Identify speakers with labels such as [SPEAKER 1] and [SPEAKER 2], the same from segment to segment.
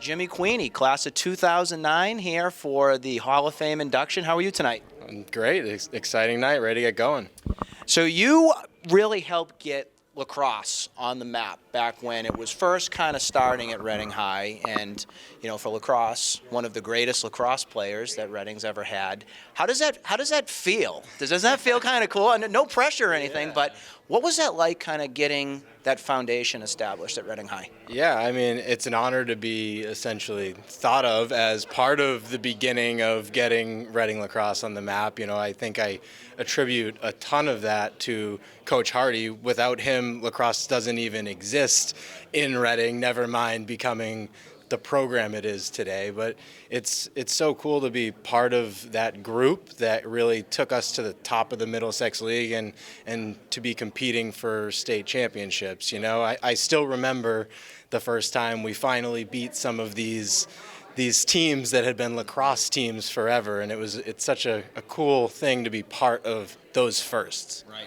[SPEAKER 1] Jimmy Queenie, class of 2009, here for the Hall of Fame induction. How are you tonight?
[SPEAKER 2] Great. Exciting night. Ready to get going.
[SPEAKER 1] So you really helped get lacrosse on the map back when it was first kind of starting at Reading High, and for lacrosse, one of the greatest lacrosse players that Reading's ever had. How does that feel? Does that feel kind of cool? And no pressure or anything, but what was that like, kind of getting that foundation established at Reading High?
[SPEAKER 2] Yeah, I mean, it's an honor to be essentially thought of as part of the beginning of getting Reading lacrosse on the map. I think I attribute a ton of that to Coach Hardy. Without him, lacrosse doesn't even exist in Reading, never mind becoming the program it is today. But it's so cool to be part of that group that really took us to the top of the Middlesex League and to be competing for state championships. I still remember the first time we finally beat some of these teams that had been lacrosse teams forever, and it's such a cool thing to be part of those firsts.
[SPEAKER 1] Right.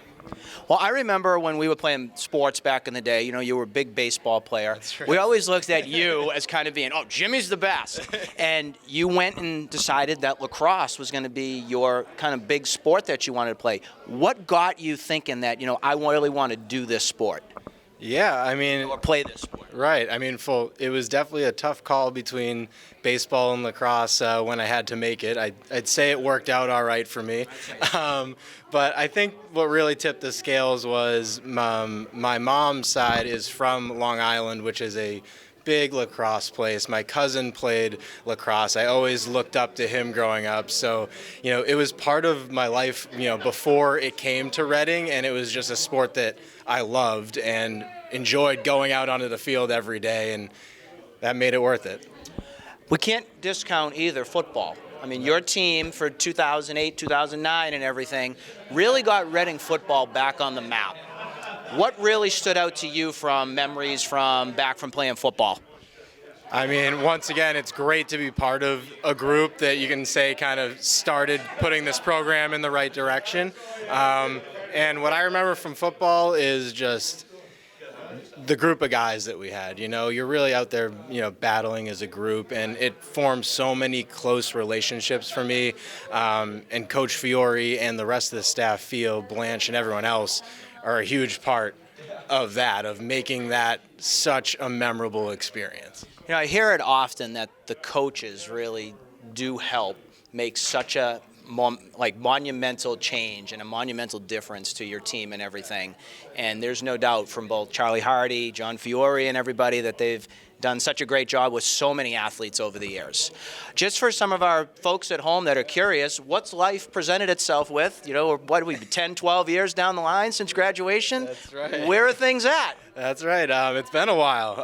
[SPEAKER 1] Well, I remember when we were playing sports back in the day, you were a big baseball player.
[SPEAKER 2] That's right.
[SPEAKER 1] We always looked at you as kind of being, oh, Jimmy's the best. And you went and decided that lacrosse was going to be your kind of big sport that you wanted to play. What got you thinking that, I really want to do this sport?
[SPEAKER 2] Yeah, I mean,
[SPEAKER 1] or play this sport.
[SPEAKER 2] Right. I mean, it was definitely a tough call between baseball and lacrosse when I had to make it. I'd say it worked out all right for me. But I think what really tipped the scales was my mom's side is from Long Island, which is a big lacrosse place. My cousin played lacrosse. I always looked up to him growing up. So, it was part of my life, before it came to Reading, and it was just a sport that I loved and enjoyed going out onto the field every day, and that made it worth it.
[SPEAKER 1] We can't discount either football. I mean, your team for 2008, 2009 and everything really got Reading football back on the map. What really stood out to you from memories from playing football?
[SPEAKER 2] I mean, once again, it's great to be part of a group that you can say kind of started putting this program in the right direction. And what I remember from football is just the group of guys that we had. You're really out there, battling as a group, and it formed so many close relationships for me. And Coach Fiore and the rest of the staff, Theo, Blanche, and everyone else, are a huge part of that, of making that such a memorable experience.
[SPEAKER 1] I hear it often that the coaches really do help make such a monumental change and a monumental difference to your team and everything. And there's no doubt from both Charlie Hardy, John Fiore, and everybody that they've done such a great job with so many athletes over the years. Just for some of our folks at home that are curious, what's life presented itself with? What are we, 10, 12 years down the line since graduation?
[SPEAKER 2] That's right.
[SPEAKER 1] Where are things at?
[SPEAKER 2] That's right. It's been a while,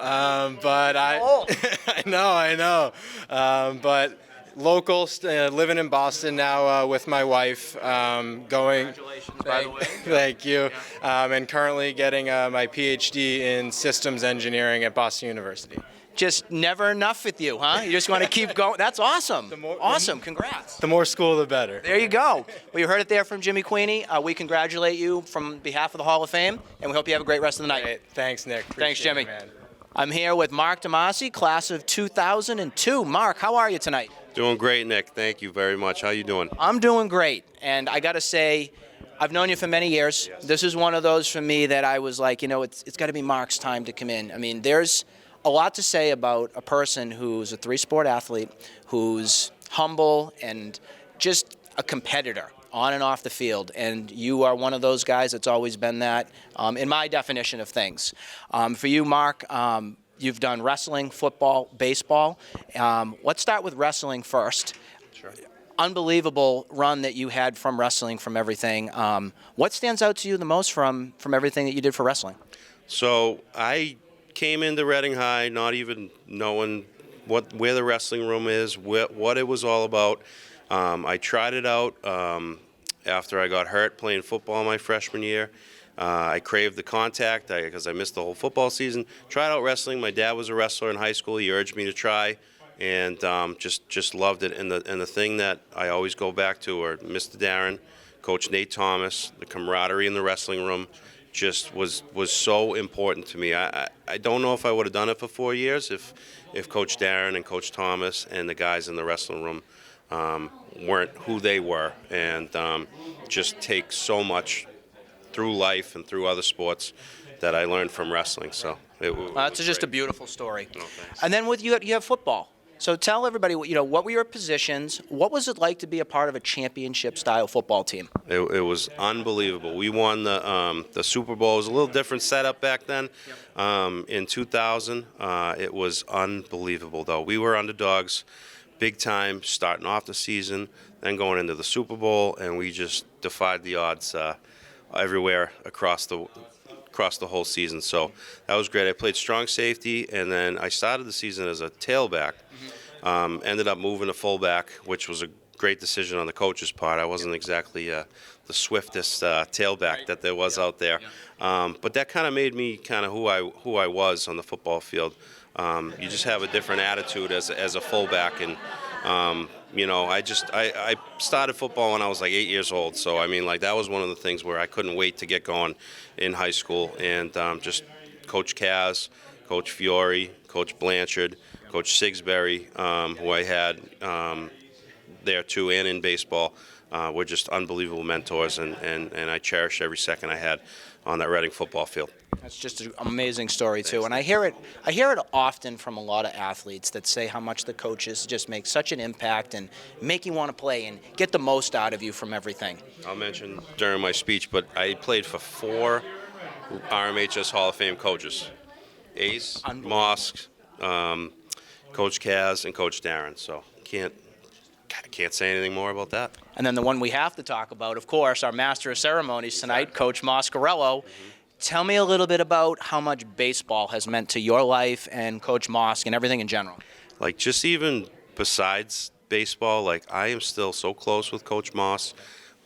[SPEAKER 2] but I know. But local, living in Boston now with my wife.
[SPEAKER 1] Congratulations, by the way.
[SPEAKER 2] Thank you. And currently getting my PhD in systems engineering at Boston University.
[SPEAKER 1] Just never enough with you, huh? You just want to keep going. That's awesome. Awesome. Congrats.
[SPEAKER 2] The more school, the better.
[SPEAKER 1] There you go. Well, you heard it there from Jimmy Queenie. We congratulate you from behalf of the Hall of Fame, and we hope you have a great rest of the night.
[SPEAKER 2] Great. Thanks, Nick.
[SPEAKER 1] Thanks, Jimmy.
[SPEAKER 2] Man.
[SPEAKER 1] I'm here with Mark Damasi, class of 2002. Mark, how are you tonight?
[SPEAKER 3] Doing great, Nick. Thank you very much. How you doing?
[SPEAKER 1] I'm doing great, and I got to say, I've known you for many years.
[SPEAKER 3] Yes.
[SPEAKER 1] This is one of those for me that I was like, it's got to be Mark's time to come in. I mean, there's a lot to say about a person who's a three-sport athlete, who's humble and just a competitor on and off the field, and you are one of those guys that's always been that in my definition of things. For you, Mark, you've done wrestling, football, baseball. Let's start with wrestling first.
[SPEAKER 3] Sure.
[SPEAKER 1] Unbelievable run that you had from wrestling, from everything. What stands out to you the most from everything that you did for wrestling?
[SPEAKER 3] So I came into Reading High not even knowing where the wrestling room is, what it was all about. I tried it out after I got hurt playing football my freshman year. I craved the contact because I missed the whole football season. Tried out wrestling. My dad was a wrestler in high school. He urged me to try, and just loved it. And the thing that I always go back to are Mr. Darren, Coach Nate Thomas, the camaraderie in the wrestling room, just was so important to me. I don't know if I would have done it for 4 years if Coach Darren and Coach Thomas and the guys in the wrestling room weren't who they were, and just take so much through life and through other sports that I learned from wrestling. So
[SPEAKER 1] That's just a beautiful story.
[SPEAKER 3] Oh, thanks.
[SPEAKER 1] And then you have football. So tell everybody, what were your positions? What was it like to be a part of a championship-style football team?
[SPEAKER 3] It was unbelievable. We won the Super Bowl. It was a little different setup back then. In 2000, it was unbelievable, though. We were underdogs big time, starting off the season, then going into the Super Bowl, and we just defied the odds everywhere across the whole season. So that was great. I played strong safety, and then I started the season as a tailback. Ended up moving to fullback, which was a great decision on the coach's part. I wasn't exactly the swiftest tailback that there was out there, but that kind of made me kind of who I was on the football field. You just have a different attitude as a fullback, and I started football when I was like 8 years old. So I mean, like, that was one of the things where I couldn't wait to get going in high school, and just Coach Kaz, Coach Fiore, Coach Blanchard, Coach Sigsbury, who I had there too, and in baseball, were just unbelievable mentors, and I cherish every second I had on that Reading football field.
[SPEAKER 1] That's just an amazing story too, and I hear it often from a lot of athletes that say how much the coaches just make such an impact and make you want to play and get the most out of you from everything.
[SPEAKER 3] I'll mention during my speech, but I played for 4 RMHS Hall of Fame coaches: Ace, Mosk, Coach Kaz, and Coach Darren. So I can't say anything more about that.
[SPEAKER 1] And then the one we have to talk about, of course, our master of ceremonies tonight, Coach Moscarello. Tell me a little bit about how much baseball has meant to your life and Coach Mosk and everything in general.
[SPEAKER 3] Like, just even besides baseball, like, I am still so close with Coach Moss.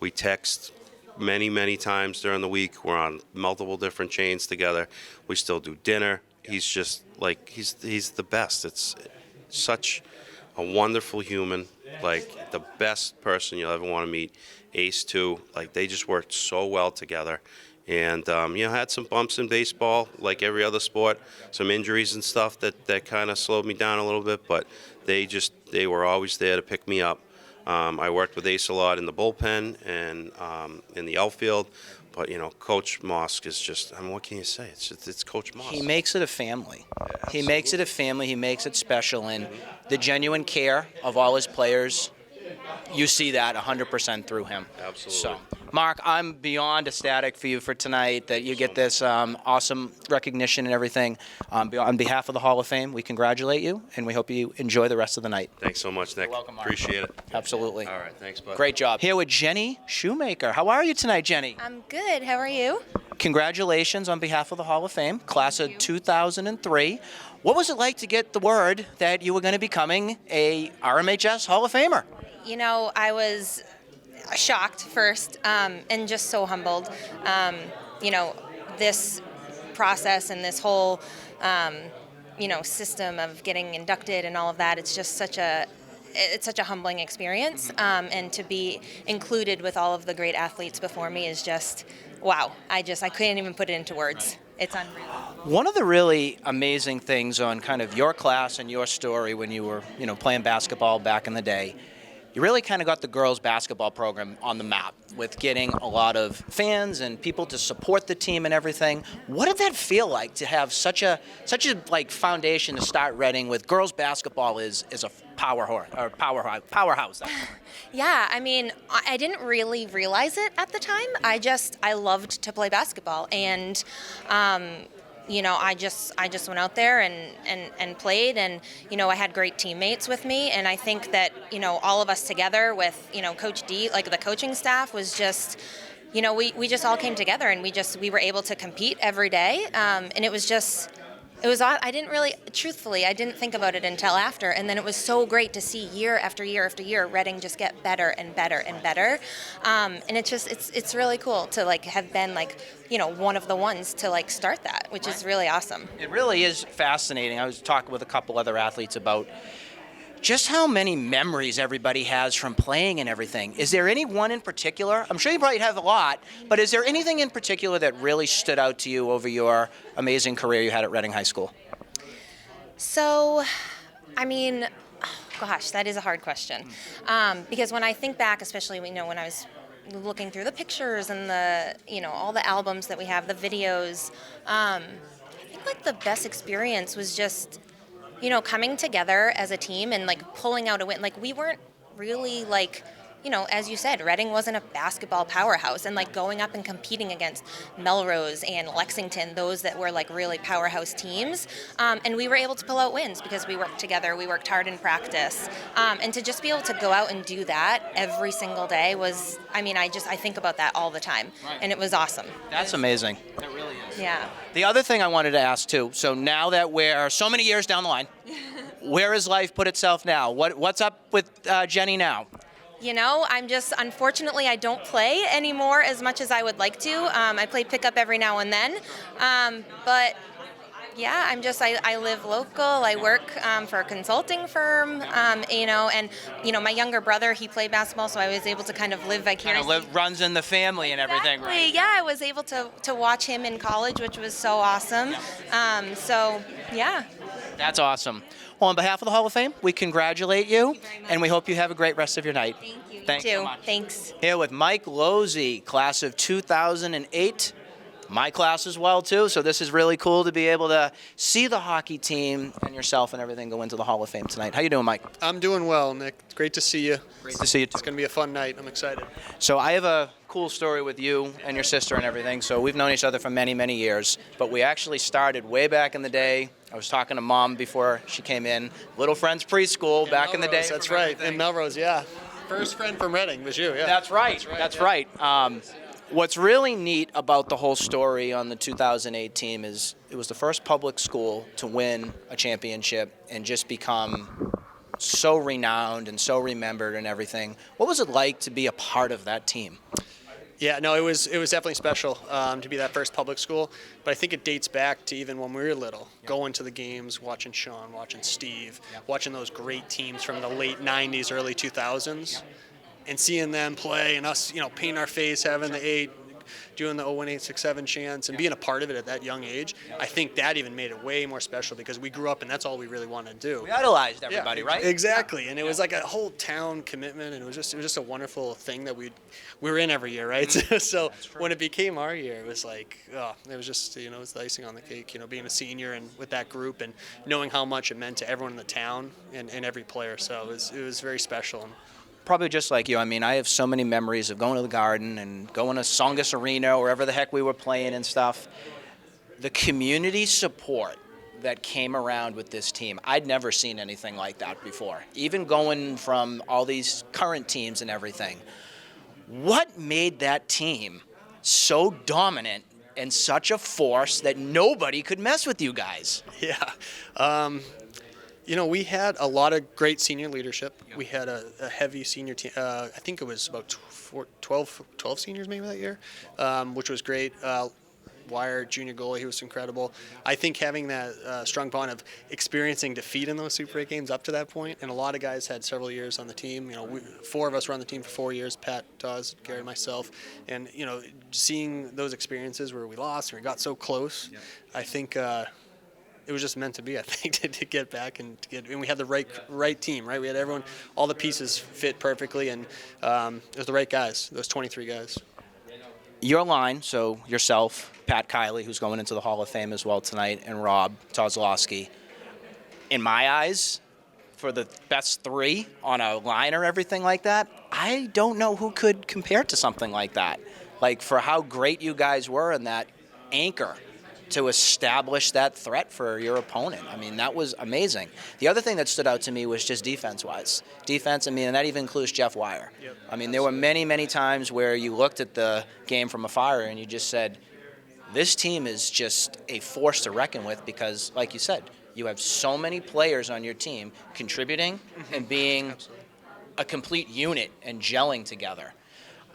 [SPEAKER 3] We text many times during the week. We're on multiple different chains together. We still do dinner. He's just like, he's the best. It's such a wonderful human, like the best person you'll ever want to meet. Ace too, like, they just worked so well together. And had some bumps in baseball, like every other sport, some injuries and stuff that kind of slowed me down a little bit, but they were always there to pick me up. I worked with Ace a lot in the bullpen and in the outfield, but Coach Mosk is just, I mean, what can you say? It's Coach Mosk.
[SPEAKER 1] He makes it a family.
[SPEAKER 3] Yeah,
[SPEAKER 1] he makes it a family. He makes it special, and the genuine care of all his players, you see that 100% through him.
[SPEAKER 3] Absolutely.
[SPEAKER 1] So, Mark, I'm beyond ecstatic for you for tonight that you get this awesome recognition and everything. On behalf of the Hall of Fame, we congratulate you, and we hope you enjoy the rest of the night.
[SPEAKER 3] Thanks so much, Nick.
[SPEAKER 1] You're welcome, Mark.
[SPEAKER 3] Appreciate it.
[SPEAKER 1] Absolutely.
[SPEAKER 3] All right, thanks, bud.
[SPEAKER 1] Great job. Here with Jenny Shoemaker. How are you tonight, Jenny?
[SPEAKER 4] I'm good. How are you?
[SPEAKER 1] Congratulations on behalf of the Hall of Fame, class of 2003. What was it like to get the word that you were going to be becoming a RMHS Hall of Famer?
[SPEAKER 4] I was shocked first and just so humbled. This process and this whole, system of getting inducted and all of that, it's just such a humbling experience. And to be included with all of the great athletes before me is just, wow. I couldn't even put it into words. It's unreal.
[SPEAKER 1] One of the really amazing things on kind of your class and your story when you were, playing basketball back in the day, you really kind of got the girls' basketball program on the map with getting a lot of fans and people to support the team and everything. What did that feel like to have such a foundation to start Reading with? Girls' basketball is a powerhouse.
[SPEAKER 4] Yeah, I mean, I didn't really realize it at the time. I loved to play basketball, and I just went out there and played, and I had great teammates with me, and I think that all of us together with Coach D, like the coaching staff, was just we just all came together, and we were able to compete every day, and it was I didn't think about it until after, and then it was so great to see year after year after year Reading just get better and better and better, and it's really cool to have been one of the ones to start that, which is really awesome.
[SPEAKER 1] It really is fascinating. I was talking with a couple other athletes about just how many memories everybody has from playing and everything. Is there any one in particular? I'm sure you probably have a lot, but is there anything in particular that really stood out to you over your amazing career you had at Reading High School?
[SPEAKER 4] So, I mean, oh, gosh, that is a hard question. Because when I think back, especially, when I was looking through the pictures and all the albums that we have, the videos, I think like the best experience was just, coming together as a team and like pulling out a win. Like we weren't really like, as you said, Reading wasn't a basketball powerhouse, and like going up and competing against Melrose and Lexington, those that were like really powerhouse teams, and we were able to pull out wins because we worked together, we worked hard in practice, and to just be able to go out and do that every single day was, I think about that all the time, and it was awesome.
[SPEAKER 1] That's amazing. That really is.
[SPEAKER 4] Yeah.
[SPEAKER 1] The other thing I wanted to ask too, so now that we're so many years down the line, where has life put itself now? What's up with Jenny now?
[SPEAKER 4] Unfortunately, I don't play anymore as much as I would like to. I play pickup every now and then. But yeah, I live local. I work for a consulting firm, and my younger brother, he played basketball, so I was able to kind of live vicariously.
[SPEAKER 1] Runs in the family and everything,
[SPEAKER 4] Exactly.
[SPEAKER 1] right?
[SPEAKER 4] Yeah, I was able to watch him in college, which was so awesome. Yeah.
[SPEAKER 1] That's awesome. Well, on behalf of the Hall of Fame, we congratulate you,
[SPEAKER 4] very much.
[SPEAKER 1] and we hope you have a great rest of your night.
[SPEAKER 4] Thank you.
[SPEAKER 1] Thanks
[SPEAKER 4] you too.
[SPEAKER 1] so much.
[SPEAKER 4] Thanks.
[SPEAKER 1] Here with Mike Losey, class of 2008. My class as well, too. So this is really cool to be able to see the hockey team and yourself and everything go into the Hall of Fame tonight. How you doing, Mike?
[SPEAKER 5] I'm doing well, Nick. It's great to see you.
[SPEAKER 1] Great to see you, too.
[SPEAKER 5] It's going to be a fun night. I'm excited.
[SPEAKER 1] So I have a cool story with you and your sister and everything. So we've known each other for many, many years, but we actually started way back in the day. I was talking to Mom before she came in. Little Friends Preschool back in the day.
[SPEAKER 5] That's right. In Melrose, yeah. First friend from Reading was you, yeah.
[SPEAKER 1] That's right. That's right. What's really neat about the whole story on the 2008 team is it was the first public school to win a championship and just become so renowned and so remembered and everything. What was it like to be a part of that team?
[SPEAKER 5] Yeah, no, it was definitely special to be that first public school. But I think it dates back to even when we were little, going to the games, watching Sean, watching Steve, watching those great teams from the late 90s, early 2000s, and seeing them play and us, painting our face, having the 8, doing the 01867 chants and being a part of it at that young age. I think that even made it way more special because we grew up and that's all we really wanted to do.
[SPEAKER 1] We idolized everybody, right?
[SPEAKER 5] Exactly, and it was like a whole town commitment, and it was just a wonderful thing that we were in every year, right? So when it became our year, it was like, it was just, it was the icing on the cake, being a senior and with that group and knowing how much it meant to everyone in the town and every player. So it was very special.
[SPEAKER 1] Probably just like you. I have so many memories of going to the Garden and going to Songus Arena, or wherever the heck we were playing and stuff. The community support that came around with this team, I'd never seen anything like that before. Even going from all these current teams and everything. What made that team so dominant and such a force that nobody could mess with you guys?
[SPEAKER 5] Yeah. We had a lot of great senior leadership. We had a heavy senior team. I think it was about 12 seniors maybe that year, which was great. Wire, junior goalie, he was incredible. I think having that strong bond of experiencing defeat in those Super 8 games up to that point, and a lot of guys had several years on the team. 4 of us were on the team for 4 years, Pat, Dawes, Gary, myself. And, seeing those experiences where we lost and we got so close, I think it was just meant to be, I think, to get back and we had the right team, right? We had everyone, all the pieces fit perfectly, and it was the right guys, those 23 guys.
[SPEAKER 1] Your line, so yourself, Pat Kiley, who's going into the Hall of Fame as well tonight, and Rob Kozlowski. In my eyes, for the best 3 on a line or everything like that, I don't know who could compare to something like that. Like, for how great you guys were and that anchor to establish that threat for your opponent. That was amazing. The other thing that stood out to me was just defense-wise. Defense, and that even includes Jeff Wire. Yep. There were many, many times where you looked at the game from afar and you just said, this team is just a force to reckon with because, like you said, you have so many players on your team contributing and being a complete unit and gelling together.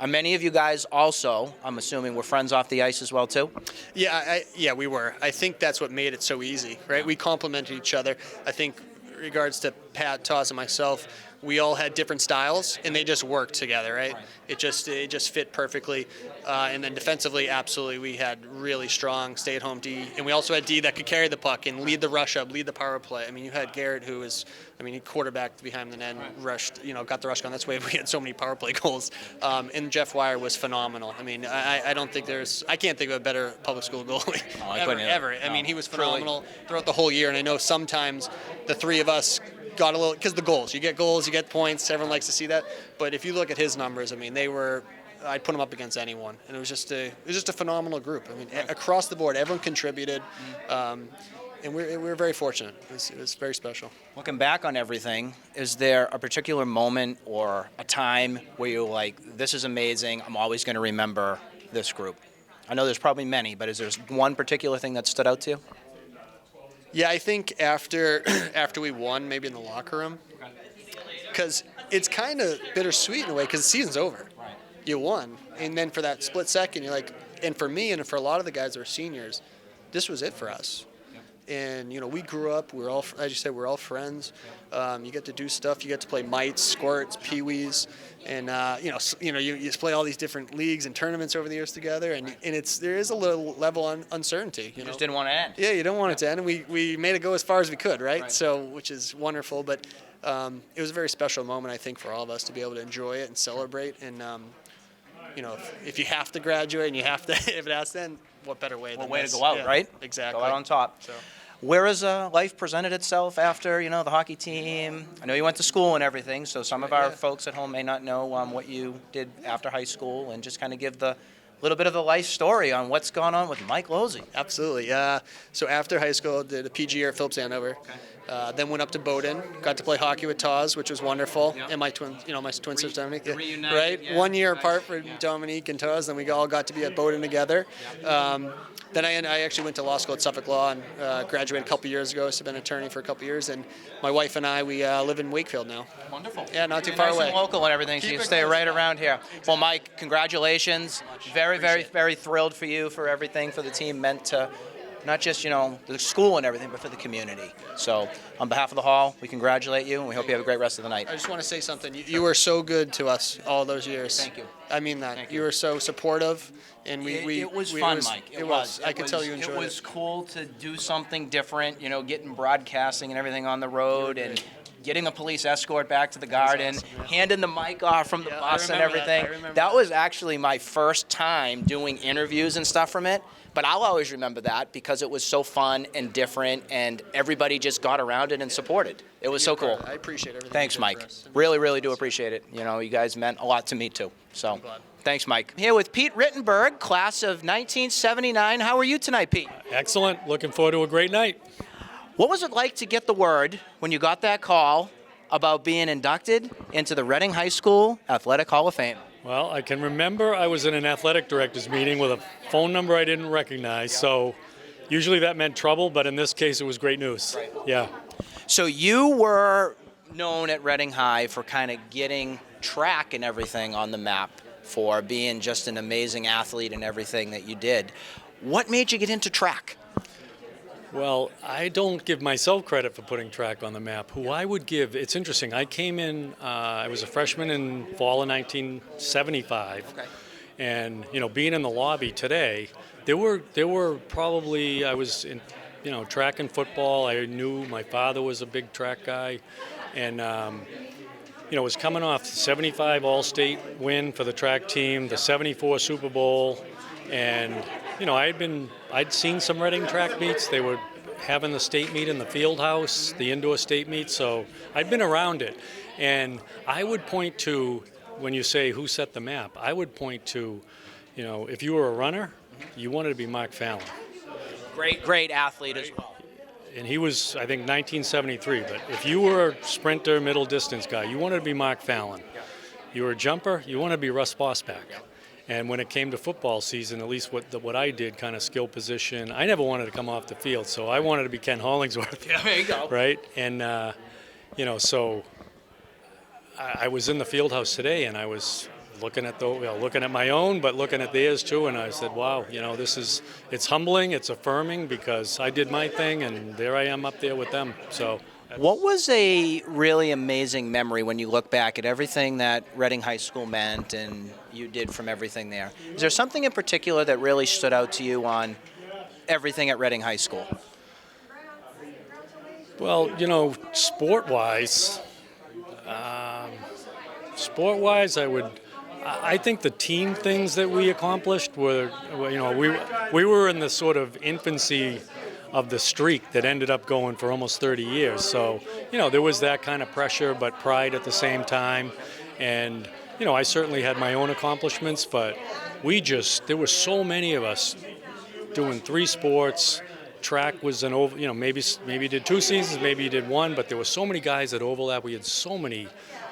[SPEAKER 1] Many of you guys also, I'm assuming, were friends off the ice as well, too?
[SPEAKER 5] Yeah, we were. I think that's what made it so easy, right? We complemented each other. I think, regards to Pat, Toss, and myself, we all had different styles, and they just worked together, right? It just fit perfectly. And then defensively, absolutely, we had really strong stay-at-home D, and we also had D that could carry the puck and lead the rush up, lead the power play. I mean, you had Garrett, who was, he quarterbacked behind the net, rushed, got the rush got. That's why we had so many power play goals. And Jeff Wire was phenomenal. I mean, I don't think I can't think of a better public school goalie ever. I mean, he was phenomenal throughout the whole year, and I know sometimes the three of us got a little, because the goals, you get points, everyone likes to see that. But if you look at his numbers, I mean, I'd put him up against anyone, and it was just a phenomenal group. I mean, across the board, everyone contributed, and we were very fortunate. It was very special.
[SPEAKER 1] Looking back on everything, is there a particular moment or a time where you're like, this is amazing, I'm always going to remember this group? I know there's probably many, but is there one particular thing that stood out to you?
[SPEAKER 5] Yeah, I think after we won, maybe in the locker room, because it's kind of bittersweet in a way, because the season's over.
[SPEAKER 1] Right.
[SPEAKER 5] You won, and then for that split second, you're like, and for me and for a lot of the guys that are seniors, this was it for us. And we grew up. We're all, as you said, we're all friends. You get to do stuff. You get to play mites, squirts, peewees, and you play all these different leagues and tournaments over the years together. And there is a little level of uncertainty.
[SPEAKER 1] You just didn't want to end.
[SPEAKER 5] Yeah, you don't want it to end, and we made it go as far as we could, right? So, which is wonderful. But it was a very special moment, I think, for all of us to be able to enjoy it and celebrate. And if you have to graduate and you have to, if it has to end, what better way than
[SPEAKER 1] way
[SPEAKER 5] this?
[SPEAKER 1] to go out, right?
[SPEAKER 5] Exactly.
[SPEAKER 1] Go out on top.
[SPEAKER 5] So.
[SPEAKER 1] Where has life presented itself after, the hockey team? I know you went to school and everything, so some of our folks at home may not know what you did after high school, and just kind of give the little bit of the life story on what's gone on with Mike Losey.
[SPEAKER 5] Absolutely. So after high school, did a PG year at Phillips Andover. Okay. Then went up to Bowdoin, got to play hockey with Taz, which was wonderful. Yep. And my twin sister Dominique.
[SPEAKER 1] Reunited,
[SPEAKER 5] right?
[SPEAKER 1] Yeah.
[SPEAKER 5] 1 year apart for Dominique and Taz, then we all got to be at Bowdoin together. Yep. Then I actually went to law school at Suffolk Law and graduated a couple years ago, so I've been an attorney for a couple years. And my wife and I, we live in Wakefield now.
[SPEAKER 1] Wonderful.
[SPEAKER 5] Yeah, not too far
[SPEAKER 1] nice
[SPEAKER 5] away.
[SPEAKER 1] And local and everything, so you stay right around here. Well, Mike, congratulations. Very, very, very thrilled for you, for everything, for the team meant to not just, the school and everything, but for the community. So on behalf of the Hall, we congratulate you, and we hope you have a great rest of the night.
[SPEAKER 5] I just want to say something. You were so good to us all those years.
[SPEAKER 1] Thank you.
[SPEAKER 5] I mean that.
[SPEAKER 1] Thank
[SPEAKER 5] you were so supportive, and
[SPEAKER 1] it was fun, Mike.
[SPEAKER 5] It was. I could tell you enjoyed it.
[SPEAKER 1] It was cool to do something different, getting broadcasting and everything on the road, and getting a police escort back to the garden, awesome, yeah. Handing the mic off from the bus and everything. That was actually my first time doing interviews and stuff from it. But I'll always remember that because it was so fun and different, and everybody just got around it and supported. It was so cool.
[SPEAKER 5] I appreciate everything.
[SPEAKER 1] Thanks, Mike. Really, really do appreciate it. You guys meant a lot to me too. So, thanks, Mike. Here with Pete Rittenberg, class of 1979. How are you tonight, Pete?
[SPEAKER 6] Excellent. Looking forward to a great night.
[SPEAKER 1] What was it like to get the word when you got that call about being inducted into the Reading High School Athletic Hall of Fame?
[SPEAKER 6] Well, I can remember I was in an athletic director's meeting with a phone number I didn't recognize, so usually that meant trouble, but in this case it was great news.
[SPEAKER 1] Right.
[SPEAKER 6] Yeah.
[SPEAKER 1] So you were known at Reading High for kind of getting track and everything on the map, for being just an amazing athlete and everything that you did. What made you get into track?
[SPEAKER 6] Well, I don't give myself credit for putting track on the map. Who I would give, it's interesting. I came in, I was a freshman in fall of 1975. Okay. And, being in the lobby today, there were probably, I was in, track and football. I knew my father was a big track guy. And, was coming off the 75 All-State win for the track team, the 74 Super Bowl. And, I'd seen some Reading track meets. They were having the state meet in the field house, the indoor state meet, so I'd been around it. And I would point to, when you say who set the map, I would point to, if you were a runner, you wanted to be Mark Fallon.
[SPEAKER 1] Great athlete as well.
[SPEAKER 6] And he was, I think, 1973. But if you were a sprinter, middle distance guy, you wanted to be Mark Fallon. You were a jumper, you wanted to be Russ Bossback. And when it came to football season, at least what I did, kind of skill position, I never wanted to come off the field, so I wanted to be Ken Hollingsworth.
[SPEAKER 1] Yeah, there you go.
[SPEAKER 6] Right? And, so I was in the field house today, and I was looking at my own, but looking at theirs too, and I said, wow, it's humbling, it's affirming, because I did my thing, and there I am up there with them. So
[SPEAKER 1] What was a really amazing memory when you look back at everything that Reading High School meant and you did from everything there? Is there something in particular that really stood out to you on everything at Reading High School?
[SPEAKER 6] Well, sport-wise, I think the team things that we accomplished were, we were in the sort of infancy of the streak that ended up going for almost 30 years. So, there was that kind of pressure, but pride at the same time. And, I certainly had my own accomplishments, but there were so many of us doing 3 sports. Track was maybe you did 2 seasons, maybe you did 1, but there were so many guys that overlap. We had so many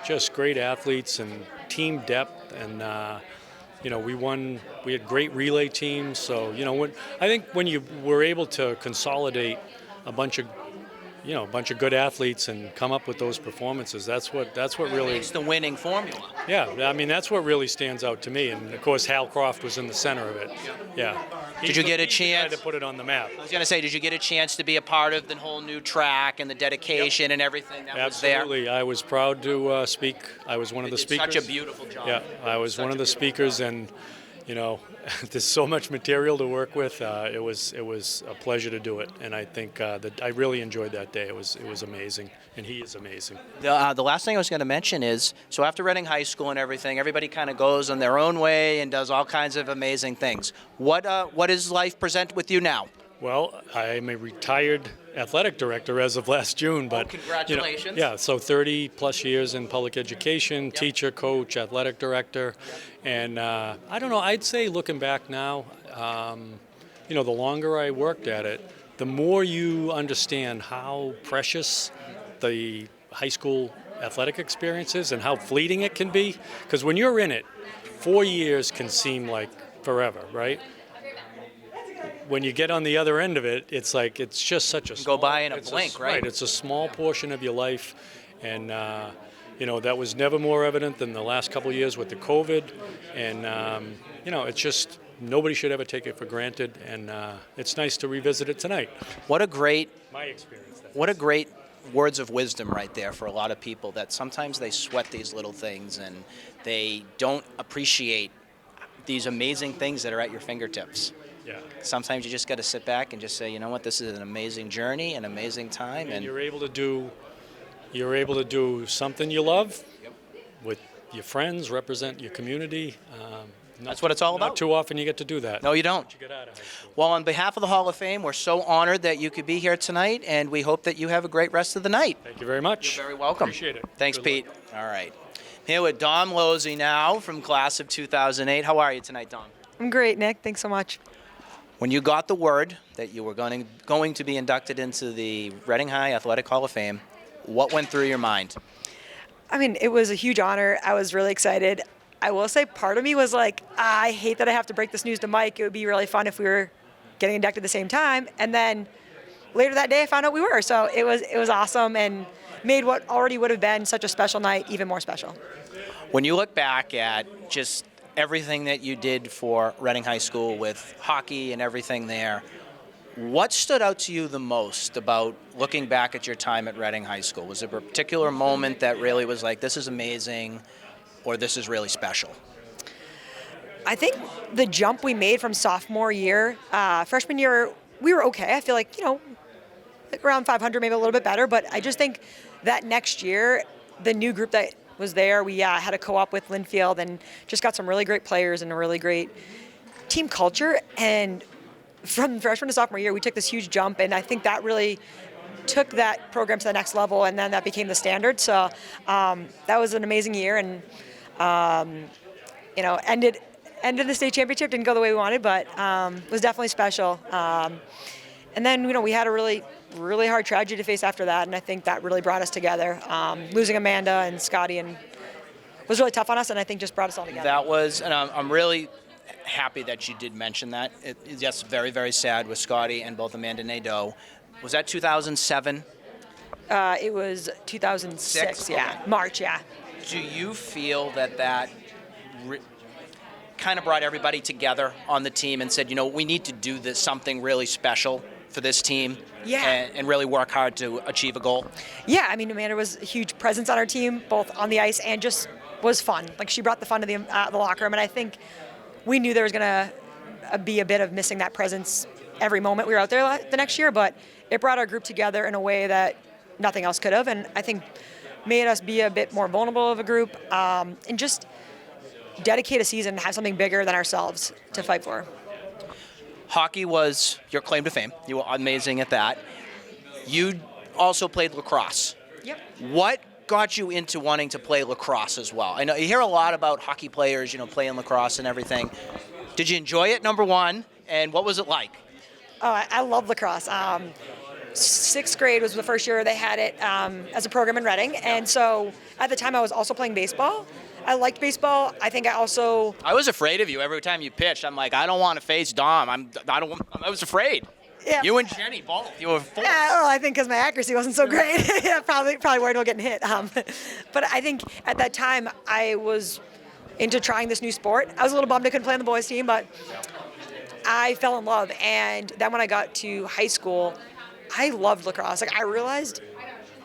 [SPEAKER 6] just great athletes and team depth, and we had great relay teams. So I think when you were able to consolidate a bunch of good athletes and come up with those performances, that's what really
[SPEAKER 1] It's the winning formula.
[SPEAKER 6] Yeah, I mean that's what really stands out to me. And of course Hal Croft was in the center of it. Yeah.
[SPEAKER 1] Did you get a
[SPEAKER 6] He
[SPEAKER 1] chance
[SPEAKER 6] had to put it on the map?
[SPEAKER 1] I was going to say, did you get a chance to be a part of the whole new track and the dedication and everything that was there?
[SPEAKER 6] Absolutely. I was proud to speak. I was one of the speakers.
[SPEAKER 1] Such a beautiful job.
[SPEAKER 6] Yeah, I was one of the speakers, and there's so much material to work with. It was a pleasure to do it, and I think that I really enjoyed that day. It was amazing, and he is amazing.
[SPEAKER 1] The last thing I was going to mention is, so after Reading High School and everything, everybody kind of goes on their own way and does all kinds of amazing things. What does life present with you now?
[SPEAKER 6] Well, I'm a retired athletic director as of last June, but
[SPEAKER 1] congratulations.
[SPEAKER 6] So 30 plus years in public education, teacher, coach, athletic director, and I don't know. I'd say looking back now, the longer I worked at it, the more you understand how precious the high school athletic experience is and how fleeting it can be. Because when you're in it, 4 years can seem like forever, right? When you get on the other end of it, it's like it's just such a
[SPEAKER 1] go by in a blink, right?
[SPEAKER 6] Right, it's a small portion of your life, and that was never more evident than the last couple of years with the COVID, and it's just nobody should ever take it for granted, and it's nice to revisit it tonight.
[SPEAKER 1] What a great
[SPEAKER 6] My experience.
[SPEAKER 1] What a great words of wisdom right there for a lot of people, that sometimes they sweat these little things and they don't appreciate these amazing things that are at your fingertips.
[SPEAKER 6] Yeah.
[SPEAKER 1] Sometimes you just got to sit back and just say, you know what, this is an amazing journey, an amazing time,
[SPEAKER 6] And you're able to do something you love with your friends, represent your community.
[SPEAKER 1] That's what it's all
[SPEAKER 6] Not
[SPEAKER 1] about.
[SPEAKER 6] too often you get to do that.
[SPEAKER 1] No, you don't.
[SPEAKER 6] You get out of high school.
[SPEAKER 1] Well, on behalf of the Hall of Fame, we're so honored that you could be here tonight, and we hope that you have a great rest of the night.
[SPEAKER 6] Thank you very much.
[SPEAKER 1] You're very welcome.
[SPEAKER 6] Appreciate it.
[SPEAKER 1] Thanks,
[SPEAKER 6] Good
[SPEAKER 1] Pete.
[SPEAKER 6] luck.
[SPEAKER 1] All right. Here with Dom Losey now from class of 2008. How are you tonight, Dom?
[SPEAKER 7] I'm great, Nick. Thanks so much.
[SPEAKER 1] When you got the word that you were going to be inducted into the Reading High Athletic Hall of Fame, what went through your mind?
[SPEAKER 7] I mean, it was a huge honor. I was really excited. I will say part of me was like, I hate that I have to break this news to Mike. It would be really fun if we were getting inducted at the same time. And then later that day, I found out we were. So it was awesome and made what already would have been such a special night even more special.
[SPEAKER 1] When you look back at just everything that you did for Reading High School with hockey and everything there, what stood out to you the most about looking back at your time at Reading High School? Was there a particular moment that really was like, this is amazing, or this is really special?
[SPEAKER 7] I think the jump we made from sophomore year, freshman year, we were okay. I feel like, like around 500, maybe a little bit better. But I just think that next year, the new group that was there, we had a co-op with Linfield and just got some really great players and a really great team culture. And from freshman to sophomore year, we took this huge jump. And I think that really took that program to the next level. And then that became the standard. So that was an amazing year. And, ended the state championship. Didn't go the way we wanted, but was definitely special. And then, we had a really, really hard tragedy to face after that, and I think that really brought us together. Losing Amanda and Scotty was really tough on us, and I think just brought us all together.
[SPEAKER 1] That was, and I'm really happy that you did mention that. Yes, very, very sad with Scotty and both Amanda and Nadeau. Was that 2007?
[SPEAKER 7] It was 2006, yeah.
[SPEAKER 1] Okay.
[SPEAKER 7] March, yeah.
[SPEAKER 1] Do you feel that kind of brought everybody together on the team and said, we need to do this something really special for this team
[SPEAKER 7] Yeah.
[SPEAKER 1] and really work hard to achieve a goal?
[SPEAKER 7] Yeah, I mean, Amanda was a huge presence on our team, both on the ice and just was fun. Like, she brought the fun to the locker room, and I think we knew there was going to be a bit of missing that presence every moment we were out there the next year, but it brought our group together in a way that nothing else could have, and I think made us be a bit more vulnerable of a group, and just dedicate a season and have something bigger than ourselves to fight for.
[SPEAKER 1] Hockey was your claim to fame. You were amazing at that. You also played lacrosse.
[SPEAKER 7] Yep.
[SPEAKER 1] What got you into wanting to play lacrosse as well? I know you hear a lot about hockey players, playing lacrosse and everything. Did you enjoy it, number one? And what was it like?
[SPEAKER 7] Oh, I love lacrosse. Sixth grade was the first year they had it as a program in Reading, and so at the time I was also playing baseball. I liked baseball. I think I
[SPEAKER 1] was afraid of you every time you pitched. I'm like, I don't want to face Dom. I was afraid.
[SPEAKER 7] Yeah.
[SPEAKER 1] You and Jenny both. You were full.
[SPEAKER 7] Yeah, well, I think because my accuracy wasn't so great. Yeah, probably worried about getting hit. But I think at that time I was into trying this new sport. I was a little bummed I couldn't play on the boys team, but I fell in love. And then when I got to high school, I loved lacrosse. Like, I realized,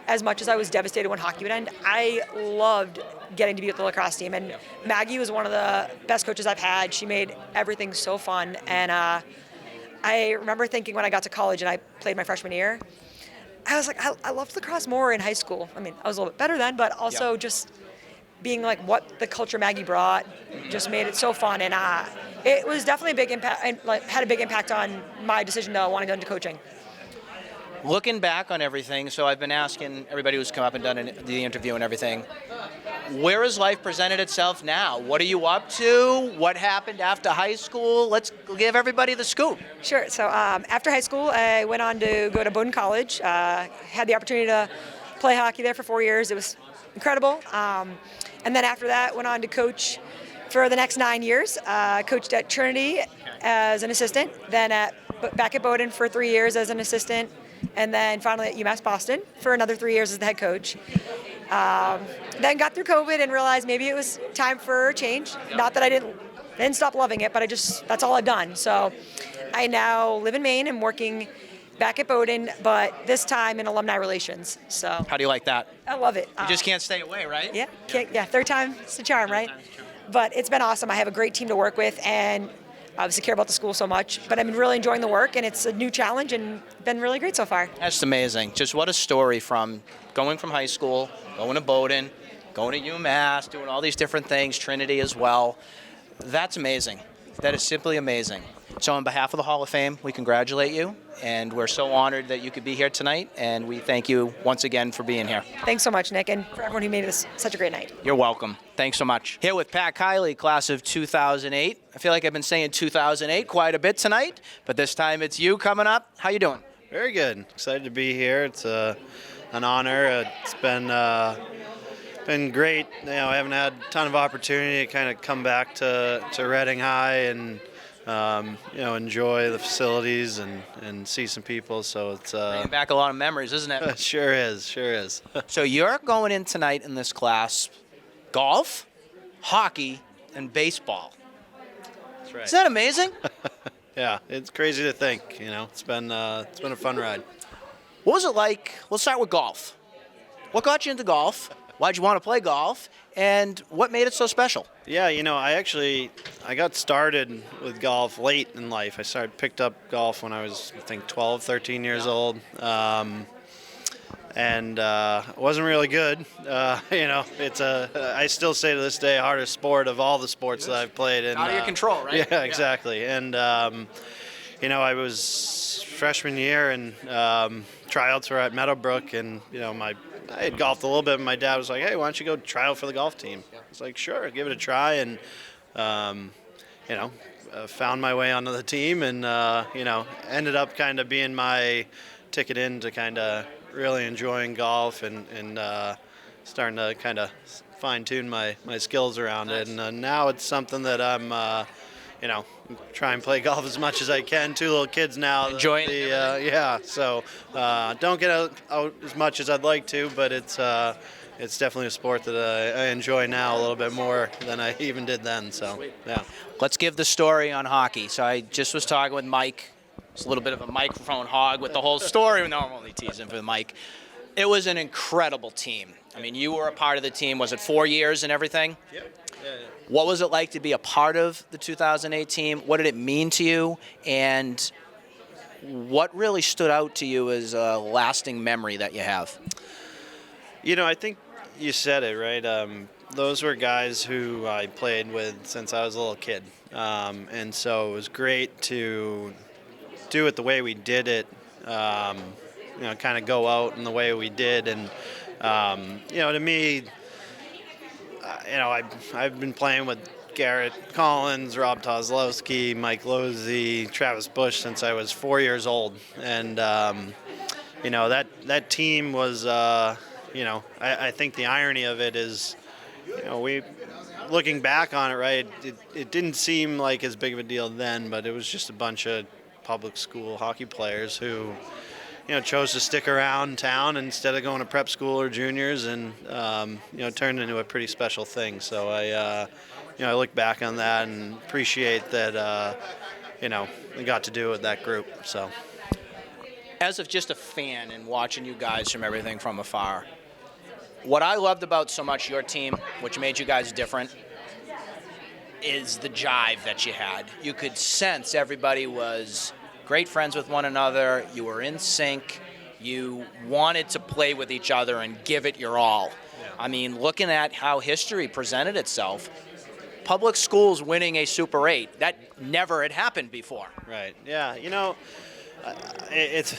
[SPEAKER 7] as much as I was devastated when hockey would end, I loved getting to be with the lacrosse team. And Maggie was one of the best coaches I've had. She made everything so fun. And I remember thinking when I got to college and I played my freshman year, I was like, I loved lacrosse more in high school. I mean, I was a little bit better then, but also just being like what the culture Maggie brought just made it so fun. And it was definitely a big impact, and had a big impact on my decision to want to go into coaching.
[SPEAKER 1] Looking back on everything, so I've been asking everybody who's come up and done the interview and everything, where has life presented itself now? What are you up to? What happened after high school? Let's give everybody the scoop.
[SPEAKER 7] Sure. So after high school, I went on to go to Bowdoin College. Had the opportunity to play hockey there for 4 years. It was incredible. And then after that, went on to coach for the next 9 years. Coached at Trinity as an assistant, then back at Bowdoin for 3 years as an assistant, and then finally at UMass Boston for another 3 years as the head coach. Then got through COVID and realized maybe it was time for a change. Not that I didn't stop loving it, but that's all I've done. So I now live in Maine and working back at Bowdoin, but this time in alumni relations. So
[SPEAKER 1] How do you like that?
[SPEAKER 7] I love it.
[SPEAKER 1] You just can't stay away, right?
[SPEAKER 7] Yeah, third time's the charm, right? But it's been awesome. I have a great team to work with, and obviously care about the school so much. But I've been really enjoying the work, and it's a new challenge, and been really great so far.
[SPEAKER 1] That's amazing. Just what a story from going from high school, going to Bowdoin, going to UMass, doing all these different things, Trinity as well. That's amazing. That is simply amazing. So on behalf of the Hall of Fame, we congratulate you, and we're so honored that you could be here tonight, and we thank you once again for being here.
[SPEAKER 7] Thanks so much, Nick, and for everyone who made this such a great night.
[SPEAKER 1] You're welcome. Thanks so much. Here with Pat Kiley, class of 2008. I feel like I've been saying 2008 quite a bit tonight, but this time it's you coming up. How you doing?
[SPEAKER 8] Very good. Excited to be here. It's an honor. It's been great. I haven't had a ton of opportunity to kind of come back to Reading High and enjoy the facilities and see some people. So it's
[SPEAKER 1] Bringing back a lot of memories, isn't it?
[SPEAKER 8] Sure is.
[SPEAKER 1] So you're going in tonight in this class, golf, hockey, and baseball.
[SPEAKER 8] That's right.
[SPEAKER 1] Isn't that amazing?
[SPEAKER 8] Yeah, it's crazy to think. It's been a fun ride.
[SPEAKER 1] What was it like? Let's start with golf. What got you into golf? Why'd you want to play golf? And what made it so special?
[SPEAKER 8] Yeah, I got started with golf late in life. I picked up golf when I was, I think, 12, 13 years old. And it wasn't really good. It's I still say to this day, hardest sport of all the sports that I've played. And,
[SPEAKER 1] Out of your control, right?
[SPEAKER 8] Yeah, exactly. And, I was freshman year and tryouts were at Meadowbrook, and, I had golfed a little bit, and my dad was like, hey, why don't you go try out for the golf team? I was like, sure, give it a try, and, found my way onto the team, and, ended up kind of being my ticket in to kind of really enjoying golf and starting to kind of fine-tune my skills around it. And now it's something that I'm, try and play golf as much as I can. 2 little kids now.
[SPEAKER 1] Enjoying it.
[SPEAKER 8] Yeah, so don't get out as much as I'd like to, but it's definitely a sport that I enjoy now a little bit more than I even did then. So, yeah.
[SPEAKER 1] Let's give the story on hockey. So I just was talking with Mike It's a little bit of a microphone hog with the whole story. No, I'm only teasing for the mic. It was an incredible team. I mean, you were a part of the team. Was it 4 years and everything?
[SPEAKER 8] Yep. Yeah.
[SPEAKER 1] What was it like to be a part of the 2008 team? What did it mean to you? And what really stood out to you as a lasting memory that you have?
[SPEAKER 8] You know, I think you said it, right? Those were guys who I played with since I was a little kid. And so it was great to do it the way we did it, kind of go out in the way we did. And, to me, I've been playing with Garrett Collins, Rob Tozlowski, Mike Losey, Travis Bush since I was 4 years old. And, that team was, I think the irony of it is, we looking back on it, right, it didn't seem like as big of a deal then, but it was just a bunch of public school hockey players who, chose to stick around town instead of going to prep school or juniors, and, turned into a pretty special thing. So I look back on that and appreciate that, we got to do it with that group. So,
[SPEAKER 1] as of just a fan and watching you guys from everything from afar, what I loved about so much your team, which made you guys different, is the jive that you had. You could sense everybody was great friends with one another. You were in sync. You wanted to play with each other and give it your all. Yeah. I mean, looking at how history presented itself, public schools winning a Super 8, that never had happened before.
[SPEAKER 8] Right. Yeah. It's,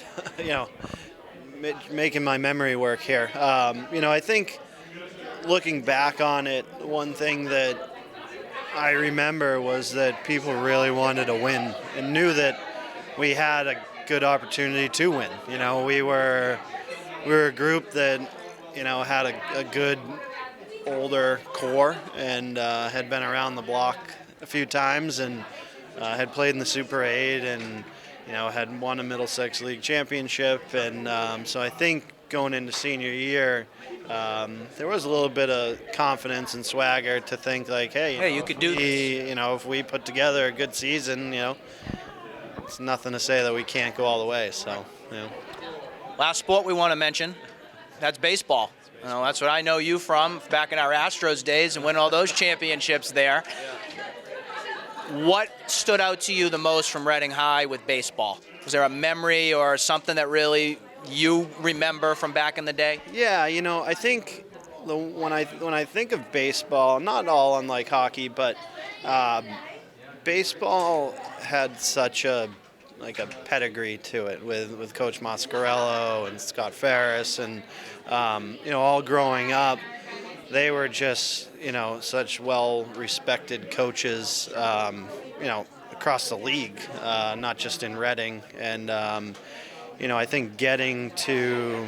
[SPEAKER 8] making my memory work here. I think looking back on it, one thing that I remember was that people really wanted to win and knew that we had a good opportunity to win. We were a group that, had a good older core and had been around the block a few times and had played in the Super 8 and had won a Middlesex League championship. And so I think going into senior year, there was a little bit of confidence and swagger to think like, hey,
[SPEAKER 1] you could do this.
[SPEAKER 8] If we put together a good season, it's nothing to say that we can't go all the way. So,
[SPEAKER 1] Last sport we want to mention, that's baseball. That's what I know you from back in our Astros days and winning all those championships there. What stood out to you the most from Reading High with baseball? Was there a memory or something that really you remember from back in the day?
[SPEAKER 8] Yeah, I think when I think of baseball, not all unlike hockey, but baseball had such a pedigree to it with Coach Mascarello and Scott Ferris and all growing up. They were just, such well-respected coaches, across the league, not just in Reading. And, I think getting to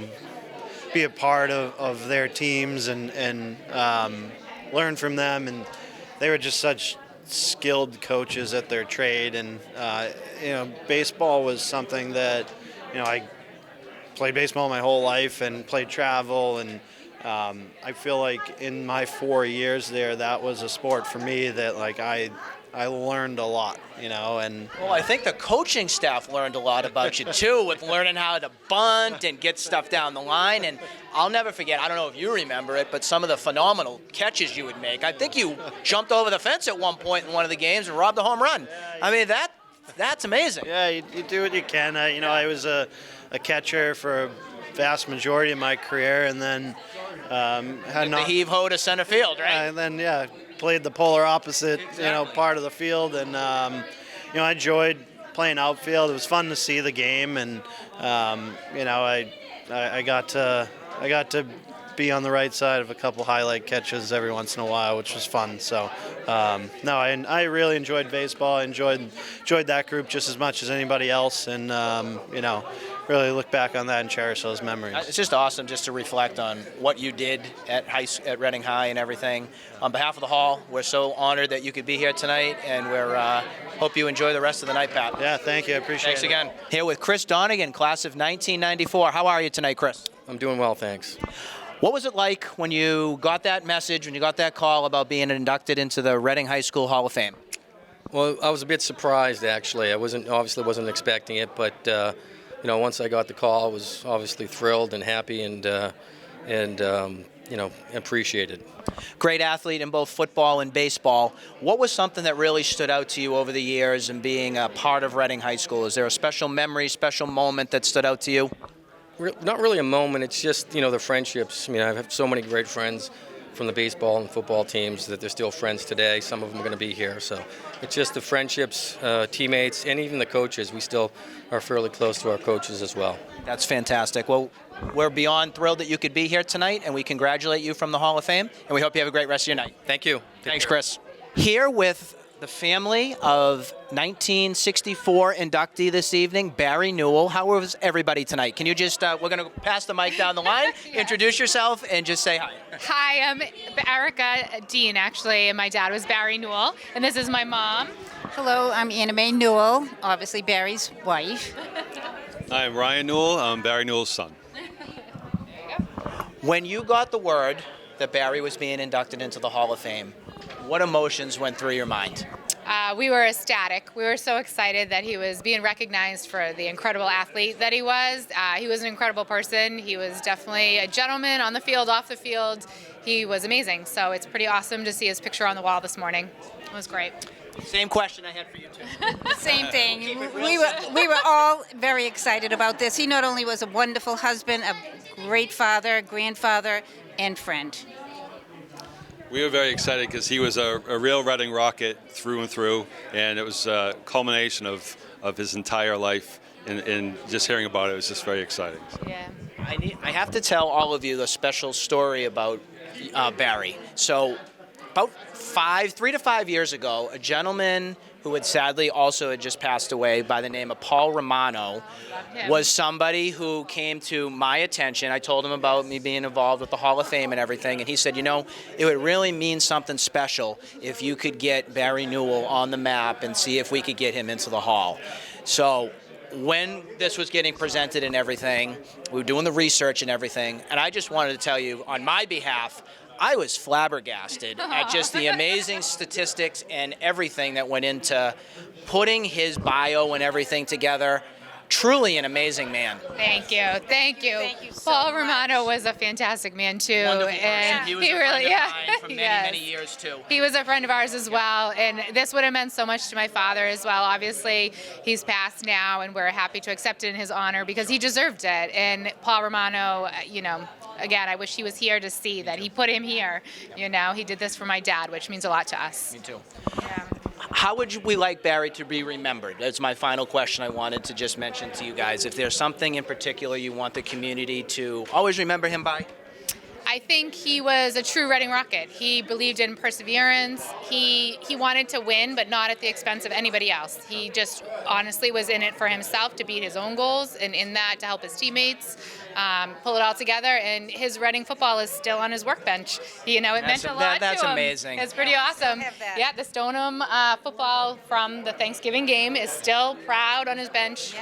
[SPEAKER 8] be a part of their teams and learn from them, and they were just such skilled coaches at their trade. And, baseball was something that, I played baseball my whole life and played travel, and I feel like in my 4 years there, that was a sport for me that I learned a lot, and
[SPEAKER 1] well, I think the coaching staff learned a lot about you too, with learning how to bunt and get stuff down the line. And I'll never forget, I don't know if you remember it, but some of the phenomenal catches you would make. I think you jumped over the fence at one point in one of the games and robbed a home run. I mean, that's amazing.
[SPEAKER 8] Yeah, you do what you can. I was a catcher for a vast majority of my career, and then had
[SPEAKER 1] the heave-ho to center field, right?
[SPEAKER 8] And then, played the polar opposite, part of the field, and I enjoyed playing outfield. It was fun to see the game, and I got to be on the right side of a couple highlight catches every once in a while, which was fun. So, I really enjoyed baseball. I enjoyed that group just as much as anybody else, and really look back on that and cherish those memories.
[SPEAKER 1] It's just awesome just to reflect on what you did at Reading High and everything. On behalf of the Hall, we're so honored that you could be here tonight, and we're hope you enjoy the rest of the night, Pat.
[SPEAKER 8] Yeah, thank you. I appreciate it.
[SPEAKER 1] Thanks again. Here with Chris Donegan, class of 1994. How are you tonight, Chris?
[SPEAKER 9] I'm doing well, thanks.
[SPEAKER 1] What was it like when you got that message, when you got that call about being inducted into the Reading High School Hall of Fame?
[SPEAKER 9] Well, I was a bit surprised actually. I obviously wasn't expecting it, but once I got the call, I was obviously thrilled and happy and appreciated.
[SPEAKER 1] Great athlete in both football and baseball. What was something that really stood out to you over the years and being a part of Reading High School? Is there a special memory, special moment that stood out to you?
[SPEAKER 9] Not really a moment. It's just the friendships. I mean, I have so many great friends from the baseball and football teams that they're still friends today. Some of them are going to be here. So it's just the friendships, teammates, and even the coaches. We still are fairly close to our coaches as well.
[SPEAKER 1] That's fantastic. Well, we're beyond thrilled that you could be here tonight, and we congratulate you from the Hall of Fame, and we hope you have a great rest of your night.
[SPEAKER 9] Thank you.
[SPEAKER 1] Thanks, Chris. Here with the family of 1964 inductee this evening, Barry Newell. How was everybody tonight? Can you just, we're going to pass the mic down the line, introduce yourself, and just say hi.
[SPEAKER 10] Hi, I'm Erica Dean, actually, and my dad was Barry Newell, and this is my mom.
[SPEAKER 11] Hello, I'm Anna Mae Newell, obviously Barry's wife.
[SPEAKER 12] Hi, I'm Ryan Newell. I'm Barry Newell's son.
[SPEAKER 1] When you got the word that Barry was being inducted into the Hall of Fame, what emotions went through your mind?
[SPEAKER 10] We were ecstatic. We were so excited that he was being recognized for the incredible athlete that he was. He was an incredible person. He was definitely a gentleman on the field, off the field. He was amazing. So it's pretty awesome to see his picture on the wall this morning. It was great.
[SPEAKER 1] Same question I had for you too.
[SPEAKER 11] Same thing. We were all very excited about this. He not only was a wonderful husband, a great father, grandfather, and friend.
[SPEAKER 12] We were very excited because he was a real Reading Rocket through and through, and it was a culmination of his entire life, and just hearing about it was just very exciting.
[SPEAKER 10] Yeah.
[SPEAKER 1] I have to tell all of you a special story about Barry. So about 3 to 5 years ago, a gentleman who had sadly also had just passed away by the name of Paul Romano was somebody who came to my attention. I told him about me being involved with the Hall of Fame and everything, and he said, it would really mean something special if you could get Barry Newell on the map and see if we could get him into the Hall. So when this was getting presented and everything, we were doing the research and everything, and I just wanted to tell you on my behalf, I was flabbergasted at just the amazing statistics and everything that went into putting his bio and everything together. Truly an amazing man.
[SPEAKER 10] Thank you. Thank you.
[SPEAKER 11] Thank you so
[SPEAKER 10] Paul
[SPEAKER 11] much.
[SPEAKER 10] Romano was a fantastic man too.
[SPEAKER 1] Wonderful
[SPEAKER 10] And
[SPEAKER 1] person. He was a friend of mine for many years too.
[SPEAKER 10] He was a friend of ours as well, and this would have meant so much to my father as well. Obviously, he's passed now, and we're happy to accept it in his honor because he deserved it. And Paul Romano, again, I wish he was here to see that he put him here. He did this for my dad, which means a lot to us.
[SPEAKER 1] Me too.
[SPEAKER 10] Yeah.
[SPEAKER 1] How would we like Barry to be remembered? That's my final question I wanted to just mention to you guys. If there's something in particular you want the community to always remember him by?
[SPEAKER 10] I think he was a true Reading Rocket. He believed in perseverance. He wanted to win, but not at the expense of anybody else. He just honestly was in it for himself to beat his own goals, and in that to help his teammates pull it all together. And his Reading football is still on his workbbench. It meant a lot
[SPEAKER 1] that's
[SPEAKER 10] to him.
[SPEAKER 1] amazing.
[SPEAKER 10] It's pretty awesome. Yeah, the Stoneham football from the Thanksgiving game is still proud on his bench,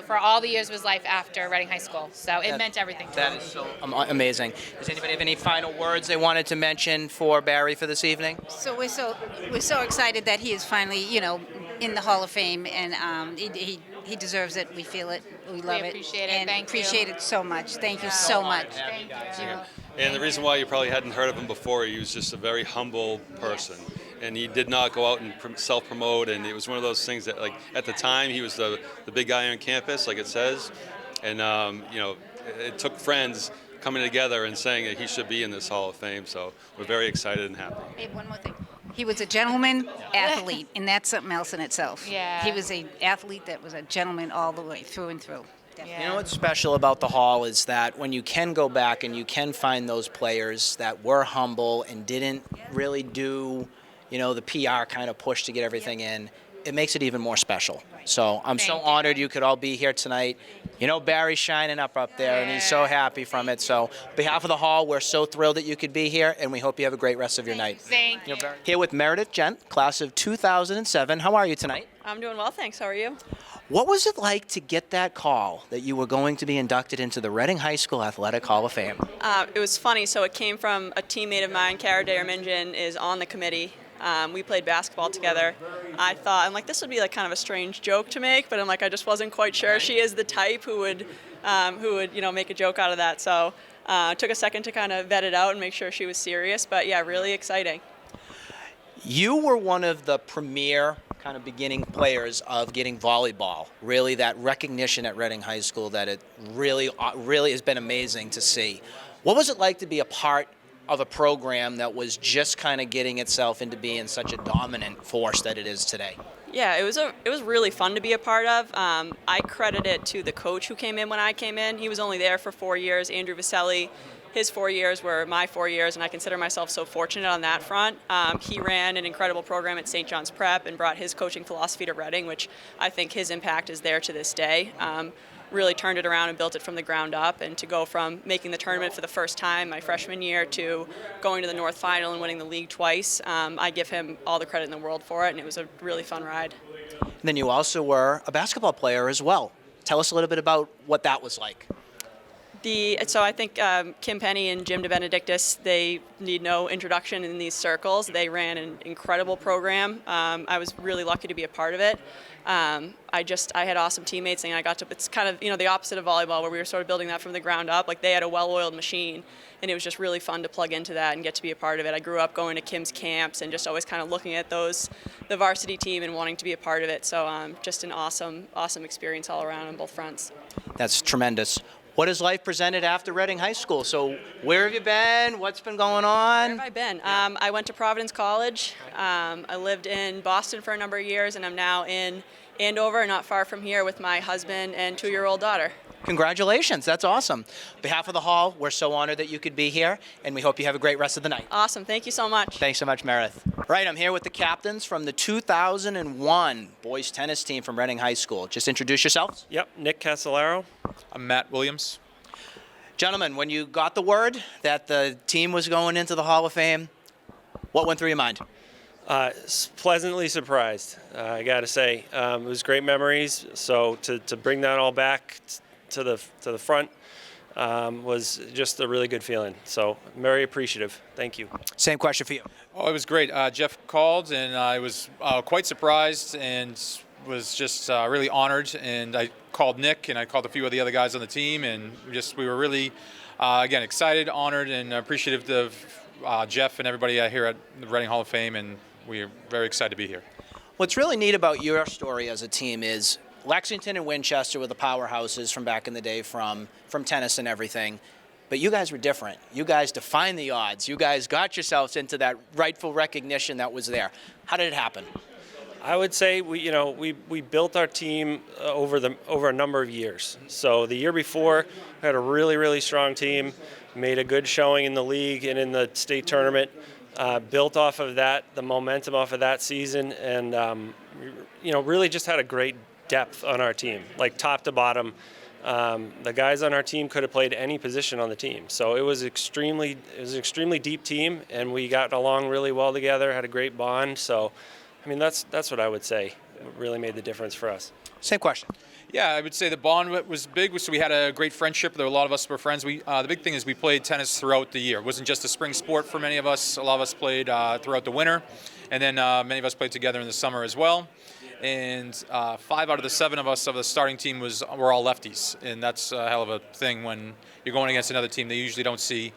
[SPEAKER 10] for all the years of his life after Reading High School. So it meant everything to him.
[SPEAKER 1] That is so amazing. Does anybody have any final words they wanted to mention for Barry for this evening?
[SPEAKER 11] So we're so excited that he is finally, in the Hall of Fame, and he deserves it. We feel it. We love it.
[SPEAKER 10] Appreciate it.
[SPEAKER 11] And
[SPEAKER 10] Thank you.
[SPEAKER 11] appreciate it so much. Thank you so much.
[SPEAKER 10] Thank you.
[SPEAKER 12] And the reason why you probably hadn't heard of him before, he was just a very humble person. And he did not go out and self-promote, and it was one of those things that, like, at the time, he was the big guy on campus, like it says. And, it took friends coming together and saying that he should be in this Hall of Fame. So we're very excited and happy.
[SPEAKER 11] Hey, one more thing. He was a gentleman athlete, and that's something else in itself.
[SPEAKER 10] Yeah.
[SPEAKER 11] He was an athlete that was a gentleman all the way through and through.
[SPEAKER 10] Yeah.
[SPEAKER 1] You know what's special about the Hall is that when you can go back and you can find those players that were humble and didn't really do, the PR kind of push to get everything in, it makes it even more special. So I'm so honored you could all be here tonight. Barry's shining up there, and he's so happy from it. So on behalf of the Hall, we're so thrilled that you could be here, and we hope you have a great rest of your night.
[SPEAKER 10] Thank you.
[SPEAKER 1] Here with Meredith Gent, class of 2007. How are you tonight?
[SPEAKER 13] I'm doing well, thanks. How are you?
[SPEAKER 1] What was it like to get that call that you were going to be inducted into the Reading High School Athletic Hall of Fame?
[SPEAKER 13] It was funny. So it came from a teammate of mine, Cara Minjin, is on the committee, We played basketball together. I thought, I'm like, this would be like kind of a strange joke to make, but I'm like, I just wasn't quite sure. She is the type who would make a joke out of that. So it took a second to kind of vet it out and make sure she was serious. But yeah, really exciting.
[SPEAKER 1] You were one of the premier kind of beginning players of getting volleyball. Really, that recognition at Reading High School that it really has been amazing to see. What was it like to be a part of a program that was just kind of getting itself into being such a dominant force that it is today?
[SPEAKER 13] Yeah, it was really fun to be a part of. I credit it to the coach who came in when I came in. He was only there for 4 years, Andrew Vaselli. His 4 years were my 4 years, and I consider myself so fortunate on that front. He ran an incredible program at St. John's Prep and brought his coaching philosophy to Reading, which I think his impact is there to this day. Really turned it around and built it from the ground up, and to go from making the tournament for the first time my freshman year to going to the North Final and winning the league twice, I give him all the credit in the world for it, and it was a really fun ride.
[SPEAKER 1] And then you also were a basketball player as well. Tell us a little bit about what that was like.
[SPEAKER 13] So I think Kim Penny and Jim DeBenedictis, they need no introduction in these circles. They ran an incredible program. I was really lucky to be a part of it. I had awesome teammates, and it's kind of, the opposite of volleyball, where we were sort of building that from the ground up. Like, they had a well-oiled machine, and it was just really fun to plug into that and get to be a part of it. I grew up going to Kim's camps and just always kind of looking at the varsity team and wanting to be a part of it. So just an awesome experience all around on both fronts.
[SPEAKER 1] That's tremendous. What has life presented after Reading High School? So where have you been? What's been going on?
[SPEAKER 13] Where have I been? I went to Providence College. I lived in Boston for a number of years, and I'm now in Andover, not far from here, with my husband and 2-year-old daughter.
[SPEAKER 1] Congratulations. That's awesome. On behalf of the Hall, we're so honored that you could be here, and we hope you have a great rest of the night.
[SPEAKER 13] Awesome. Thank you so much.
[SPEAKER 1] Thanks so much, Meredith. Right, I'm here with the captains from the 2001 boys tennis team from Reading High School. Just introduce yourselves.
[SPEAKER 14] Yep, Nick Casolaro.
[SPEAKER 15] I'm Matt Williams.
[SPEAKER 1] Gentlemen, when you got the word that the team was going into the Hall of Fame, what went through your mind?
[SPEAKER 14] Pleasantly surprised, I got to say. It was great memories. So to bring that all back to the front was just a really good feeling. So I'm very appreciative. Thank you.
[SPEAKER 1] Same question for you.
[SPEAKER 15] Oh, it was great. Jeff called, and I was quite surprised and was just really honored. And I called Nick, and I called a few of the other guys on the team, and we were really, again, excited, honored, and appreciative of Jeff and everybody here at the Reading Hall of Fame, and we're very excited to be here.
[SPEAKER 1] What's really neat about your story as a team is Lexington and Winchester were the powerhouses from back in the day from tennis and everything. But you guys were different. You guys defined the odds. You guys got yourselves into that rightful recognition that was there. How did it happen?
[SPEAKER 14] I would say we built our team over a number of years. So the year before, we had a really strong team, made a good showing in the league and in the state tournament. Built off of that, the momentum off of that season, and really just had a great depth on our team, like top to bottom. The guys on our team could have played any position on the team, so it was an extremely deep team, and we got along really well together. Had a great bond. So, I mean, that's what I would say really made the difference for us.
[SPEAKER 1] Same question.
[SPEAKER 15] Yeah, I would say the bond was big. So we had a great friendship. There were a lot of us were friends. The big thing is we played tennis throughout the year. It wasn't just a spring sport for many of us. A lot of us played throughout the winter, and then many of us played together in the summer as well. And 5 out of the 7 of us of the starting team were all lefties, and that's a hell of a thing when you're going against another team. They usually don't see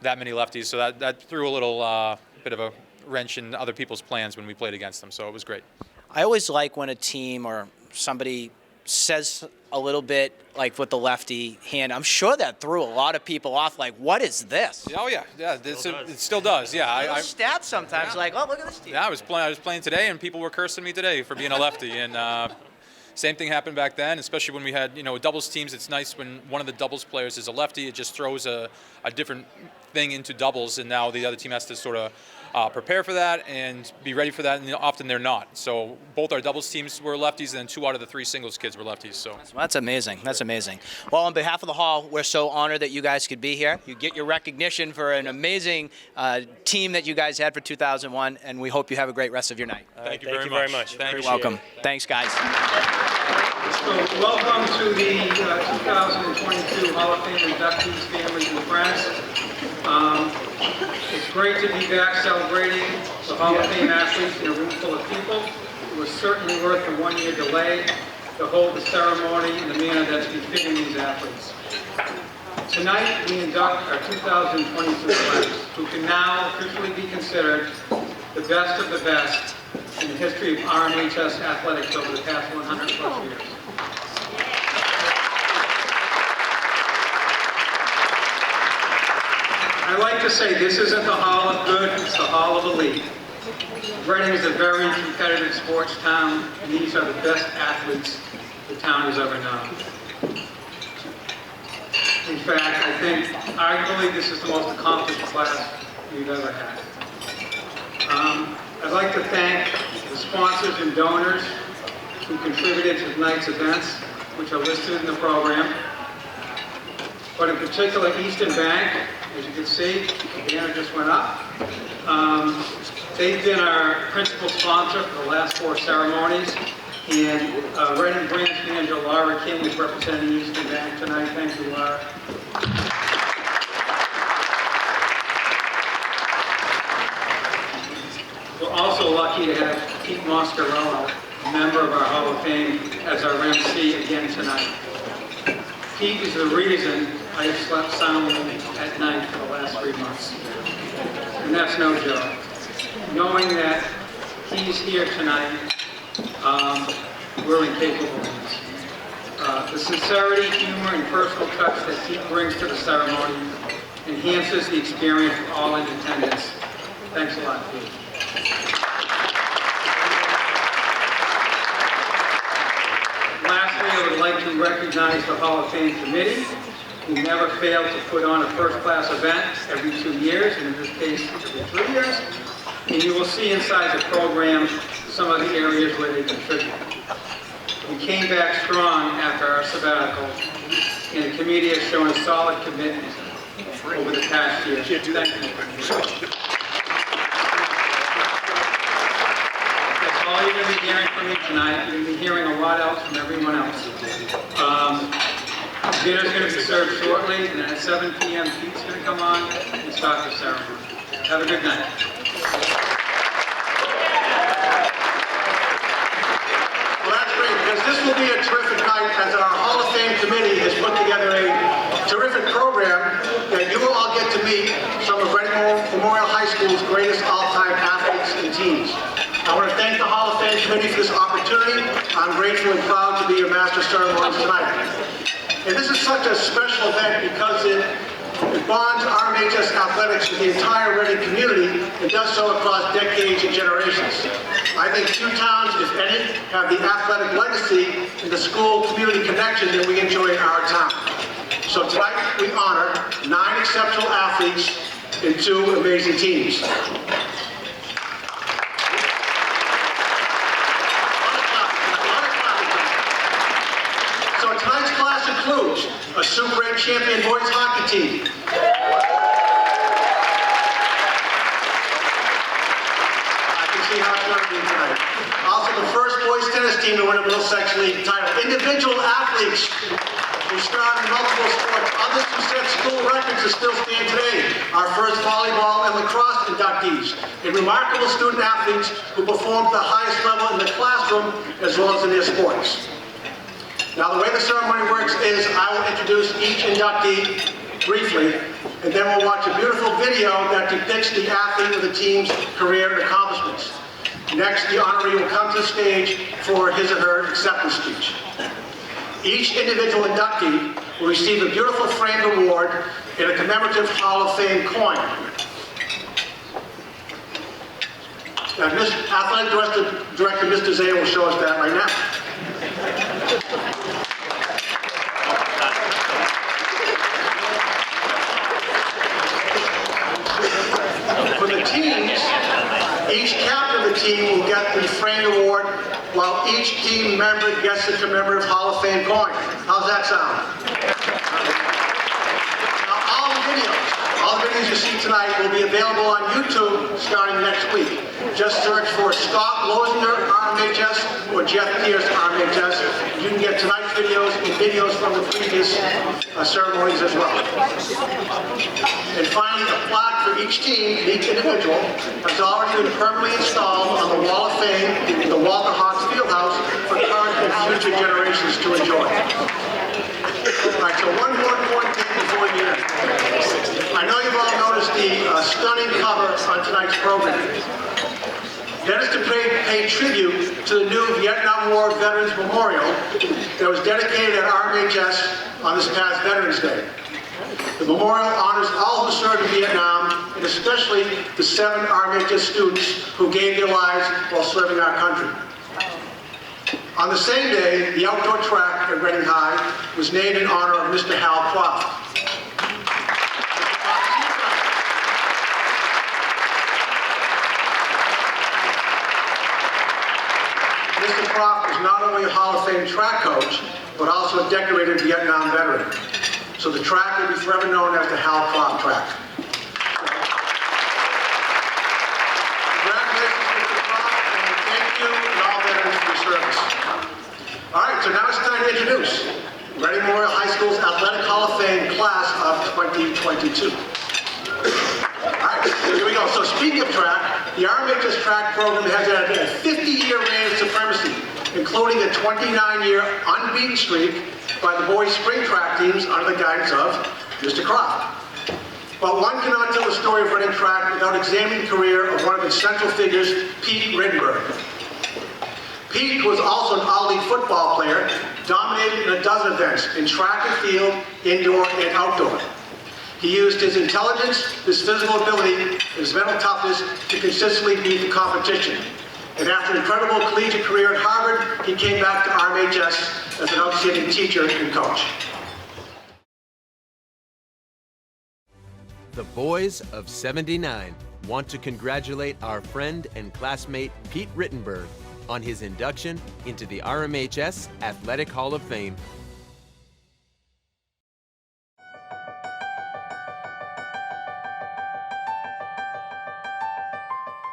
[SPEAKER 15] that many lefties, so that threw a little bit of a wrench in other people's plans when we played against them. So it was great.
[SPEAKER 1] I always like when a team or somebody says a little bit like with the lefty hand. I'm sure that threw a lot of people off. Like, what is this?
[SPEAKER 15] Oh yeah. It still does. Yeah.
[SPEAKER 1] I stats sometimes like, oh, look at this team.
[SPEAKER 15] Yeah, I was playing today, and people were cursing me today for being a lefty, and same thing happened back then. Especially when we had doubles teams. It's nice when one of the doubles players is a lefty. It just throws a different thing into doubles, and now the other team has to sort of prepare for that and be ready for that, and often they're not. So both our doubles teams were lefties, and then 2 out of the 3 singles kids were lefties. So
[SPEAKER 1] that's amazing. That's amazing. Well, on behalf of the Hall, we're so honored that you guys could be here. You get your recognition for an amazing team that you guys had for 2001, and we hope you have a great rest of your night.
[SPEAKER 15] Thank you
[SPEAKER 14] very much.
[SPEAKER 1] You're welcome. Thanks, guys.
[SPEAKER 16] So welcome to the 2022 Hall of Fame inductees, families, and friends. great to be back celebrating the Hall of Fame athletes in a room full of people. It was certainly worth the one-year delay to hold the ceremony in the manner that's befitting these athletes. Tonight, we induct our 2022 class, who can now officially be considered the best of the best in the history of RMHS athletics over the past 100 plus years. I like to say this isn't the Hall of Good, it's the Hall of Elite. Reading is a very competitive sports town, and these are the best athletes the town has ever known. In fact, I think arguably this is the most accomplished class we've ever had. I'd like to thank the sponsors and donors who contributed to tonight's events, which are listed in the program. But in particular, Eastern Bank, as you can see, the banner just went up. They've been our principal sponsor for the last 4 ceremonies. And Reading branch manager Laura King is representing Eastern Bank tonight. Thank you, Laura. We're also lucky to have Pete Moscarello, a member of our Hall of Fame, as our MC again tonight. Pete is the reason I have slept soundly at night for the last 3 months. And that's no joke. Knowing that he's here tonight, we're incapable of this. The sincerity, humor, and personal touch that Pete brings to the ceremony enhances the experience for all in attendance. Thanks a lot, Pete. Lastly, I would like to recognize the Hall of Fame committee, who never failed to put on a first-class event every 2 years, and in this case, every 3 years. And you will see inside the program some of the areas where they contribute. We came back strong after our sabbatical, and the committee has shown a solid commitment over the past year. Thank you. That's all you're going to be hearing from me tonight. You're going to be hearing a lot else from everyone else. Dinner's going to be served shortly, and then at 7 p.m. Pete's going to come on and start the ceremony. Have a good night.
[SPEAKER 17] Well, that's great, because this will be a terrific night as our Hall of Fame committee has put together a terrific program that you will all get to meet some of Reading Memorial High School's greatest all-time athletes and teams. I want to thank the Hall of Fame committee for this opportunity. I'm grateful and proud to be your master ceremonies tonight. And this is such a special event because it bonds RMHS athletics with the entire Reading community and does so across decades and generations. I think few towns, if any, have the athletic legacy and the school-community connection that we enjoy in our town. So tonight we honor 9 exceptional athletes and 2 amazing teams. So tonight's class includes a Super 8 champion boys hockey team, tonight. Also, the first boys tennis team to win a Middlesex League title. Individual athletes who starred in multiple sports. Others who set school records that still stand today. Our first volleyball and lacrosse inductees. And remarkable student athletes who performed at the highest level in the classroom as well as in their sports. Now, the way the ceremony works is I will introduce each inductee briefly, and then we'll watch a beautiful video that depicts the athlete or the team's career and accomplishments. Next, the honoree will come to the stage for his or her acceptance speech. Each individual inductee will receive a beautiful framed award and a commemorative Hall of Fame coin. Now, Athletic Director Mr. Zay will show us that right now. For the teams, each captain of the team will get the framed award, while each team member gets the commemorative Hall of Fame coin. How's that sound? Now, all the videos you see tonight will be available on YouTube starting next week. Just search for Scott Losinger, RMHS, or Jeff Pierce, RMHS. You can get tonight's videos and videos from the previous ceremonies as well. And finally, the plaque for each team and each individual has already been permanently installed on the Wall of Fame in the Walter Hawks Fieldhouse for current and future generations to enjoy. All right, so one more important thing before we end. I know you've all noticed the stunning cover on tonight's program. That is to pay tribute to the new Vietnam War Veterans Memorial that was dedicated at RMHS on this past Veterans Day. The memorial honors all who served in Vietnam, and especially the 7 RMHS students who gave their lives while serving our country. On the same day, the outdoor track at Reading High was named in honor of Mr. Hal Croft. Mr. Croft is not only a Hall of Fame track coach, but also a decorated Vietnam veteran. So the track will be forever known as the Hal Croft track. Congratulations, Mr. Croft, and thank you and all veterans for your service. All right, so now it's time to introduce Reading Memorial High School's Athletic Hall of Fame class of 2022. All right, here we go. So speaking of track, the RMHS track program has had a 50-year reign of supremacy, including a 29-year unbeaten streak by the boys' spring track teams under the guidance of Mr. Croft. But one cannot tell the story of Reading track without examining the career of one of its central figures, Pete Rittenberg. Pete was also an all-league football player, dominated in a dozen events in track and field, indoor and outdoor. He used his intelligence, his physical ability, and his mental toughness to consistently beat the competition. And after an incredible collegiate career at Harvard, he came back to RMHS as an outstanding teacher and coach.
[SPEAKER 18] The boys of 79 want to congratulate our friend and classmate Pete Rittenberg on his induction into the RMHS Athletic Hall of Fame.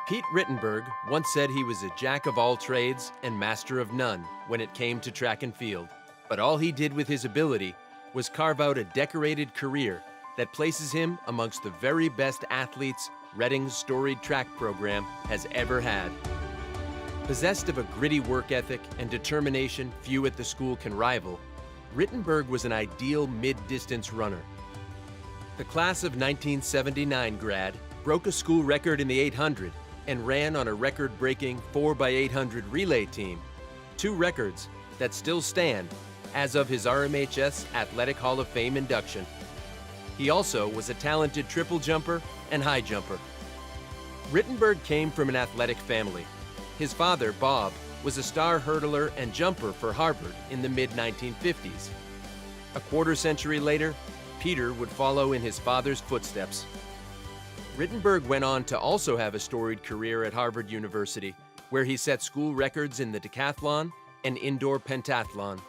[SPEAKER 18] Pete Rittenberg once said he was a jack of all trades and master of none when it came to track and field. But all he did with his ability was carve out a decorated career that places him amongst the very best athletes Reading's storied track program has ever had. Possessed of a gritty work ethic and determination few at the school can rival, Rittenberg was an ideal mid-distance runner. The class of 1979 grad broke a school record in the 800 and ran on a record-breaking 4x800 relay team, 2 records that still stand as of his RMHS Athletic Hall of Fame induction. He also was a talented triple jumper and high jumper. Rittenberg came from an athletic family. His father, Bob, was a star hurdler and jumper for Harvard in the mid-1950s. A quarter century later, Peter would follow in his father's footsteps. Rittenberg went on to also have a storied career at Harvard University, where he set school records in the decathlon and indoor pentathlon,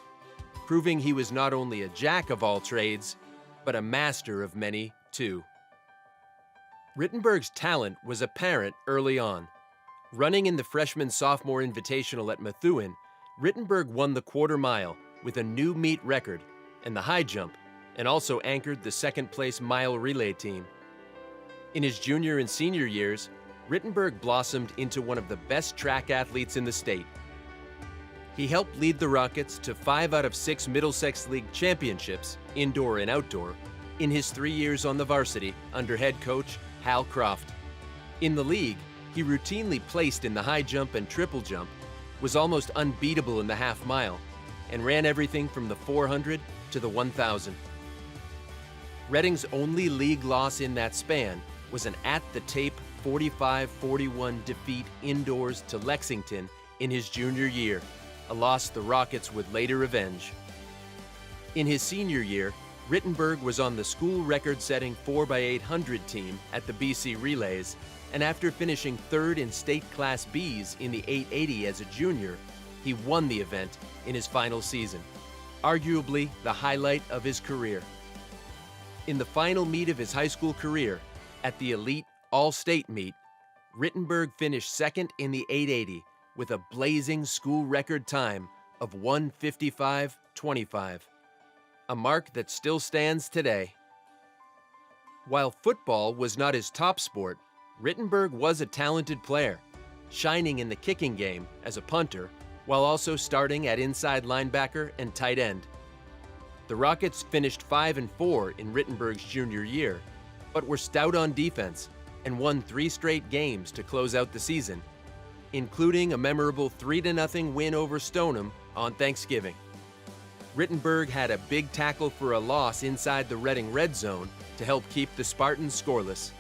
[SPEAKER 18] proving he was not only a jack of all trades, but a master of many, too. Rittenberg's talent was apparent early on. Running in the freshman-sophomore invitational at Methuen, Rittenberg won the quarter mile with a new meet record and the high jump, and also anchored the second-place mile relay team. In his junior and senior years, Rittenberg blossomed into one of the best track athletes in the state. He helped lead the Rockets to 5 out of 6 Middlesex League championships, indoor and outdoor, in his 3 years on the varsity under head coach Hal Croft. In the league, he routinely placed in the high jump and triple jump, was almost unbeatable in the half mile, and ran everything from the 400 to the 1,000. Reading's only league loss in that span was an at-the-tape 45-41 defeat indoors to Lexington in his junior year, a loss the Rockets would later avenge. In his senior year, Rittenberg was on the school record-setting 4x800 team at the BC Relays, and after finishing 3rd in state Class Bs in the 880 as a junior, he won the event in his final season, arguably the highlight of his career. In the final meet of his high school career, at the elite all-state meet, Rittenberg finished 2nd in the 880 with a blazing school record time of 1:55:25, a mark that still stands today. While football was not his top sport, Rittenberg was a talented player, shining in the kicking game as a punter, while also starting at inside linebacker and tight end. The Rockets finished 5-4 in Rittenberg's junior year, but were stout on defense and won 3 straight games to close out the season, including a memorable 3-0 win over Stoneham on Thanksgiving. Rittenberg had a big tackle for a loss inside the Reading red zone to help keep the Spartans scoreless.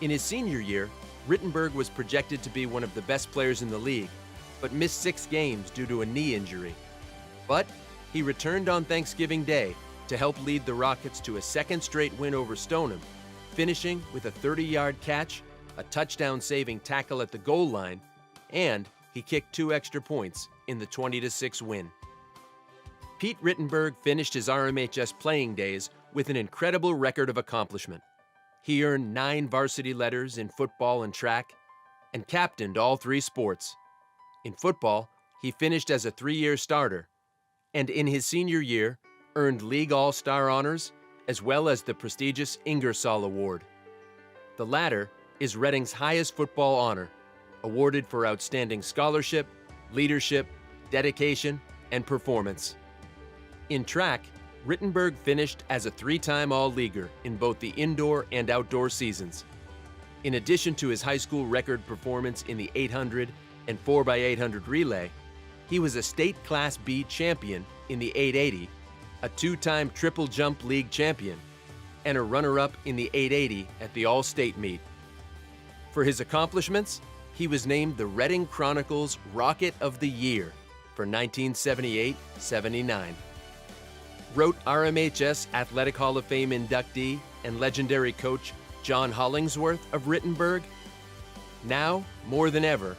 [SPEAKER 18] In his senior year, Rittenberg was projected to be one of the best players in the league, but missed 6 games due to a knee injury. But he returned on Thanksgiving Day to help lead the Rockets to a 2nd straight win over Stoneham, finishing with a 30-yard catch, a touchdown-saving tackle at the goal line, and he kicked 2 extra points in the 20-6 win. Pete Rittenberg finished his RMHS playing days with an incredible record of accomplishment. He earned 9 varsity letters in football and track, and captained all 3 sports. In football, he finished as a 3-year starter, and in his senior year, earned League All-Star honors, as well as the prestigious Ingersoll Award. The latter is Reading's highest football honor, awarded for outstanding scholarship, leadership, dedication, and performance. In track, Rittenberg finished as a 3-time All-Leaguer in both the indoor and outdoor seasons. In addition to his high school record performance in the 800 and 4x800 relay, he was a state Class B champion in the 880, a 2-time triple jump league champion, and a runner-up in the 880 at the All-State meet. For his accomplishments, he was named the Reading Chronicle's Rocket of the Year for 1978-79. Wrote RMHS Athletic Hall of Fame inductee and legendary coach John Hollingsworth of Rittenberg, "Now, more than ever,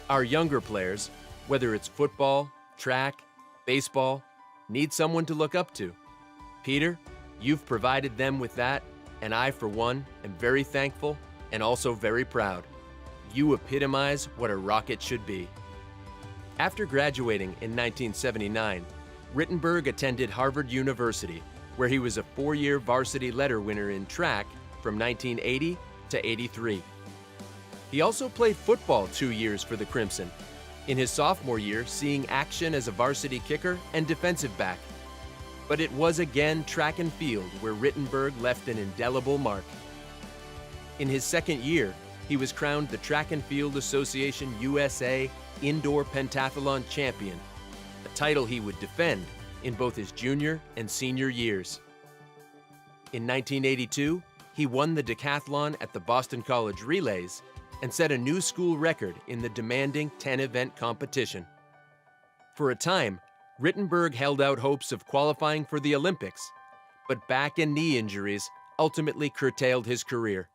[SPEAKER 18] our younger players, whether it's football, track, baseball, need someone to look up to. Peter, you've provided them with that, and I, for one, am very thankful and also very proud. You epitomize what a Rocket should be." After graduating in 1979, Rittenberg attended Harvard University, where he was a 4-year varsity letter winner in track from 1980 to 83. He also played football 2 years for the Crimson, in his sophomore year seeing action as a varsity kicker and defensive back. But it was again track and field where Rittenberg left an indelible mark. In his 2nd year, he was crowned the Track and Field Association USA Indoor Pentathlon Champion, a title he would defend in both his junior and senior years. In 1982, he won the decathlon at the Boston College Relays and set a new school record in the demanding 10-event competition. For a time, Rittenberg held out hopes of qualifying for the Olympics, but back and knee injuries ultimately curtailed his career.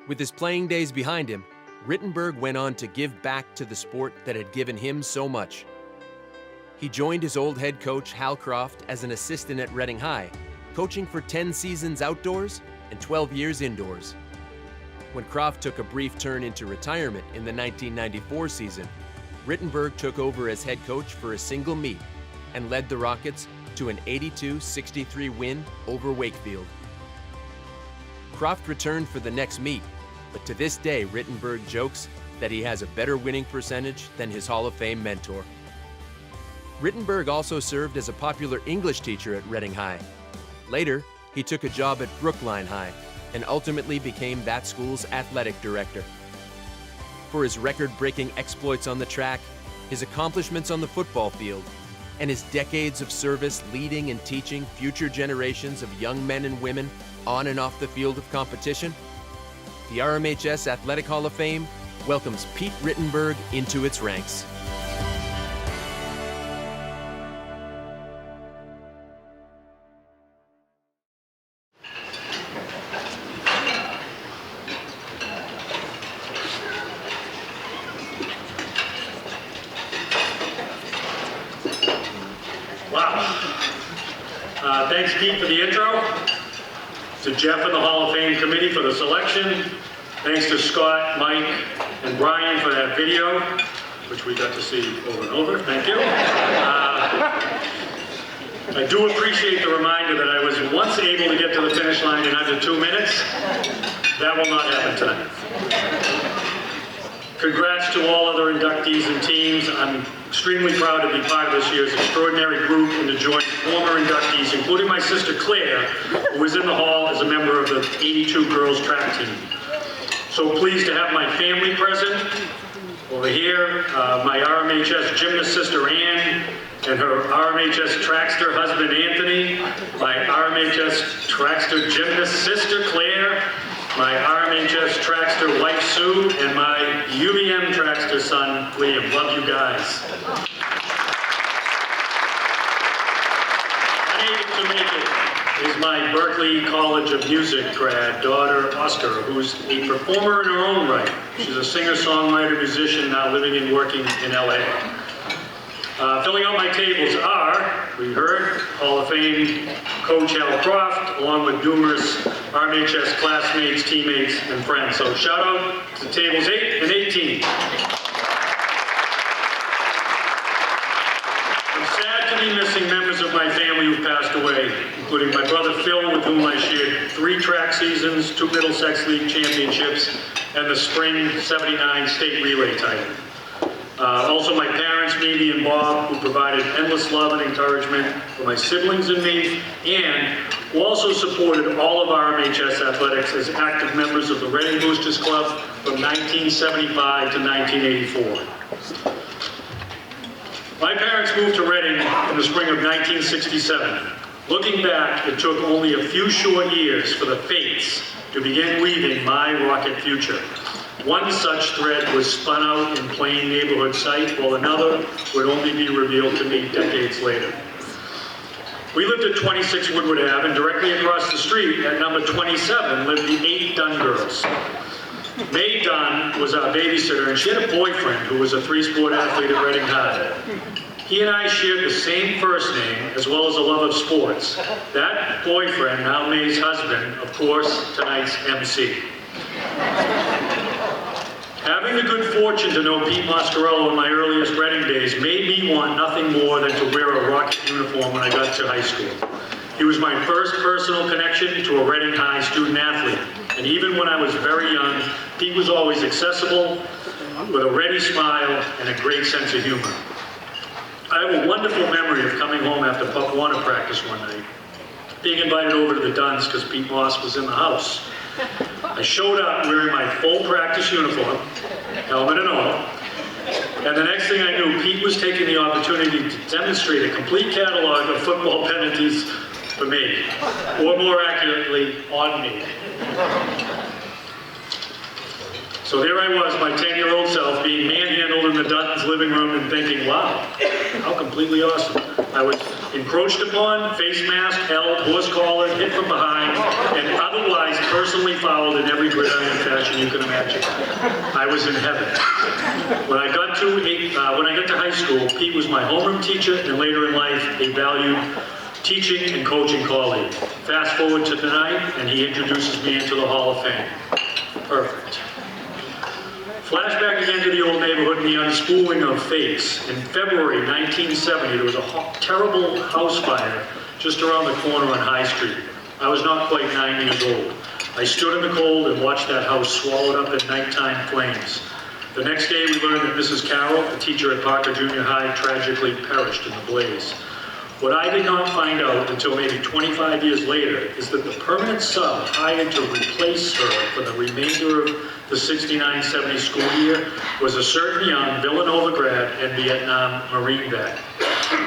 [SPEAKER 18] With his playing days behind him, Rittenberg went on to give back to the sport that had given him so much. He joined his old head coach Hal Croft as an assistant at Reading High, coaching for 10 seasons outdoors and 12 years indoors. When Croft took a brief turn into retirement in the 1994 season, Rittenberg took over as head coach for a single meet and led the Rockets to an 82-63 win over Wakefield. Croft returned for the next meet, but to this day Rittenberg jokes that he has a better winning percentage than his Hall of Fame mentor. Rittenberg also served as a popular English teacher at Reading High. Later, he took a job at Brookline High and ultimately became that school's athletic director. For his record-breaking exploits on the track, his accomplishments on the football field, and his decades of service leading and teaching future generations of young men and women on and off the field of competition, the RMHS Athletic Hall of Fame welcomes Pete Rittenberg into its ranks.
[SPEAKER 19] Thanks, Pete, for the intro. To Jeff and the Hall of Fame committee for the selection. Thanks to Scott, Mike, and Brian for that video, which we got to see over and over. Thank you. I do appreciate the reminder that I was once able to get to the finish line in under 2 minutes. That will not happen tonight. Congrats to all other inductees and teams. I'm extremely proud to be part of this year's extraordinary group and to join former inductees, including my sister Claire, who was in the hall as a member of the 82 girls track team. So pleased to have my family present. Over here, my RMHS gymnast sister Ann and her RMHS trackster husband Anthony, my RMHS trackster gymnast sister Claire, my RMHS trackster wife Sue, and my UVM trackster son Liam. Love you guys. Unable to make it is my Berklee College of Music grad daughter Oscar, who's a performer in her own right. She's a singer-songwriter, musician, now living and working in LA. Filling out my tables are, we heard, Hall of Fame Coach Hal Croft, along with numerous RMHS classmates, teammates, and friends. So shout out to tables 8 and 18. I'm sad to be missing members of my family who passed away, including my brother Phil, with whom I shared 3 track seasons, 2 Middlesex League championships, and the spring '79 state relay title. Also my parents, Mimi and Bob, who provided endless love and encouragement for my siblings and me, and who also supported all of RMHS athletics as active members of the Reading Boosters Club from 1975 to 1984. My parents moved to Reading in the spring of 1967. Looking back, it took only a few short years for the fates to begin weaving my rocket future. One such thread was spun out in plain neighborhood sight, while another would only be revealed to me decades later. We lived at 26 Woodward Ave, and directly across the street at number 27 lived the 8 Dunn girls. Mae Dunn was our babysitter, and she had a boyfriend who was a 3-sport athlete at Reading High. He and I shared the same first name, as well as a love of sports. That boyfriend, now Mae's husband, of course, tonight's MC. Having the good fortune to know Pete Moscarello in my earliest Reading days made me want nothing more than to wear a Rocket uniform when I got to high school. He was my first personal connection to a Reading High student athlete, and even when I was very young, Pete was always accessible, with a ready smile and a great sense of humor. I have a wonderful memory of coming home after Pup Warner practice one night, being invited over to the Dunns because Pete Moss was in the house. I showed up wearing my full practice uniform, helmet and all, and the next thing I knew, Pete was taking the opportunity to demonstrate a complete catalog of football penalties for me, or more accurately, on me. So there I was, my 10-year-old self, being manhandled in the Dunn's living room and thinking, wow, how completely awesome. I was encroached upon, face masked, held, horse collared, hit from behind, and otherwise personally fouled in every gridiron fashion you can imagine. I was in heaven. When I got to high school, Pete was my homeroom teacher and later in life a valued teaching and coaching colleague. Fast forward to tonight, and he introduces me into the Hall of Fame. Perfect. Flashback again to the old neighborhood and the unspooling of fates. In February 1970, there was a terrible house fire just around the corner on High Street. I was not quite 9 years old. I stood in the cold and watched that house swallowed up in nighttime flames. The next day, we learned that Mrs. Carroll, a teacher at Parker Junior High, tragically perished in the blaze. What I did not find out until maybe 25 years later is that the permanent sub hired to replace her for the remainder of the 69-70 school year was a certain young Villanova grad and Vietnam Marine vet.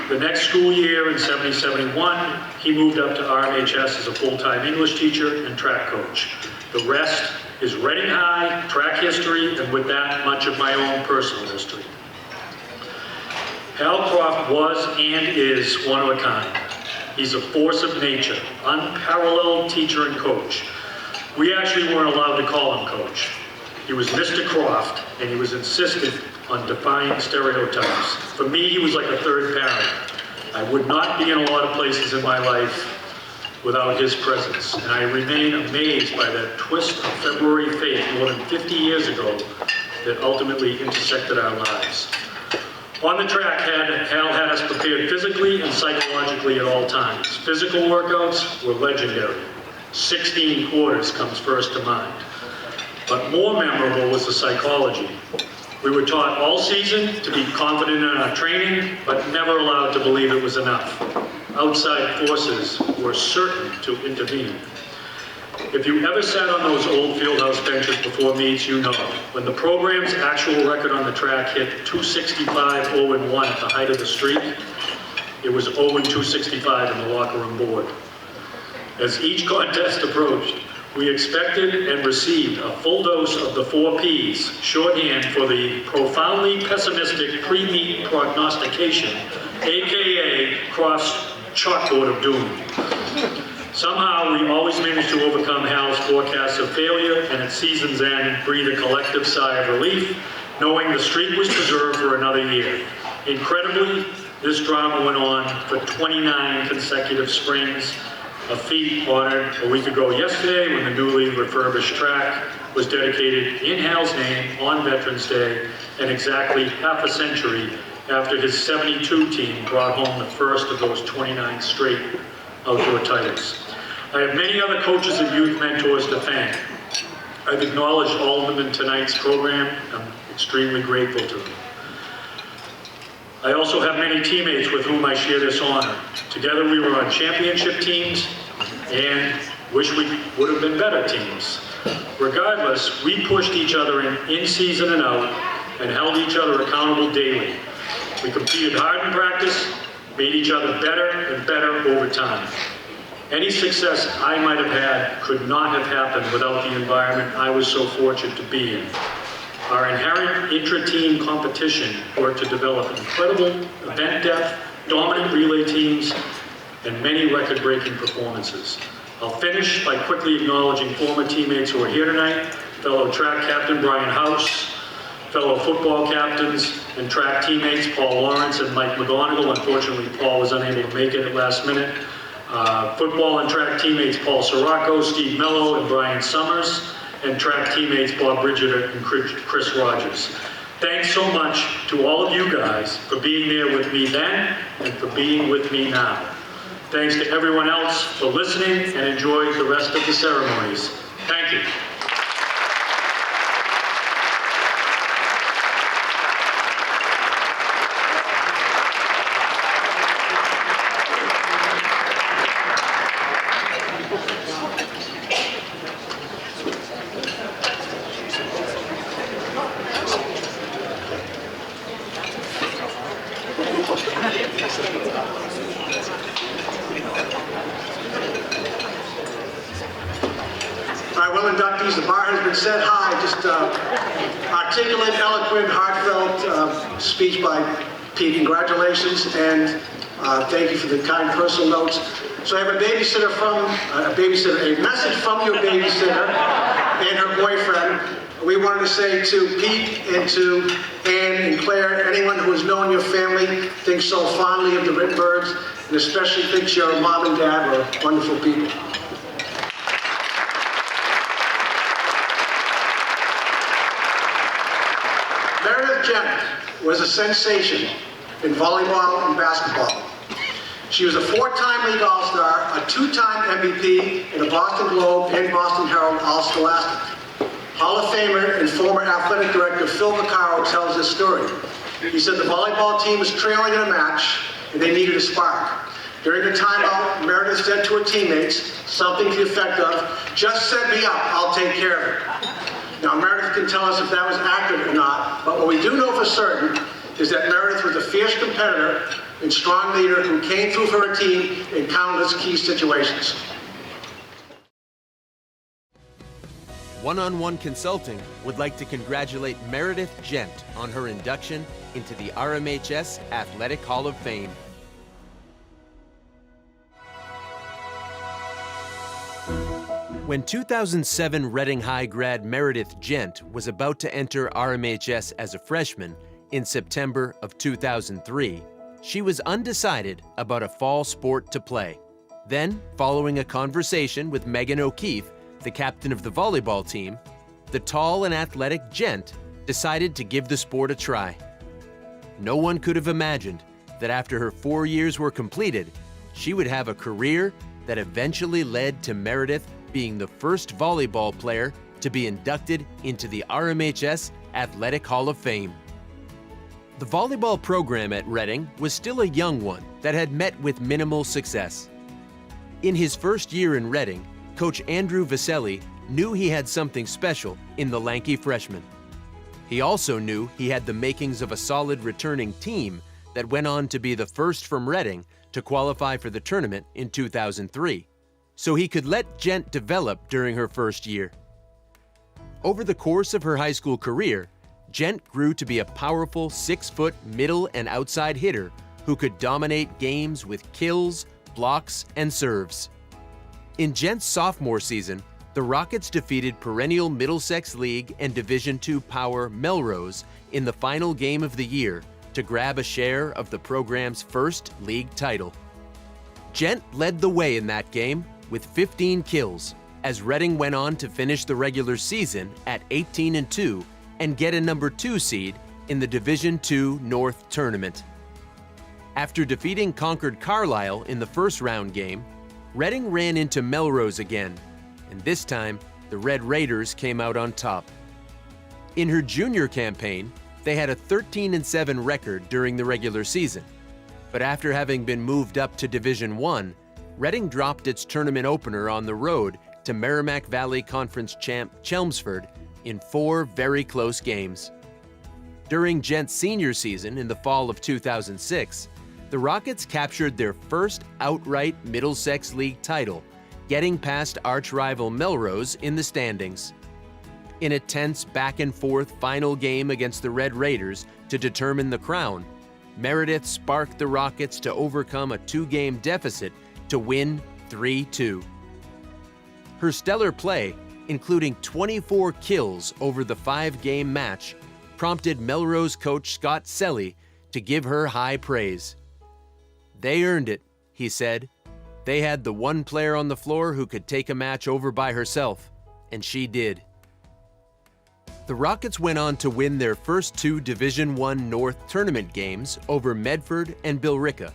[SPEAKER 19] The next school year in 70-71, he moved up to RMHS as a full-time English teacher and track coach. The rest is Reading High, track history, and with that, much of my own personal history. Hal Croft was and is one of a kind. He's a force of nature, unparalleled teacher and coach. We actually weren't allowed to call him coach. He was Mr. Croft, and he was insistent on defying stereotypes. For me, he was like a third parent. I would not be in a lot of places in my life without his presence, and I remain amazed by that twist of February fate more than 50 years ago that ultimately intersected our lives. On the track, Hal had us prepared physically and psychologically at all times. Physical workouts were legendary. 16 quarters comes first to mind. But more memorable was the psychology. We were taught all season to be confident in our training, but never allowed to believe it was enough. Outside forces were certain to intervene. If you ever sat on those old fieldhouse benches before meets, you know, when the program's actual record on the track hit 265, 0-1 at the height of the streak, it was 0-265 in the locker room board. As each contest approached, we expected and received a full dose of the 4 Ps, shorthand for the profoundly pessimistic pre-meet prognostication, AKA Croft's chalkboard of doom. Somehow, we always managed to overcome Hal's forecasts of failure, and at season's end, breathe a collective sigh of relief, knowing the streak was preserved for another year. Incredibly, this drama went on for 29 consecutive springs, a feat honored a week ago yesterday when the newly refurbished track was dedicated in Hal's name on Veterans Day, and exactly half a century after his 72 team brought home the first of those 29 straight outdoor titles. I have many other coaches and youth mentors to thank. I've acknowledged all of them in tonight's program. I'm extremely grateful to them. I also have many teammates with whom I share this honor. Together we were on championship teams and wish we would have been better teams. Regardless, we pushed each other in season and out and held each other accountable daily. We competed hard in practice, made each other better and better over time. Any success I might have had could not have happened without the environment I was so fortunate to be in. Our inherent intra-team competition worked to develop incredible event depth, dominant relay teams, and many record-breaking performances. I'll finish by quickly acknowledging former teammates who are here tonight, fellow track captain Brian House, fellow football captains and track teammates Paul Lawrence and Mike McGonigal. Unfortunately, Paul was unable to make it at last minute. Football and track teammates Paul Sirocco, Steve Mello, and Brian Summers, and track teammates Bob Bridget and Chris Rogers. Thanks so much to all of you guys for being there with me then and for being with me now. Thanks to everyone else for listening, and enjoy the rest of the ceremonies. Thank you.
[SPEAKER 17] Set high, just articulate, eloquent, heartfelt speech by Pete. Congratulations, and thank you for the kind personal notes. So I have a message from your babysitter and her boyfriend. We wanted to say to Pete and to Ann and Claire, anyone who has known your family thinks so fondly of the Rittenbergs, and especially thinks your mom and dad were wonderful people. Was a sensation in volleyball and basketball. She was a 4-time league All-Star, a 2-time MVP, and a Boston Globe and Boston Herald All-Scholastic. Hall of Famer and former athletic director Phil Vaccaro tells this story. He said the volleyball team was trailing in a match and they needed a spark. During the timeout, Meredith said to her teammates something to the effect of, "Just set me up, I'll take care of it." Now, Meredith can tell us if that was accurate or not, but what we do know for certain is that Meredith was a fierce competitor and strong leader who came through for her team in countless key situations.
[SPEAKER 18] One-on-One Consulting would like to congratulate Meredith Gent on her induction into the RMHS Athletic Hall of Fame. When 2007 Reading High grad Meredith Gent was about to enter RMHS as a freshman in September of 2003, she was undecided about a fall sport to play. Then, following a conversation with Megan O'Keefe, the captain of the volleyball team, the tall and athletic Gent decided to give the sport a try. no one could have imagined that after her 4 years were completed, she would have a career that eventually led to Meredith being the first volleyball player to be inducted into the RMHS Athletic Hall of Fame. The volleyball program at Reading was still a young one that had met with minimal success. In his first year in Reading, Coach Andrew Vaselli knew he had something special in the lanky freshman. He also knew he had the makings of a solid returning team that went on to be the first from Reading to qualify for the tournament in 2003, so he could let Gent develop during her first year. Over the course of her high school career, Gent grew to be a powerful 6-foot middle and outside hitter who could dominate games with kills, blocks, and serves. In Gent's sophomore season, the Rockets defeated perennial Middlesex League and Division II power Melrose in the final game of the year to grab a share of the program's first league title. Gent led the way in that game with 15 kills, as Reading went on to finish the regular season at 18-2 and get a number 2 seed in the Division II North Tournament. After defeating Concord Carlisle in the first round game, Reading ran into Melrose again, and this time the Red Raiders came out on top. In her junior campaign, they had a 13-7 record during the regular season, but after having been moved up to Division I, Reading dropped its tournament opener on the road to Merrimack Valley Conference champ Chelmsford in 4 very close games. During Gent's senior season in the fall of 2006, the Rockets captured their first outright Middlesex League title, getting past arch-rival Melrose in the standings. In a tense back-and-forth final game against the Red Raiders to determine the crown, Meredith sparked the Rockets to overcome a 2-game deficit to win 3-2. Her stellar play, including 24 kills over the 5-game match, prompted Melrose coach Scott Selly to give her high praise. "They earned it," he said. "They had the one player on the floor who could take a match over by herself, and she did." The Rockets went on to win their first 2 Division I North tournament games over Medford and Billerica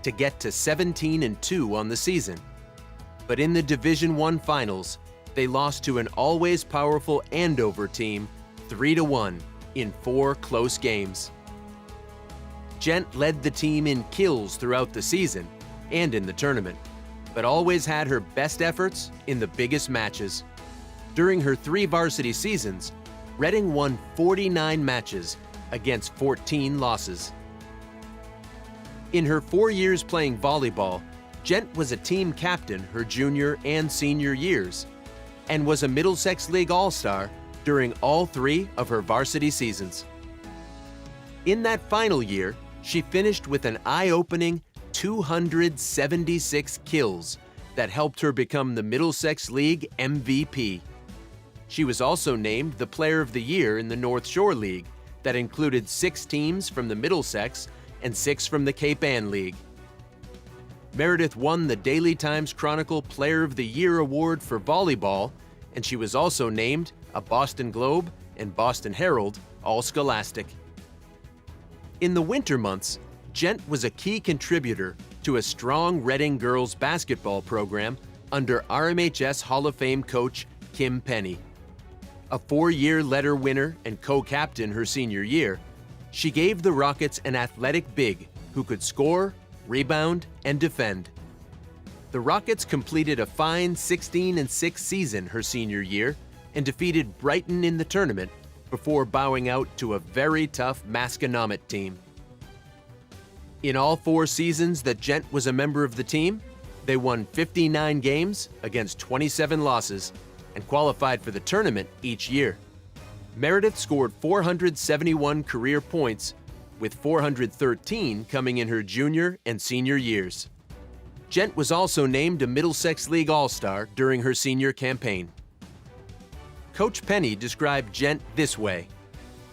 [SPEAKER 18] to get to 17-2 on the season. But in the Division I finals, they lost to an always powerful Andover team 3-1 in 4 close games. Gent led the team in kills throughout the season and in the tournament, but always had her best efforts in the biggest matches. During her 3 varsity seasons, Reading won 49 matches against 14 losses. In her 4 years playing volleyball, Gent was a team captain her junior and senior years, and was a Middlesex League All-Star during all 3 of her varsity seasons. In that final year, she finished with an eye-opening 276 kills that helped her become the Middlesex League MVP. She was also named the Player of the Year in the North Shore League that included 6 teams from the Middlesex and 6 from the Cape Ann League. Meredith won the Daily Times Chronicle Player of the Year award for volleyball, and she was also named a Boston Globe and Boston Herald All-Scholastic. In the winter months, Gent was a key contributor to a strong Reading girls basketball program under RMHS Hall of Fame coach Kim Penny. A 4-year letter winner and co-captain her senior year, she gave the Rockets an athletic big who could score, rebound, and defend. The Rockets completed a fine 16-6 season her senior year and defeated Brighton in the tournament before bowing out to a very tough Masconomet team. In all 4 seasons that Gent was a member of the team, they won 59 games against 27 losses and qualified for the tournament each year. Meredith scored 471 career points, with 413 coming in her junior and senior years. Gent was also named a Middlesex League All-Star during her senior campaign. Coach Penny described Gent this way: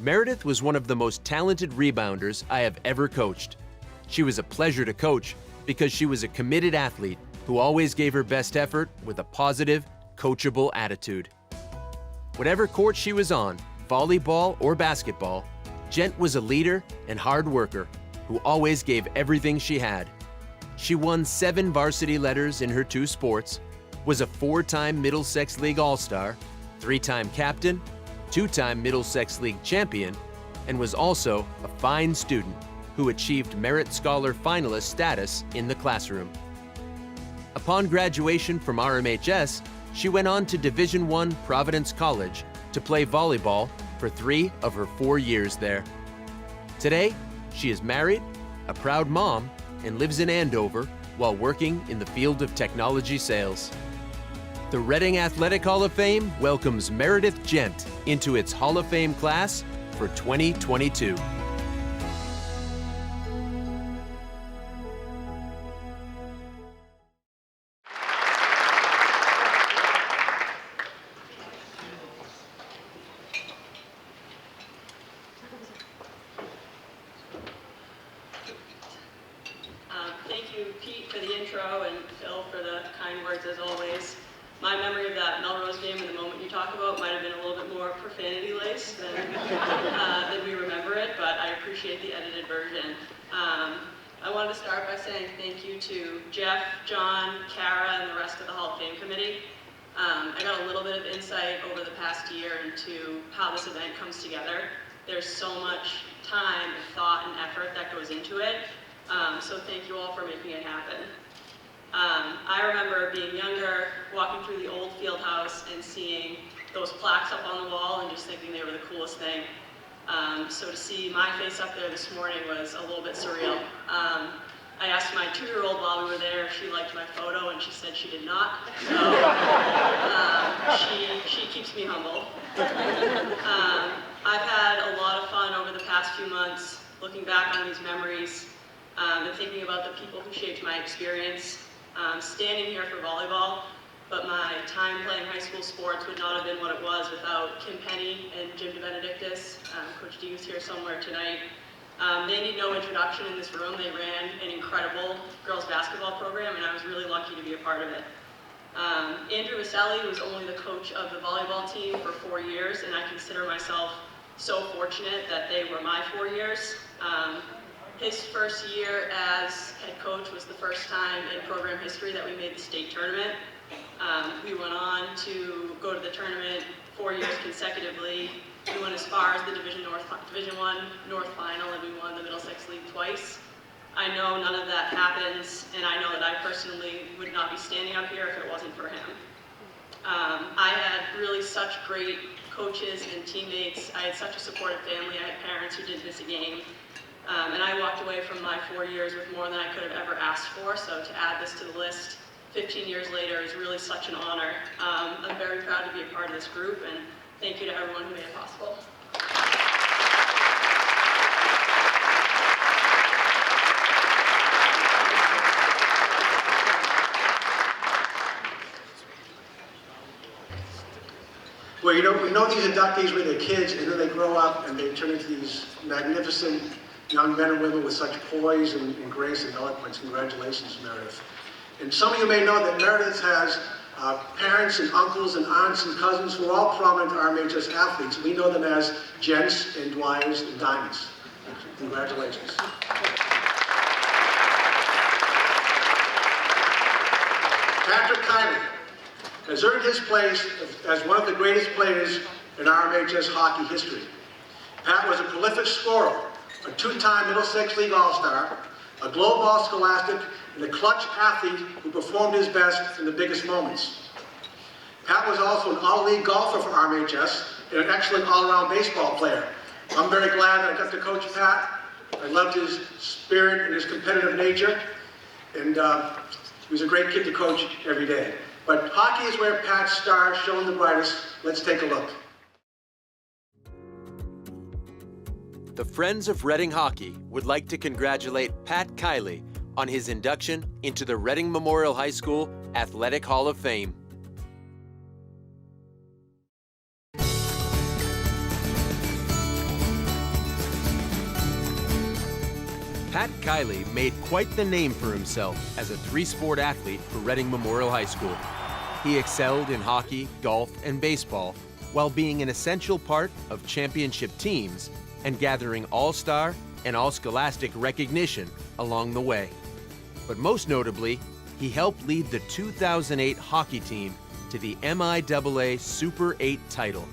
[SPEAKER 18] "Meredith was one of the most talented rebounders I have ever coached. She was a pleasure to coach because she was a committed athlete who always gave her best effort with a positive, coachable attitude. Whatever court she was on, volleyball or basketball, Gent was a leader and hard worker who always gave everything she had. She won 7 varsity letters in her 2 sports, was a 4-time Middlesex League All-Star, 3-time captain, 2-time Middlesex League champion, and was also a fine student who achieved Merit Scholar finalist status in the classroom. Upon graduation from RMHS, she went on to Division I Providence College to play volleyball for 3 of her 4 years there. Today, she is married, a proud mom, and lives in Andover while working in the field of technology sales. The Reading Athletic Hall of Fame welcomes Meredith Gent into its Hall of Fame class for 2022.
[SPEAKER 13] Thank you, Pete, for the intro, and Phil for the kind words as always. My memory of that Melrose game and the moment you talk about might have been a little bit more profanity-laced than we remember it, but I appreciate the edited version. I wanted to start by saying thank you to Jeff, John, Kara, and the rest of the Hall of Fame committee. I got a little bit of insight over the past year into how this event comes together. There's so much time and thought and effort that goes into it. So thank you all for making it happen. I remember being younger, walking through the old field house and seeing those plaques up on the wall and just thinking they were the coolest thing. So to see my face up there this morning was a little bit surreal. I asked my 2-year-old while we were there if she liked my photo, and she said she did not. So she keeps me humble. I've had a lot of fun over the past few months looking back on these memories and thinking about the people who shaped my experience. Standing here for volleyball, but my time playing high school sports would not have been what it was without Kim Penny and Jim DeBenedictis. Coach D was here somewhere tonight. They need no introduction in this room. They ran an incredible girls basketball program, and I was really lucky to be a part of it. Andrew Vaselli was only the coach of the volleyball team for 4 years, and I consider myself so fortunate that they were my 4 years. His first year as head coach was the first time in program history that we made the state tournament. We went on to go to the tournament 4 years consecutively. We went as far as the Division I North Final, and we won the Middlesex League twice. I know none of that happens, and I know that I personally would not be standing up here if it wasn't for him. I had really such great coaches and teammates. I had such a supportive family. I had parents who didn't miss a game. And I walked away from my 4 years with more than I could have ever asked for, so to add this to the list 15 years later is really such an honor. I'm very proud to be a part of this group, and thank you to everyone who made it possible.
[SPEAKER 17] Well, you know, we know these inductees when they're kids, and then they grow up and they turn into these magnificent young men and women with such poise and grace and eloquence. Congratulations, Meredith. And some of you may know that Meredith has parents and uncles and aunts and cousins who are all prominent RMHS athletes. We know them as Gents and Dwyers and Diamonds. Congratulations. Patrick Kiley has earned his place as one of the greatest players in RMHS hockey history. Pat was a prolific scorer, a 2-time Middlesex League All-Star, a Global Scholastic, and a clutch athlete who performed his best in the biggest moments. Pat was also an all-league golfer for RMHS and an excellent all-around baseball player. I'm very glad that I got to coach Pat. I loved his spirit and his competitive nature, and he was a great kid to coach every day. But hockey is where Pat's star shone the brightest. Let's take a look.
[SPEAKER 18] The Friends of Reading Hockey would like to congratulate Pat Kiley on his induction into the Reading Memorial High School Athletic Hall of Fame. Pat Kiley made quite the name for himself as a 3-sport athlete for Reading Memorial High School. He excelled in hockey, golf, and baseball while being an essential part of championship teams and gathering all-star and all-scholastic recognition along the way. But most notably, he helped lead the 2008 hockey team to the MIAA Super 8 title,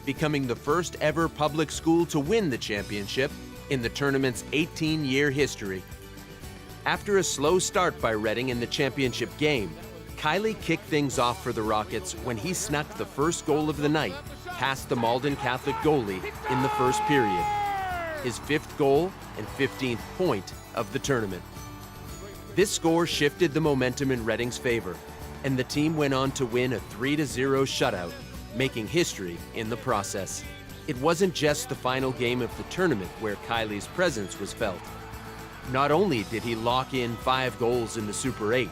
[SPEAKER 18] becoming the first ever public school to win the championship in the tournament's 18-year history. After a slow start by Reading in the championship game, Kiley kicked things off for the Rockets when he snuck the first goal of the night past the Malden Catholic goalie in the first period, his 5th goal and 15th point of the tournament. This score shifted the momentum in Reading's favor, and the team went on to win a 3-0 shutout, making history in the process. It wasn't just the final game of the tournament where Kiley's presence was felt. Not only did he lock in 5 goals in the Super 8,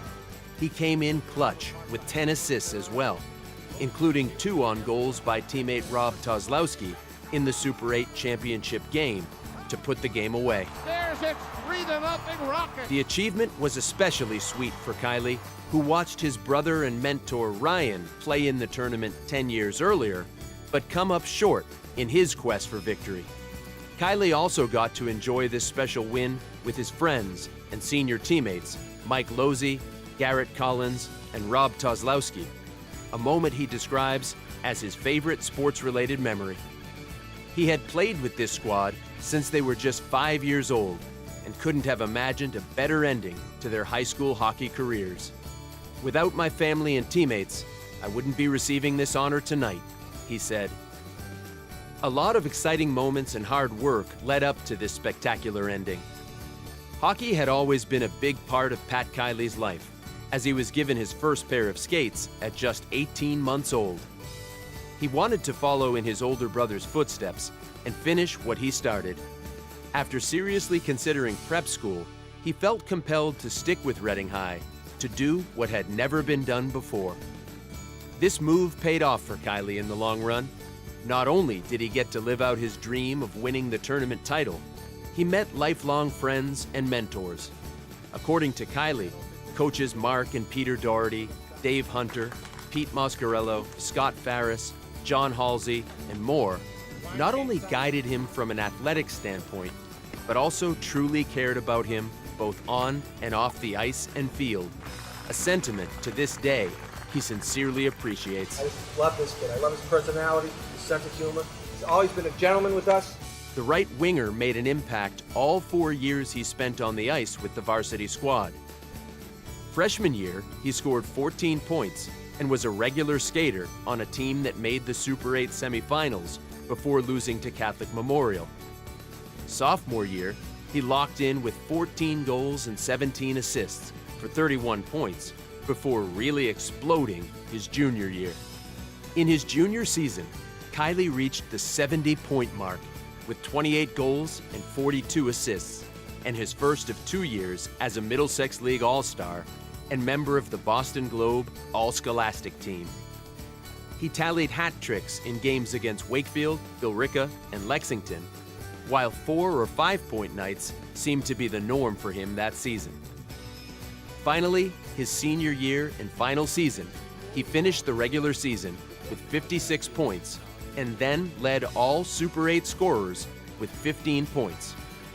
[SPEAKER 18] he came in clutch with 10 assists as well, including 2 on goals by teammate Rob Tozlowski in the Super 8 championship game to put the game away.
[SPEAKER 20] There's it, 3-0 Rockets.
[SPEAKER 18] The achievement was especially sweet for Kiley, who watched his brother and mentor Ryan play in the tournament 10 years earlier, but come up short in his quest for victory. Kiley also got to enjoy this special win with his friends and senior teammates, Mike Losey, Garrett Collins, and Rob Tozlowski, a moment he describes as his favorite sports-related memory. He had played with this squad since they were just 5 years old and couldn't have imagined a better ending to their high school hockey careers. "Without my family and teammates, I wouldn't be receiving this honor tonight," he said. A lot of exciting moments and hard work led up to this spectacular ending. Hockey had always been a big part of Pat Kiley's life, as he was given his first pair of skates at just 18 months old. He wanted to follow in his older brother's footsteps and finish what he started. After seriously considering prep school, he felt compelled to stick with Reading High to do what had never been done before. This move paid off for Kiley in the long run. Not only did he get to live out his dream of winning the tournament title, he met lifelong friends and mentors. According to Kiley, coaches Mark and Peter Doherty, Dave Hunter, Pete Moscarello, Scott Farris, John Halsey, and more not only guided him from an athletic standpoint, but also truly cared about him both on and off the ice and field, a sentiment to this day he sincerely appreciates.
[SPEAKER 21] I just love this kid. I love his personality, his sense of humor. He's always been a gentleman with us.
[SPEAKER 18] The right winger made an impact all 4 years he spent on the ice with the varsity squad. Freshman year, he scored 14 points and was a regular skater on a team that made the Super 8 semifinals before losing to Catholic Memorial. Sophomore year, he locked in with 14 goals and 17 assists for 31 points before really exploding his junior year. In his junior season, Kiley reached the 70-point mark with 28 goals and 42 assists, and his first of 2 years as a Middlesex League All-Star and member of the Boston Globe All-Scholastic team. He tallied hat tricks in games against Wakefield, Billerica, and Lexington, while 4 or 5-point nights seemed to be the norm for him that season. Finally, his senior year and final season, he finished the regular season with 56 points and then led all Super 8 scorers with 15 points,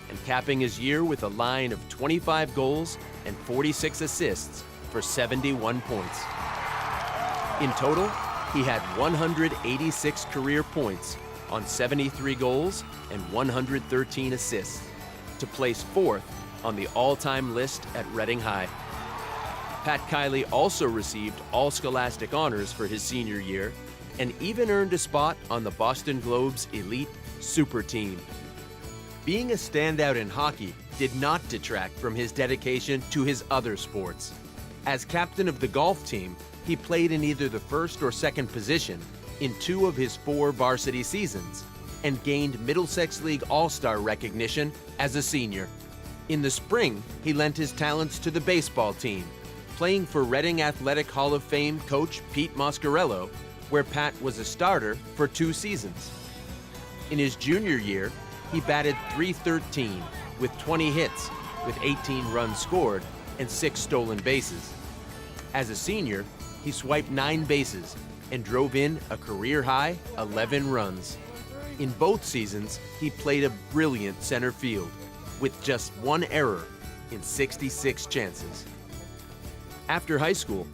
[SPEAKER 18] and capping his year with a line of 25 goals and 46 assists for 71 points. In total, he had 186 career points on 73 goals and 113 assists to place 4th on the all-time list at Reading High. Pat Kiley also received all scholastic honors for his senior year and even earned a spot on the Boston Globe's elite super team. Being a standout in hockey did not detract from his dedication to his other sports. As captain of the golf team, he played in either the first or second position in 2 of his 4 varsity seasons and gained Middlesex League All-Star recognition as a senior. In the spring, he lent his talents to the baseball team, playing for Reading Athletic Hall of Fame coach Pete Moscarello, where Pat was a starter for 2 seasons. In his junior year, he batted .313 with 20 hits, with 18 runs scored and 6 stolen bases. As a senior, he swiped 9 bases and drove in a career-high 11 runs. In both seasons, he played a brilliant center field with just one error in 66 chances. After high school,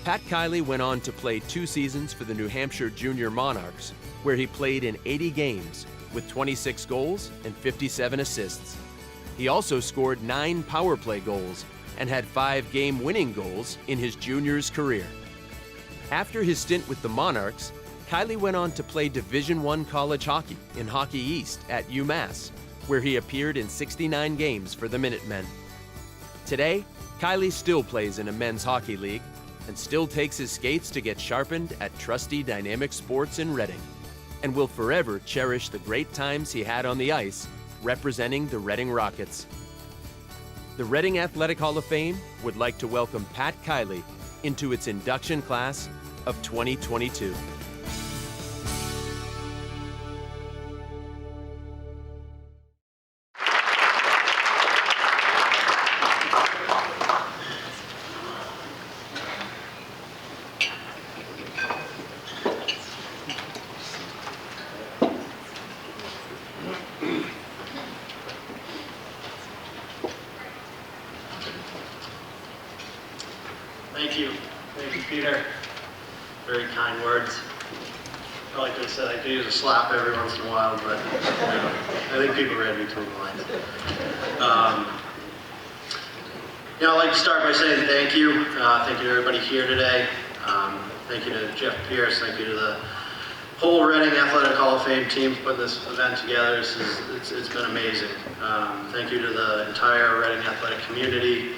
[SPEAKER 18] Pat Kiley went on to play 2 seasons for the New Hampshire Junior Monarchs, where he played in 80 games with 26 goals and 57 assists. He also scored 9 power play goals and had 5 game-winning goals in his juniors career. After his stint with the Monarchs, Kiley went on to play Division I college hockey in Hockey East at UMass, where he appeared in 69 games for the Minutemen. Today, Kiley still plays in a men's hockey league and still takes his skates to get sharpened at trusty Dynamic Sports in Reading, and will forever cherish the great times he had on the ice representing the Reading Rockets. The Reading Athletic Hall of Fame would like to welcome Pat Kiley into its induction class of 2022.
[SPEAKER 8] Thank you. Thank you, Peter. Very kind words. I like I said, I could use a slap every once in a while, but I think people read between the lines. I'd like to start by saying thank you. Thank you to everybody here today. Thank you to Jeff Pierce. Thank you to the whole Reading Athletic Hall of Fame team for putting this event together. It's been amazing. Thank you to the entire Reading athletic community.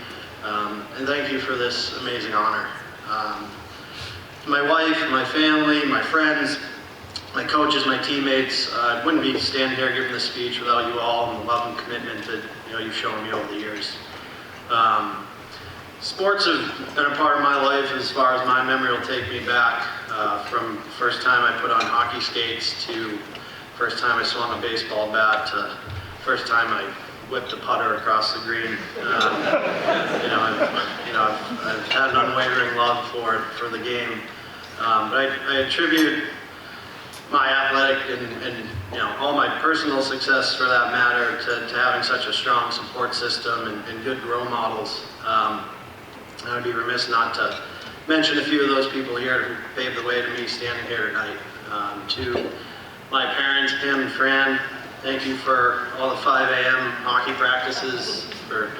[SPEAKER 8] And thank you for this amazing honor. My wife, my family, my friends, my coaches, my teammates, I wouldn't be standing here giving this speech without you all and the love and commitment that you've shown me over the years. Sports have been a part of my life as far as my memory will take me back, from first time I put on hockey skates to first time I swung a baseball bat to first time I whipped a putter across the green. I've had an unwavering love for the game. But I attribute my athletic and all my personal success, for that matter, to having such a strong support system and good role models. I would be remiss not to mention a few of those people here who paved the way to me standing here tonight. To my parents, Pam and Fran, thank you for all the 5 a.m. hockey practices, for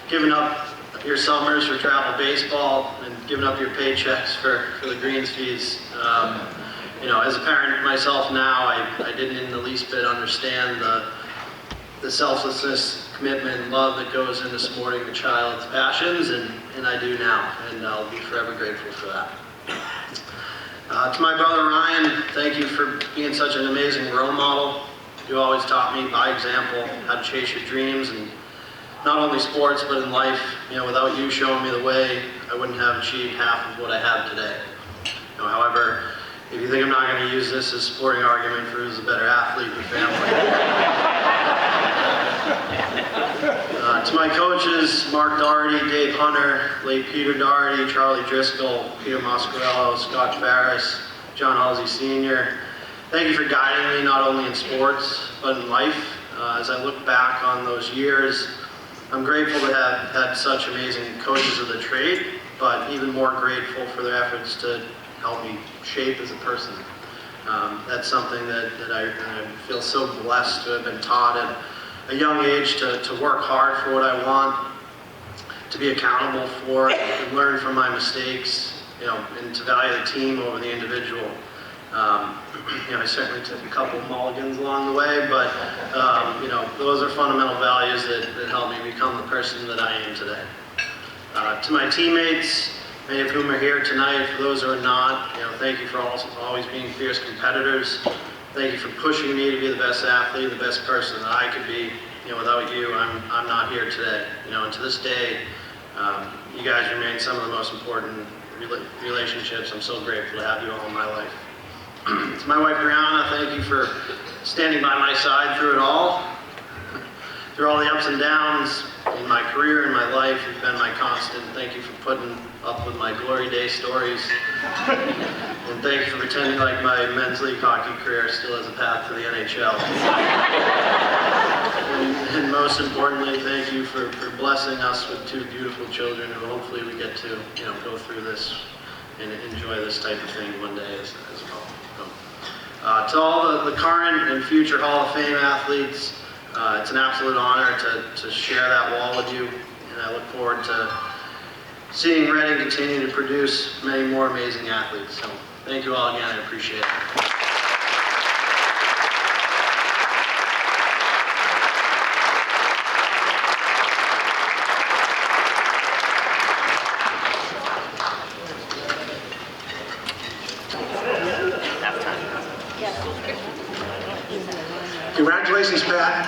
[SPEAKER 8] giving up your summers for travel baseball, and giving up your paychecks for the greens fees. As a parent myself now, I didn't in the least bit understand the selflessness, commitment, and love that goes into supporting a child's passions, and I do now, and I'll be forever grateful for that. To my brother Ryan, thank you for being such an amazing role model. You always taught me by example how to chase your dreams, and not only sports but in life. Without you showing me the way, I wouldn't have achieved half of what I have today. However, if you think I'm not going to use this as a supporting argument for who's a better athlete in the family. To my coaches, Mark Doherty, Dave Hunter, late Peter Doherty, Charlie Driscoll, Peter Moscarello, Scott Farris, John Halsey Sr., thank you for guiding me not only in sports but in life. As I look back on those years, I'm grateful to have had such amazing coaches of the trade, but even more grateful for their efforts to help me shape as a person. That's something that I feel so blessed to have been taught at a young age, to work hard for what I want, to be accountable for it, and learn from my mistakes, and to value the team over the individual. I certainly took a couple mulligans along the way, but those are fundamental values that helped me become the person that I am today. To my teammates, many of whom are here tonight, for those who are not, thank you for always being fierce competitors. Thank you for pushing me to be the best athlete, the best person that I could be. Without you, I'm not here today. And to this day, you guys remain some of the most important relationships. I'm so grateful to have you all in my life. To my wife Brianna, thank you for standing by my side through it all, through all the ups and downs, in my career, in my life. You've been my constant. Thank you for putting up with my glory day stories. And thank you for pretending like my men's league hockey career still has a path to the NHL. And most importantly, thank you for blessing us with two beautiful children who hopefully we get to go through this and enjoy this type of thing one day as well. So, to all the current and future Hall of Fame athletes, it's an absolute honor to share that wall with you, and I look forward to seeing Reading continue to produce many more amazing athletes. So thank you all again, I appreciate it.
[SPEAKER 17] Congratulations, Pat.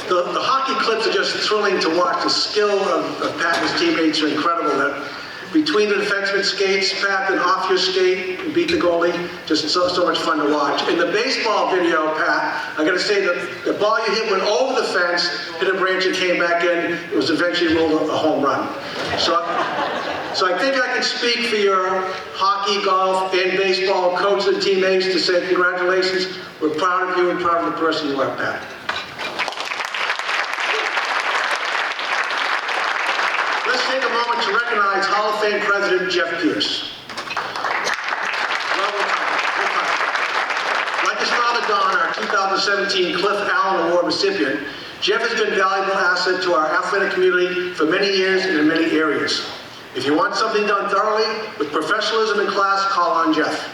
[SPEAKER 17] The hockey clips are just thrilling to watch. The skill of Pat and his teammates are incredible. That between the defenseman skates, Pat, and off your skate and beat the goalie, just so much fun to watch. In the baseball video, Pat, I got to say that the ball you hit went over the fence, hit a branch and came back in. It was eventually ruled a home run. So I think I can speak for your hockey, golf, and baseball coaches and teammates to say congratulations. We're proud of you and proud of the person you are, Pat. Let's take a moment to recognize Hall of Fame President Jeff Pierce. Like his father Don, our 2017 Cliff Allen Award recipient, Jeff has been a valuable asset to our athletic community for many years and in many areas. If you want something done thoroughly, with professionalism in class, call on Jeff.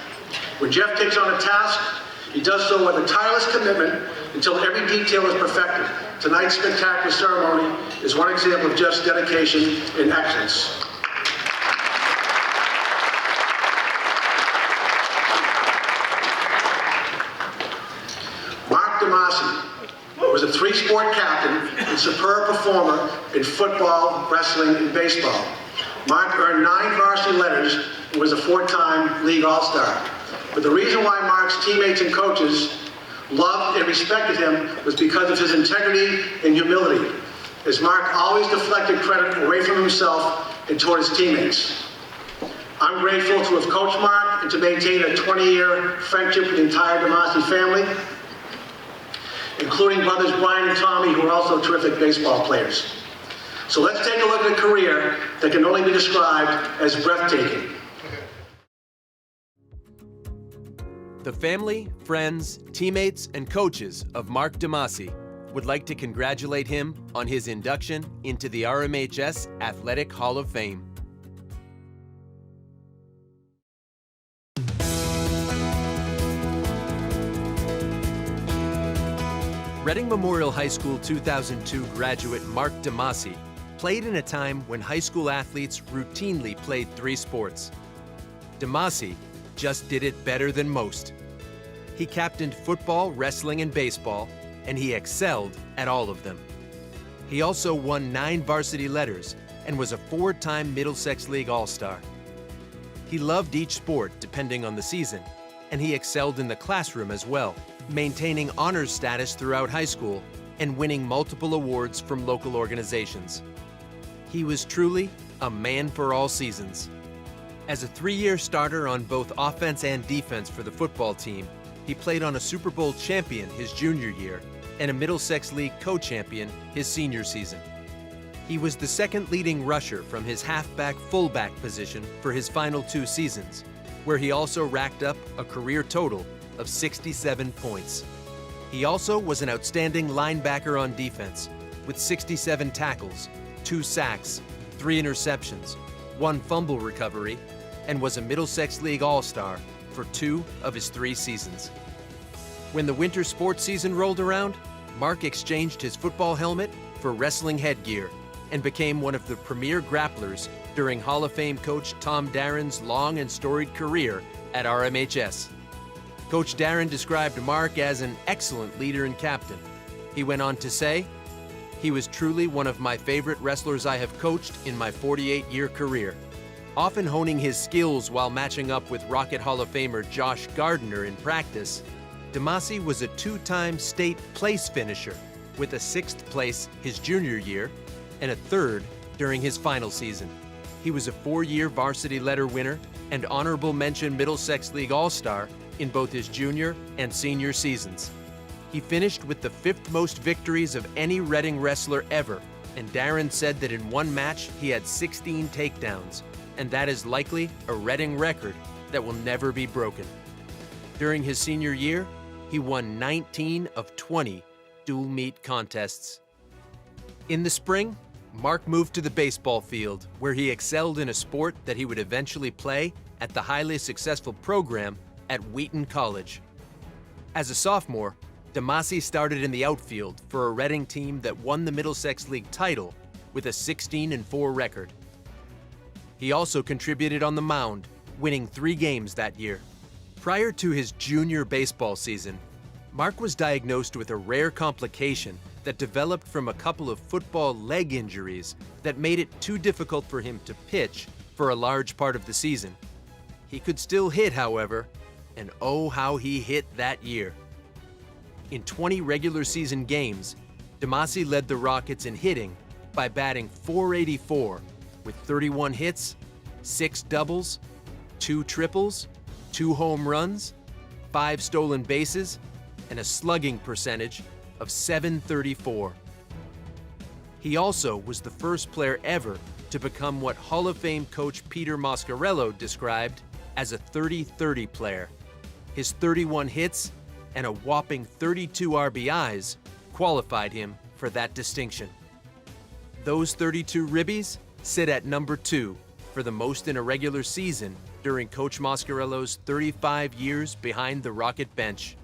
[SPEAKER 17] When Jeff takes on a task, he does so with a tireless commitment until every detail is perfected. Tonight's spectacular ceremony is one example of Jeff's dedication and excellence. Mark DeMasi was a three-sport captain and superb performer in football, wrestling, and baseball. Mark earned 9 varsity letters and was a 4-time league all-star. But the reason why Mark's teammates and coaches loved and respected him was because of his integrity and humility, as Mark always deflected credit away from himself and toward his teammates. I'm grateful to have coached Mark and to maintain a 20-year friendship with the entire DeMasi family, including brothers Brian and Tommy, who are also terrific baseball players. So let's take a look at a career that can only be described as breathtaking.
[SPEAKER 18] The family, friends, teammates, and coaches of Mark DeMasi would like to congratulate him on his induction into the RMHS Athletic Hall of Fame. Reading Memorial High School 2002 graduate Mark DeMasi played in a time when high school athletes routinely played 3 sports. DeMasi just did it better than most. He captained football, wrestling, and baseball, and he excelled at all of them. He also won 9 varsity letters and was a 4-time Middlesex League All-Star. He loved each sport depending on the season, and he excelled in the classroom as well, maintaining honors status throughout high school and winning multiple awards from local organizations. He was truly a man for all seasons. As a 3-year starter on both offense and defense for the football team, he played on a Super Bowl champion his junior year and a Middlesex League co-champion his senior season. He was the second leading rusher from his halfback-fullback position for his final 2 seasons, where he also racked up a career total of 67 points. He also was an outstanding linebacker on defense, with 67 tackles, 2 sacks, 3 interceptions, 1 fumble recovery, and was a Middlesex League All-Star for 2 of his 3 seasons. When the winter sports season rolled around, Mark exchanged his football helmet for wrestling headgear and became one of the premier grapplers during Hall of Fame coach Tom Darren's long and storied career at RMHS. Coach Darren described Mark as an excellent leader and captain. He went on to say, "He was truly one of my favorite wrestlers I have coached in my 48-year career." Often honing his skills while matching up with Rocket Hall of Famer Josh Gardner in practice, DeMasi was a 2-time state place finisher with a 6th place his junior year and a 3rd during his final season. He was a 4-year varsity letter winner and honorable mention Middlesex League All-Star in both his junior and senior seasons. He finished with the 5th most victories of any Reading wrestler ever, and Darren said that in one match he had 16 takedowns, and that is likely a Reading record that will never be broken. During his senior year, he won 19 of 20 dual meet contests. In the spring, Mark moved to the baseball field, where he excelled in a sport that he would eventually play at the highly successful program at Wheaton College. As a sophomore, Damasi started in the outfield for a Reading team that won the Middlesex League title with a 16-4 record. He also contributed on the mound, winning 3 games that year. Prior to his junior baseball season, Mark was diagnosed with a rare complication that developed from a couple of football leg injuries that made it too difficult for him to pitch for a large part of the season. He could still hit, however, and oh how he hit that year. In 20 regular season games, Damasi led the Rockets in hitting by batting .484 with 31 hits, 6 doubles, 2 triples, 2 home runs, 5 stolen bases, and a slugging percentage of .734. He also was the first player ever to become what Hall of Fame coach Peter Mascarello described as a 30-30 player. His 31 hits and a whopping 32 RBIs qualified him for that distinction. Those 32 ribbies sit at number 2 for the most in a regular season during Coach Mascarello's 35 years behind the Rocket bench.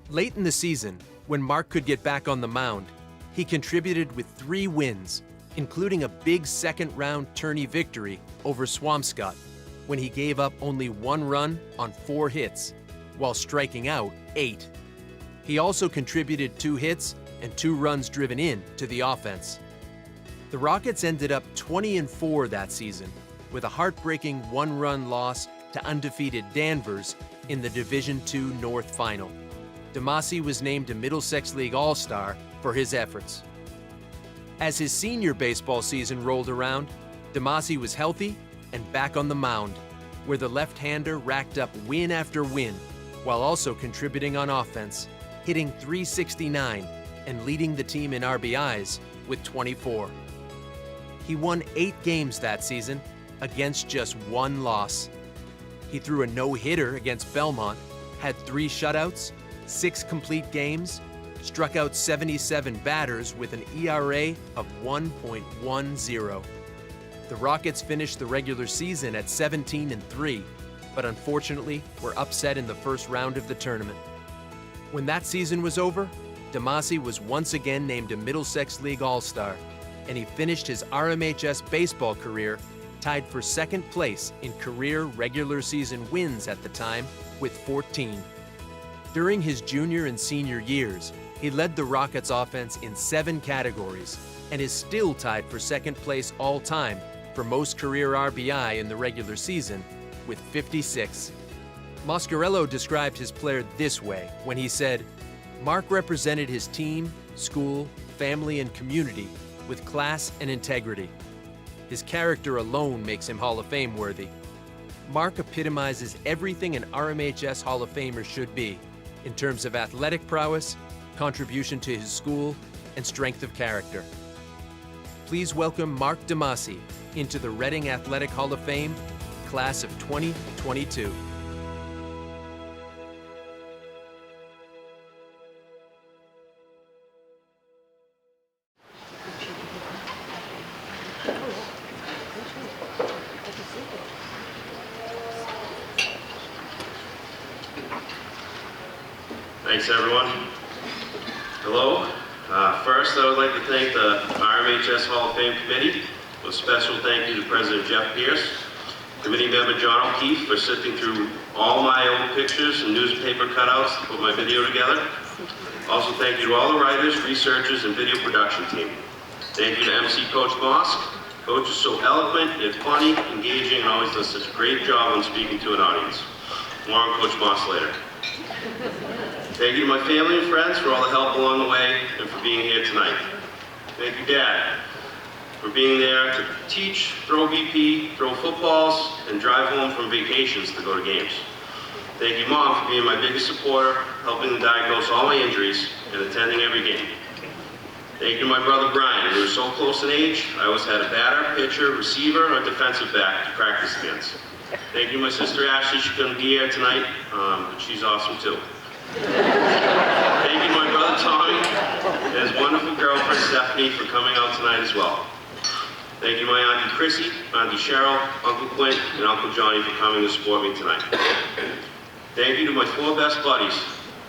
[SPEAKER 18] Late in the season, when Mark could get back on the mound, he contributed with 3 wins, including a big 2nd-round tourney victory over Swampscott, when he gave up only 1 run on 4 hits, while striking out 8. He also contributed 2 hits and 2 runs driven in to the offense. The Rockets ended up 20-4 that season, with a heartbreaking 1-run loss to undefeated Danvers in the Division II North Final. Damasi was named a Middlesex League All-Star for his efforts. As his senior baseball season rolled around, Damasi was healthy and back on the mound, where the left-hander racked up win after win, while also contributing on offense, hitting .369 and leading the team in RBIs with 24. He won 8 games that season against just 1 loss. He threw a no-hitter against Belmont, had 3 shutouts, 6 complete games, struck out 77 batters with an ERA of 1.10. The Rockets finished the regular season at 17-3, but unfortunately were upset in the first round of the tournament. When that season was over, Damasi was once again named a Middlesex League All-Star, and he finished his RMHS baseball career tied for 2nd place in career regular season wins at the time with 14. During his junior and senior years, he led the Rockets offense in 7 categories and is still tied for 2nd place all time for most career RBI in the regular season with 56. Mascarello described his player this way when he said, "Mark represented his team, school, family, and community with class and integrity. His character alone makes him Hall of Fame worthy. Mark epitomizes everything an RMHS Hall of Famer should be in terms of athletic prowess, contribution to his school, and strength of character." Please welcome Mark Damasi into the Reading Athletic Hall of Fame, class of 2022.
[SPEAKER 3] Thanks, everyone. Hello. First, I would like to thank the RMHS Hall of Fame Committee. A special thank you to President Jeff Pierce, Committee Member John O'Keefe for sifting through all my old pictures and newspaper cutouts to put my video together. Also, thank you to all the writers, researchers, and video production team. Thank you to MC Coach Mosk. Coach is so eloquent, yet funny, engaging, and always does such a great job on speaking to an audience. More on Coach Mosk later. Thank you to my family and friends for all the help along the way and for being here tonight. Thank you, Dad, for being there to teach, throw BP, throw footballs, and drive home from vacations to go to games. Thank you, Mom, for being my biggest supporter, helping to diagnose all my injuries, and attending every game. Thank you to my brother Brian. We were so close in age, I always had a batter, pitcher, receiver, or defensive back to practice against. Thank you to my sister Ashley. She couldn't be here tonight, but she's awesome too. Thank you to my brother Tommy and his wonderful girlfriend Stephanie for coming out tonight as well. Thank you to my Auntie Chrissy, Auntie Cheryl, Uncle Clint, and Uncle Johnny for coming to support me tonight. Thank you to my 4 best buddies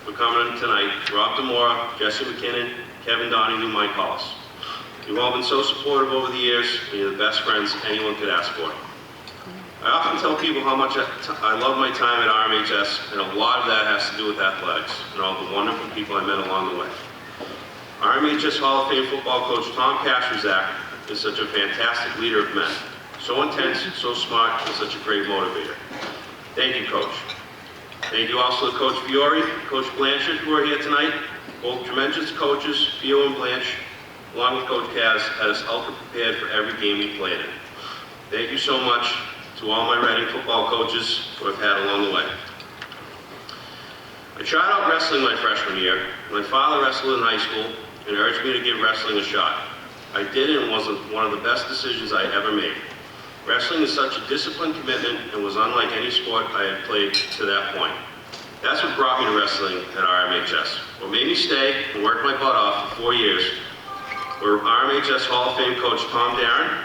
[SPEAKER 3] for coming in tonight, Rob Demora, Jesse McKinnon, Kevin Donahue, Mike Hollis. You've all been so supportive over the years, and you're the best friends anyone could ask for. I often tell people how much I love my time at RMHS, and a lot of that has to do with athletics and all the wonderful people I met along the way. RMHS Hall of Fame football coach Tom Kashrazak is such a fantastic leader of men. So intense, so smart, and such a great motivator. Thank you, Coach. Thank you also to Coach Fiore, Coach Blanchard, who are here tonight. Both tremendous coaches, Fio and Blanche, along with Coach Kaz, had us ultra prepared for every game we played in. Thank you so much to all my Reading football coaches who I've had along the way. I tried out wrestling my freshman year. My father wrestled in high school and urged me to give wrestling a shot. I did, and it was one of the best decisions I ever made. Wrestling is such a disciplined commitment and was unlike any sport I had played to that point. That's what brought me to wrestling at RMHS. What made me stay and work my butt off for 4 years were RMHS Hall of Fame coach Tom Darren,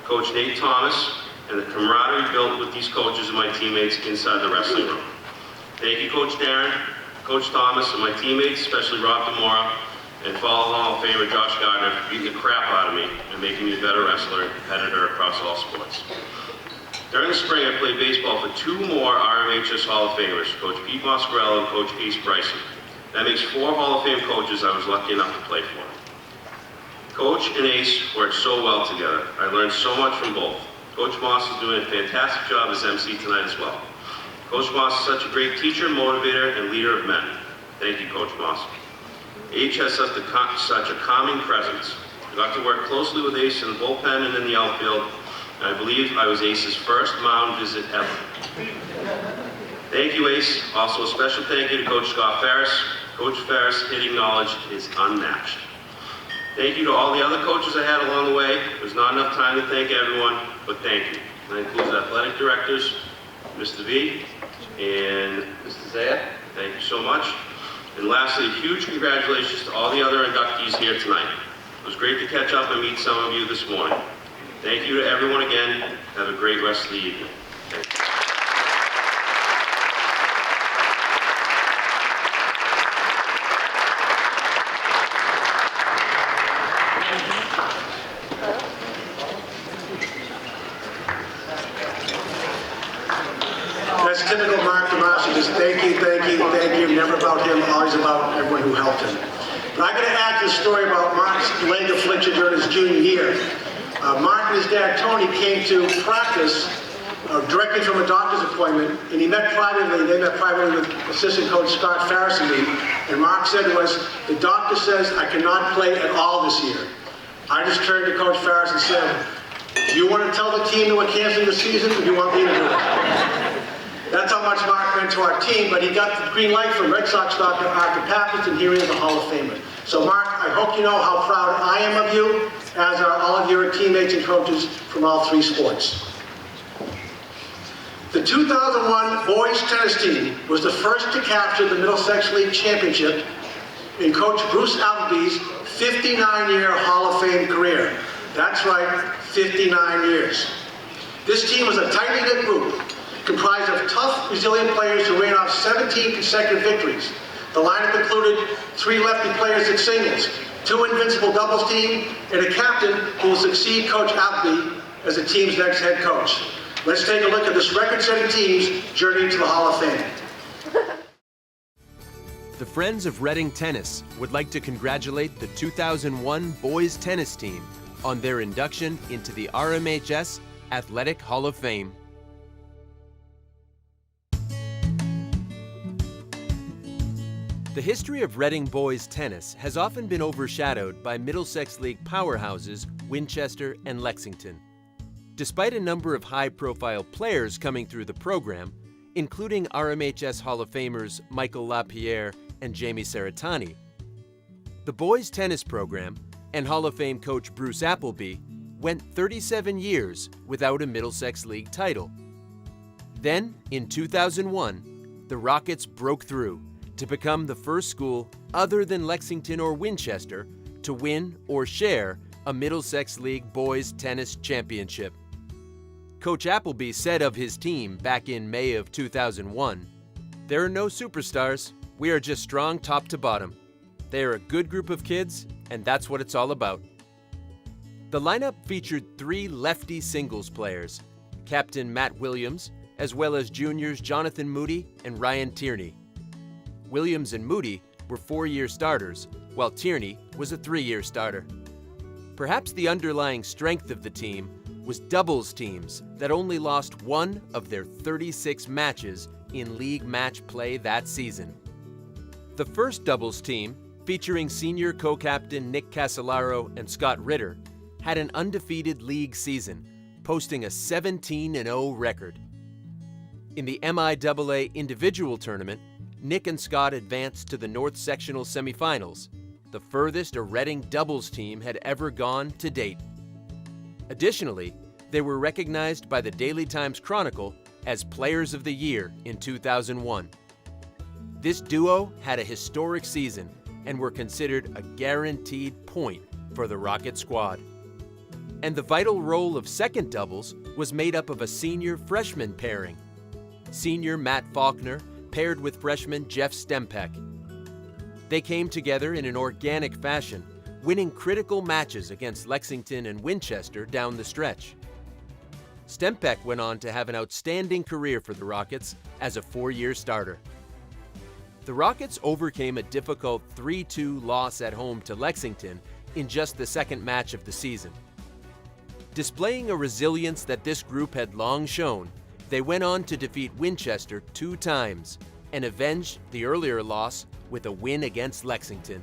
[SPEAKER 3] Coach Nate Thomas, and the camaraderie built with these coaches and my teammates inside the wrestling room. Thank you, Coach Darren, Coach Thomas, and my teammates, especially Rob Demora, and fellow Hall of Famer Josh Gardner for beating the crap out of me and making me a better wrestler and competitor across all sports. During the spring, I played baseball for 2 more RMHS Hall of Famers, Coach Pete Moscarella and Coach Ace Bryson. That makes 4 Hall of Fame coaches I was lucky enough to play for. Coach and Ace worked so well together. I learned so much from both. Coach Moss is doing a fantastic job as MC tonight as well. Coach Moss is such a great teacher, motivator, and leader of men. Thank you, Coach Moss. H has such a calming presence. I got to work closely with Ace in the bullpen and in the outfield, and I believe I was Ace's first mound visit ever. Thank you, Ace. Also a special thank you to Coach Scott Ferris. Coach Ferris' hitting knowledge is unmatched. Thank you to all the other coaches I had along the way. There's not enough time to thank everyone, but thank you. That includes athletic directors, Mr. V and Mr. Zaya. Thank you so much. And lastly, a huge congratulations to all the other inductees here tonight. It was great to catch up and meet some of you this morning. Thank you to everyone again. Have a great rest of the evening. Thank you.
[SPEAKER 17] That's typical Mark Tomassi, just thank you, thank you, thank you. Never about him, always about everyone who helped him. But I'm going to add to the story about Mark's leg affliction during his junior year. Mark and his dad, Tony, came to practice directly from a doctor's appointment, and they met privately with assistant coach Scott Ferris and me, and Mark said to us, the doctor says I cannot play at all this year. I just turned to Coach Ferris and said, do you want to tell the team that we're canceling the season, or do you want me to do it? That's how much Mark meant to our team, but he got the green light from Red Sox doctor Arthur Pappas, and here he is, a Hall of Famer. So Mark, I hope you know how proud I am of you, as are all of your teammates and coaches from all 3 sports. The 2001 boys tennis team was the first to capture the Middlesex League Championship in Coach Bruce Appleby's 59-year Hall of Fame career. That's right, 59 years. This team was a tightly knit group, comprised of tough, resilient players who ran off 17 consecutive victories. The lineup included 3 lefty players at singles, 2 invincible doubles team, and a captain who will succeed Coach Appleby as the team's next head coach. Let's take a look at this record-setting team's journey to the Hall of Fame.
[SPEAKER 18] The Friends of Reading Tennis would like to congratulate the 2001 boys tennis team on their induction into the RMHS Athletic Hall of Fame. The history of Reading boys tennis has often been overshadowed by Middlesex League powerhouses Winchester and Lexington. Despite a number of high-profile players coming through the program, including RMHS Hall of Famers Michael LaPierre and Jamie Saratani, the boys tennis program and Hall of Fame coach Bruce Appleby went 37 years without a Middlesex League title. Then, in 2001, the Rockets broke through to become the first school other than Lexington or Winchester to win or share a Middlesex League boys tennis championship. Coach Appleby said of his team back in May of 2001, "There are no superstars. We are just strong top to bottom. They are a good group of kids, and that's what it's all about." The lineup featured 3 lefty singles players, Captain Matt Williams, as well as juniors Jonathan Moody and Ryan Tierney. Williams and Moody were 4-year starters, while Tierney was a 3-year starter. Perhaps the underlying strength of the team was doubles teams that only lost 1 of their 36 matches in league match play that season. The first doubles team, featuring senior co-captain Nick Casolaro and Scott Ritter, had an undefeated league season, posting a 17-0 record. In the MIAA individual tournament, Nick and Scott advanced to the North Sectional semifinals, the furthest a Reading doubles team had ever gone to date. Additionally, they were recognized by the Daily Times Chronicle as Players of the Year in 2001. This duo had a historic season and were considered a guaranteed point for the Rocket squad. And the vital role of second doubles was made up of a senior-freshman pairing. Senior Matt Faulkner paired with freshman Jeff Stempeck. They came together in an organic fashion, winning critical matches against Lexington and Winchester down the stretch. Stempeck went on to have an outstanding career for the Rockets as a 4-year starter. The Rockets overcame a difficult 3-2 loss at home to Lexington in just the second match of the season. Displaying a resilience that this group had long shown, they went on to defeat Winchester 2 times and avenged the earlier loss with a win against Lexington.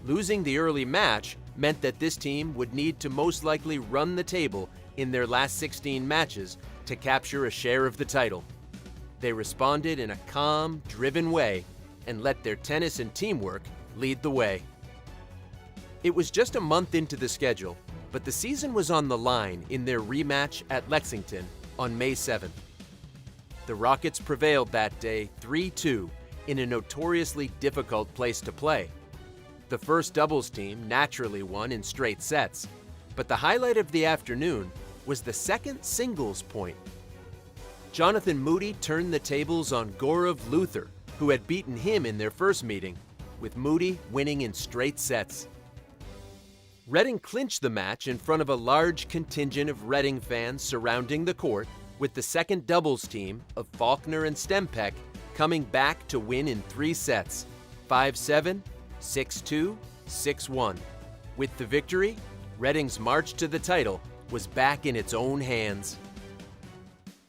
[SPEAKER 18] Losing the early match meant that this team would need to most likely run the table in their last 16 matches to capture a share of the title. They responded in a calm, driven way and let their tennis and teamwork lead the way. It was just a month into the schedule, but the season was on the line in their rematch at Lexington on May 7th. The Rockets prevailed that day 3-2 in a notoriously difficult place to play. The first doubles team naturally won in straight sets, but the highlight of the afternoon was the second singles point. Jonathan Moody turned the tables on Gaurav Luther, who had beaten him in their first meeting, with Moody winning in straight sets. Reading clinched the match in front of a large contingent of Reading fans surrounding the court, with the second doubles team of Faulkner and Stempeck coming back to win in 3 sets, 5-7, 6-2, 6-1. With the victory, Reading's march to the title was back in its own hands.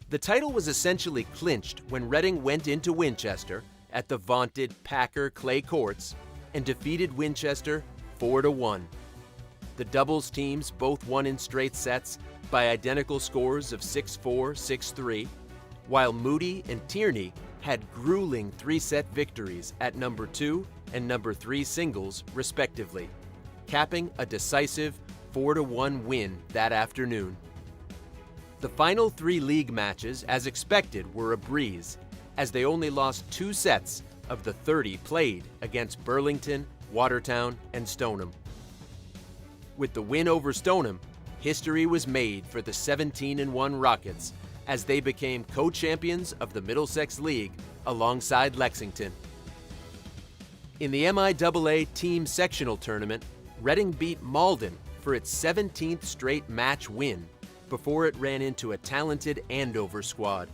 [SPEAKER 18] The title was essentially clinched when Reading went into Winchester at the vaunted Packer clay courts and defeated Winchester 4-1. The doubles teams both won in straight sets by identical scores of 6-4, 6-3, while Moody and Tierney had grueling 3-set victories at number 2 and number 3 singles, respectively, capping a decisive 4-1 win that afternoon. The final 3 league matches, as expected, were a breeze, as they only lost 2 sets of the 30 played against Burlington, Watertown, and Stoneham. With the win over Stoneham, history was made for the 17-1 Rockets as they became co-champions of the Middlesex League alongside Lexington. In the MIAA Team Sectional Tournament, Reading beat Malden for its 17th straight match win before it ran into a talented Andover squad.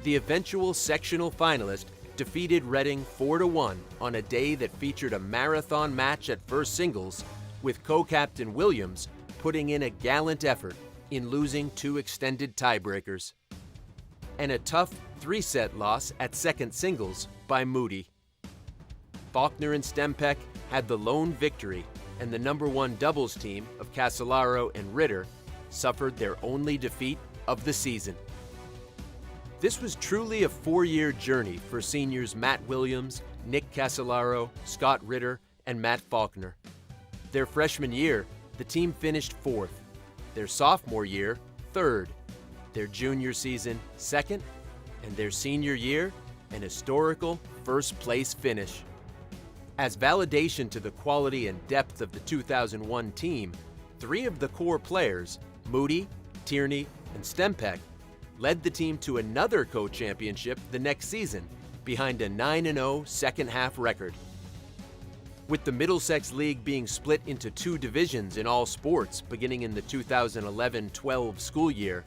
[SPEAKER 18] The eventual sectional finalist defeated Reading 4-1 on a day that featured a marathon match at first singles, with co-captain Williams putting in a gallant effort in losing 2 extended tiebreakers. And a tough 3-set loss at second singles by Moody. Faulkner and Stempeck had the lone victory, and the #1 doubles team of Casolaro and Ritter suffered their only defeat of the season. This was truly a 4-year journey for seniors Matt Williams, Nick Casolaro, Scott Ritter, and Matt Faulkner. Their freshman year, the team finished 4th. Their sophomore year, 3rd. Their junior season, 2nd. And their senior year, an historical first-place finish. As validation to the quality and depth of the 2001 team, 3 of the core players, Moody, Tierney, and Stempeck, led the team to another co-championship the next season, behind a 9-0 second-half record. With the Middlesex League being split into 2 divisions in all sports beginning in the 2011-12 school year,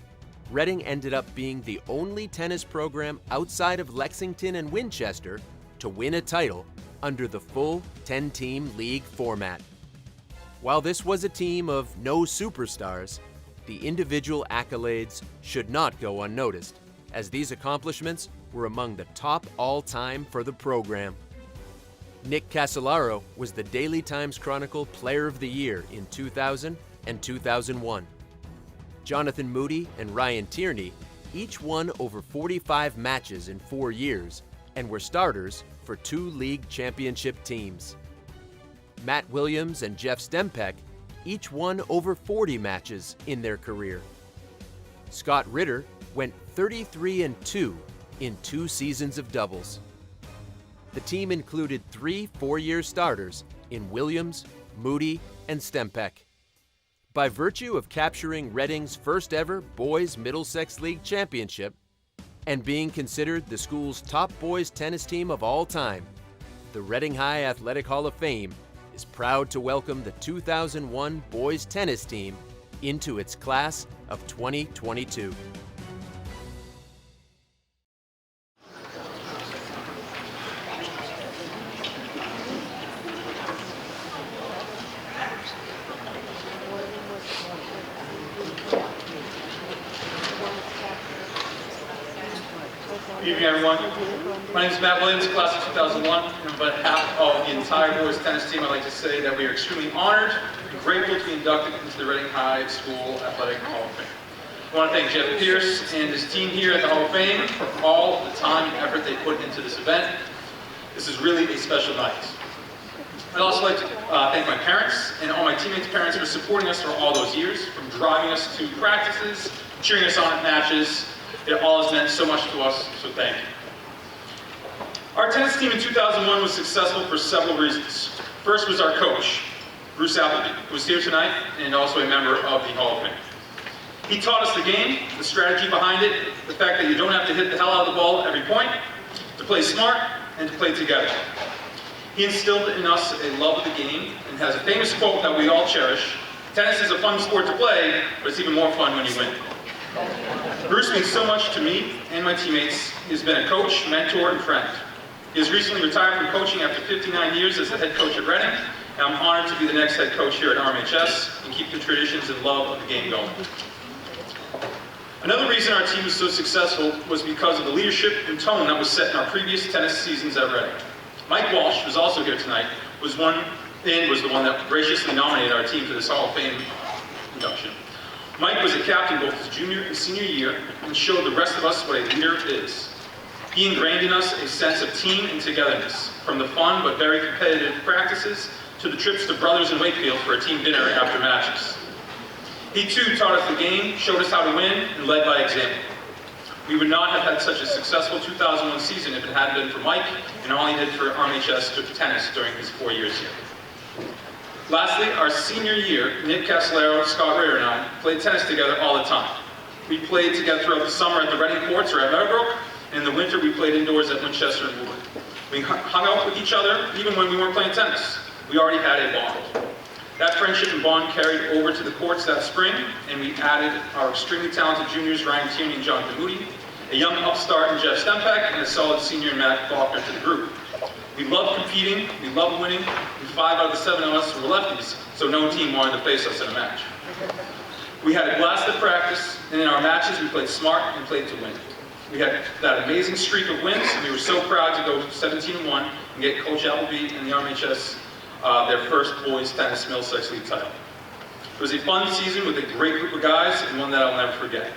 [SPEAKER 18] Reading ended up being the only tennis program outside of Lexington and Winchester to win a title under the full 10-team league format. While this was a team of no superstars, the individual accolades should not go unnoticed, as these accomplishments were among the top all-time for the program. Nick Casolaro was the Daily Times Chronicle Player of the Year in 2000 and 2001. Jonathan Moody and Ryan Tierney each won over 45 matches in 4 years and were starters for 2 league championship teams. Matt Williams and Jeff Stempeck each won over 40 matches in their career. Scott Ritter went 33-2 in 2 seasons of doubles. The team included 3 4-year starters in Williams, Moody, and Stempeck. By virtue of capturing Reading's first ever Boys Middlesex League Championship and being considered the school's top boys tennis team of all time, the Reading High Athletic Hall of Fame is proud to welcome the 2001 boys tennis team into its class of 2022.
[SPEAKER 16] Good evening, everyone. My name is Matt Williams, class of 2001, and on behalf of the entire boys tennis team, I'd like to say that we are extremely honored and grateful to be inducted into the Reading High School Athletic Hall of Fame. I want to thank Jeff Pierce and his team here at the Hall of Fame for all the time and effort they put into this event. This is really a special night. I'd also like to thank my parents and all my teammates' parents for supporting us for all those years, from driving us to practices, cheering us on at matches. It all has meant so much to us, so thank you. Our tennis team in 2001 was successful for several reasons. First was our coach, Bruce Appleby, who is here tonight and also a member of the Hall of Fame. He taught us the game, the strategy behind it, the fact that you don't have to hit the hell out of the ball at every point, to play smart, and to play together. He instilled in us a love of the game and has a famous quote that we all cherish: "Tennis is a fun sport to play, but it's even more fun when you win." Bruce means so much to me and my teammates. He has been a coach, mentor, and friend. He has recently retired from coaching after 59 years as the head coach at Reading, and I'm honored to be the next head coach here at RMHS and keep the traditions and love of the game going. Another reason our team was so successful was because of the leadership and tone that was set in our previous tennis seasons at Reading. Mike Walsh, who's also here tonight, was the one that graciously nominated our team for this Hall of Fame induction. Mike was a captain both his junior and senior year and showed the rest of us what a leader is. He ingrained in us a sense of team and togetherness, from the fun but very competitive practices to the trips to Brothers in Wakefield for a team dinner after matches. He too taught us the game, showed us how to win, and led by example. We would not have had such a successful 2001 season if it hadn't been for Mike and all he did for RMHS tennis during his 4 years here. Lastly, our senior year, Nick Casolaro, Scott Ritter, and I played tennis together all the time. We played together throughout the summer at the Reading Courts or at Meadowbrook, and in the winter we played indoors at Winchester and Woodward. We hung out with each other even when we weren't playing tennis. We already had a bond. That friendship and bond carried over to the courts that spring, and we added our extremely talented juniors, Ryan Tierney and Jonathan Moody, a young upstart in Jeff Stempeck, and a solid senior in Matt Faulkner to the group. We loved competing, we loved winning, and 5 out of the 7 of us were lefties, so no team wanted to face us in a match. We had a blast at practice, and in our matches we played smart and played to win.
[SPEAKER 2] We had that amazing streak of wins, and we were so proud to go 17-1 and get Coach Appleby and the RMHS their first boys tennis Middlesex League title. It was a fun season with a great group of guys and one that I'll never forget.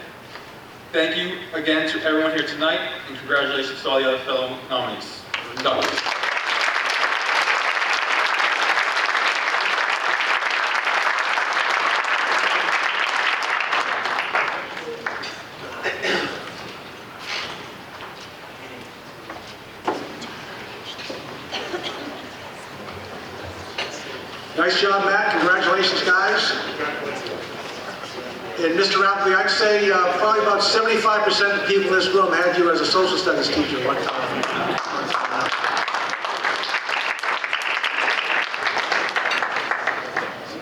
[SPEAKER 2] Thank you again to everyone here tonight, and congratulations to all the other fellow nominees. Induction.
[SPEAKER 17] Nice job, Matt. Congratulations, guys. And Mr. Appleby, I'd say probably about 75% of the people in this room had you as a social studies teacher one time.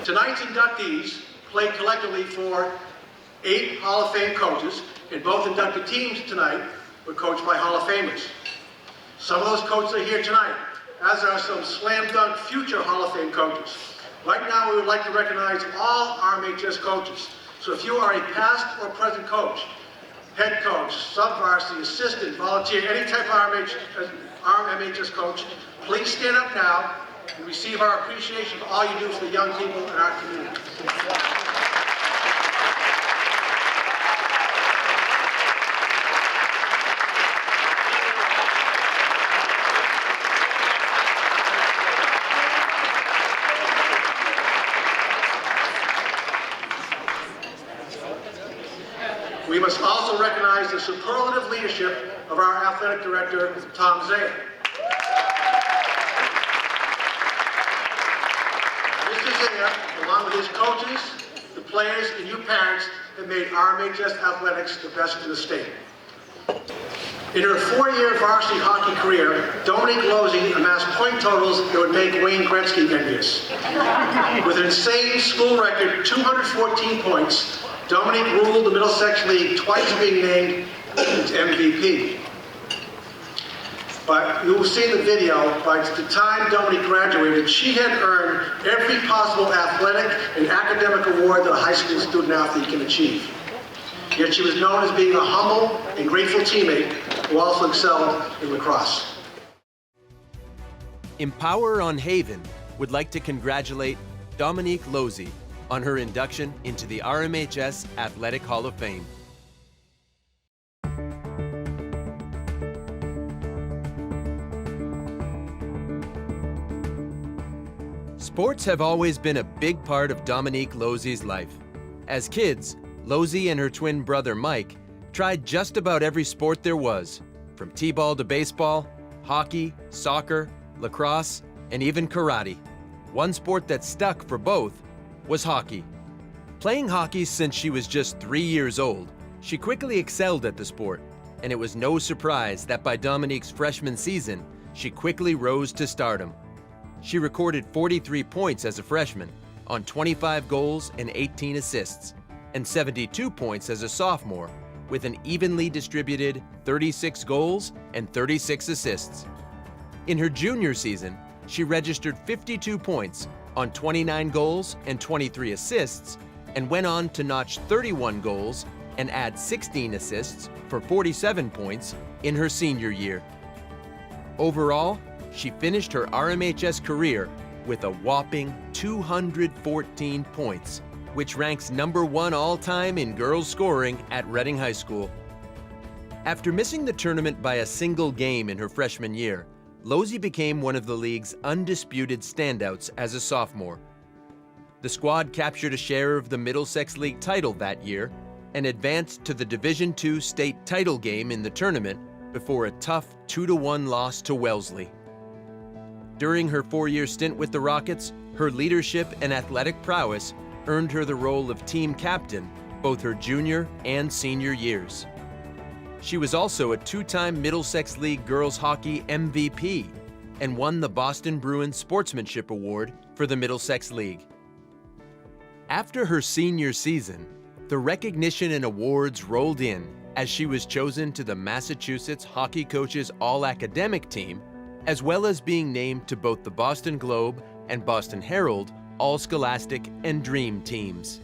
[SPEAKER 17] Tonight's inductees played collectively for 8 Hall of Fame coaches, and both inducted teams tonight were coached by Hall of Famers. Some of those coaches are here tonight, as are some slam dunk future Hall of Fame coaches. Right now, we would like to recognize all RMHS coaches. So if you are a past or present coach, head coach, sub-varsity, assistant, volunteer, any type of RMHS coach, please stand up now and receive our appreciation for all you do for the young people in our community. We must also recognize the superlative leadership of our athletic director, Tom Zayer. Mr. Zayer, along with his coaches, the players, and you parents, have made RMHS athletics the best in the state. In her 4-year varsity hockey career, Dominique Losey amassed point totals that would make Wayne Gretzky envious. With an insane school record 214 points, Dominique ruled the Middlesex League, twice being named its MVP. But you will see in the video, by the time Dominique graduated, she had earned every possible athletic and academic award that a high school student athlete can achieve. Yet she was known as being a humble and grateful teammate who also excelled in lacrosse.
[SPEAKER 18] Empower on Haven would like to congratulate Dominique Losey on her induction into the RMHS Athletic Hall of Fame. Sports have always been a big part of Dominique Losey's life. As kids, Losey and her twin brother Mike tried just about every sport there was, from t-ball to baseball, hockey, soccer, lacrosse, and even karate. One sport that stuck for both was hockey. Playing hockey since she was just 3 years old, she quickly excelled at the sport, and it was no surprise that by Dominique's freshman season, she quickly rose to stardom. She recorded 43 points as a freshman on 25 goals and 18 assists, and 72 points as a sophomore with an evenly distributed 36 goals and 36 assists. In her junior season, she registered 52 points on 29 goals and 23 assists, and went on to notch 31 goals and add 16 assists for 47 points in her senior year. Overall, she finished her RMHS career with a whopping 214 points, which ranks #1 all-time in girls scoring at Reading High School. After missing the tournament by a single game in her freshman year, Losey became one of the league's undisputed standouts as a sophomore. The squad captured a share of the Middlesex League title that year and advanced to the Division II state title game in the tournament before a tough 2-1 loss to Wellesley. During her 4-year stint with the Rockets, her leadership and athletic prowess earned her the role of team captain both her junior and senior years. She was also a 2-time Middlesex League Girls Hockey MVP and won the Boston Bruins Sportsmanship Award for the Middlesex League. After her senior season, the recognition and awards rolled in as she was chosen to the Massachusetts Hockey Coaches All-Academic Team, as well as being named to both the Boston Globe and Boston Herald All-Scholastic and Dream teams.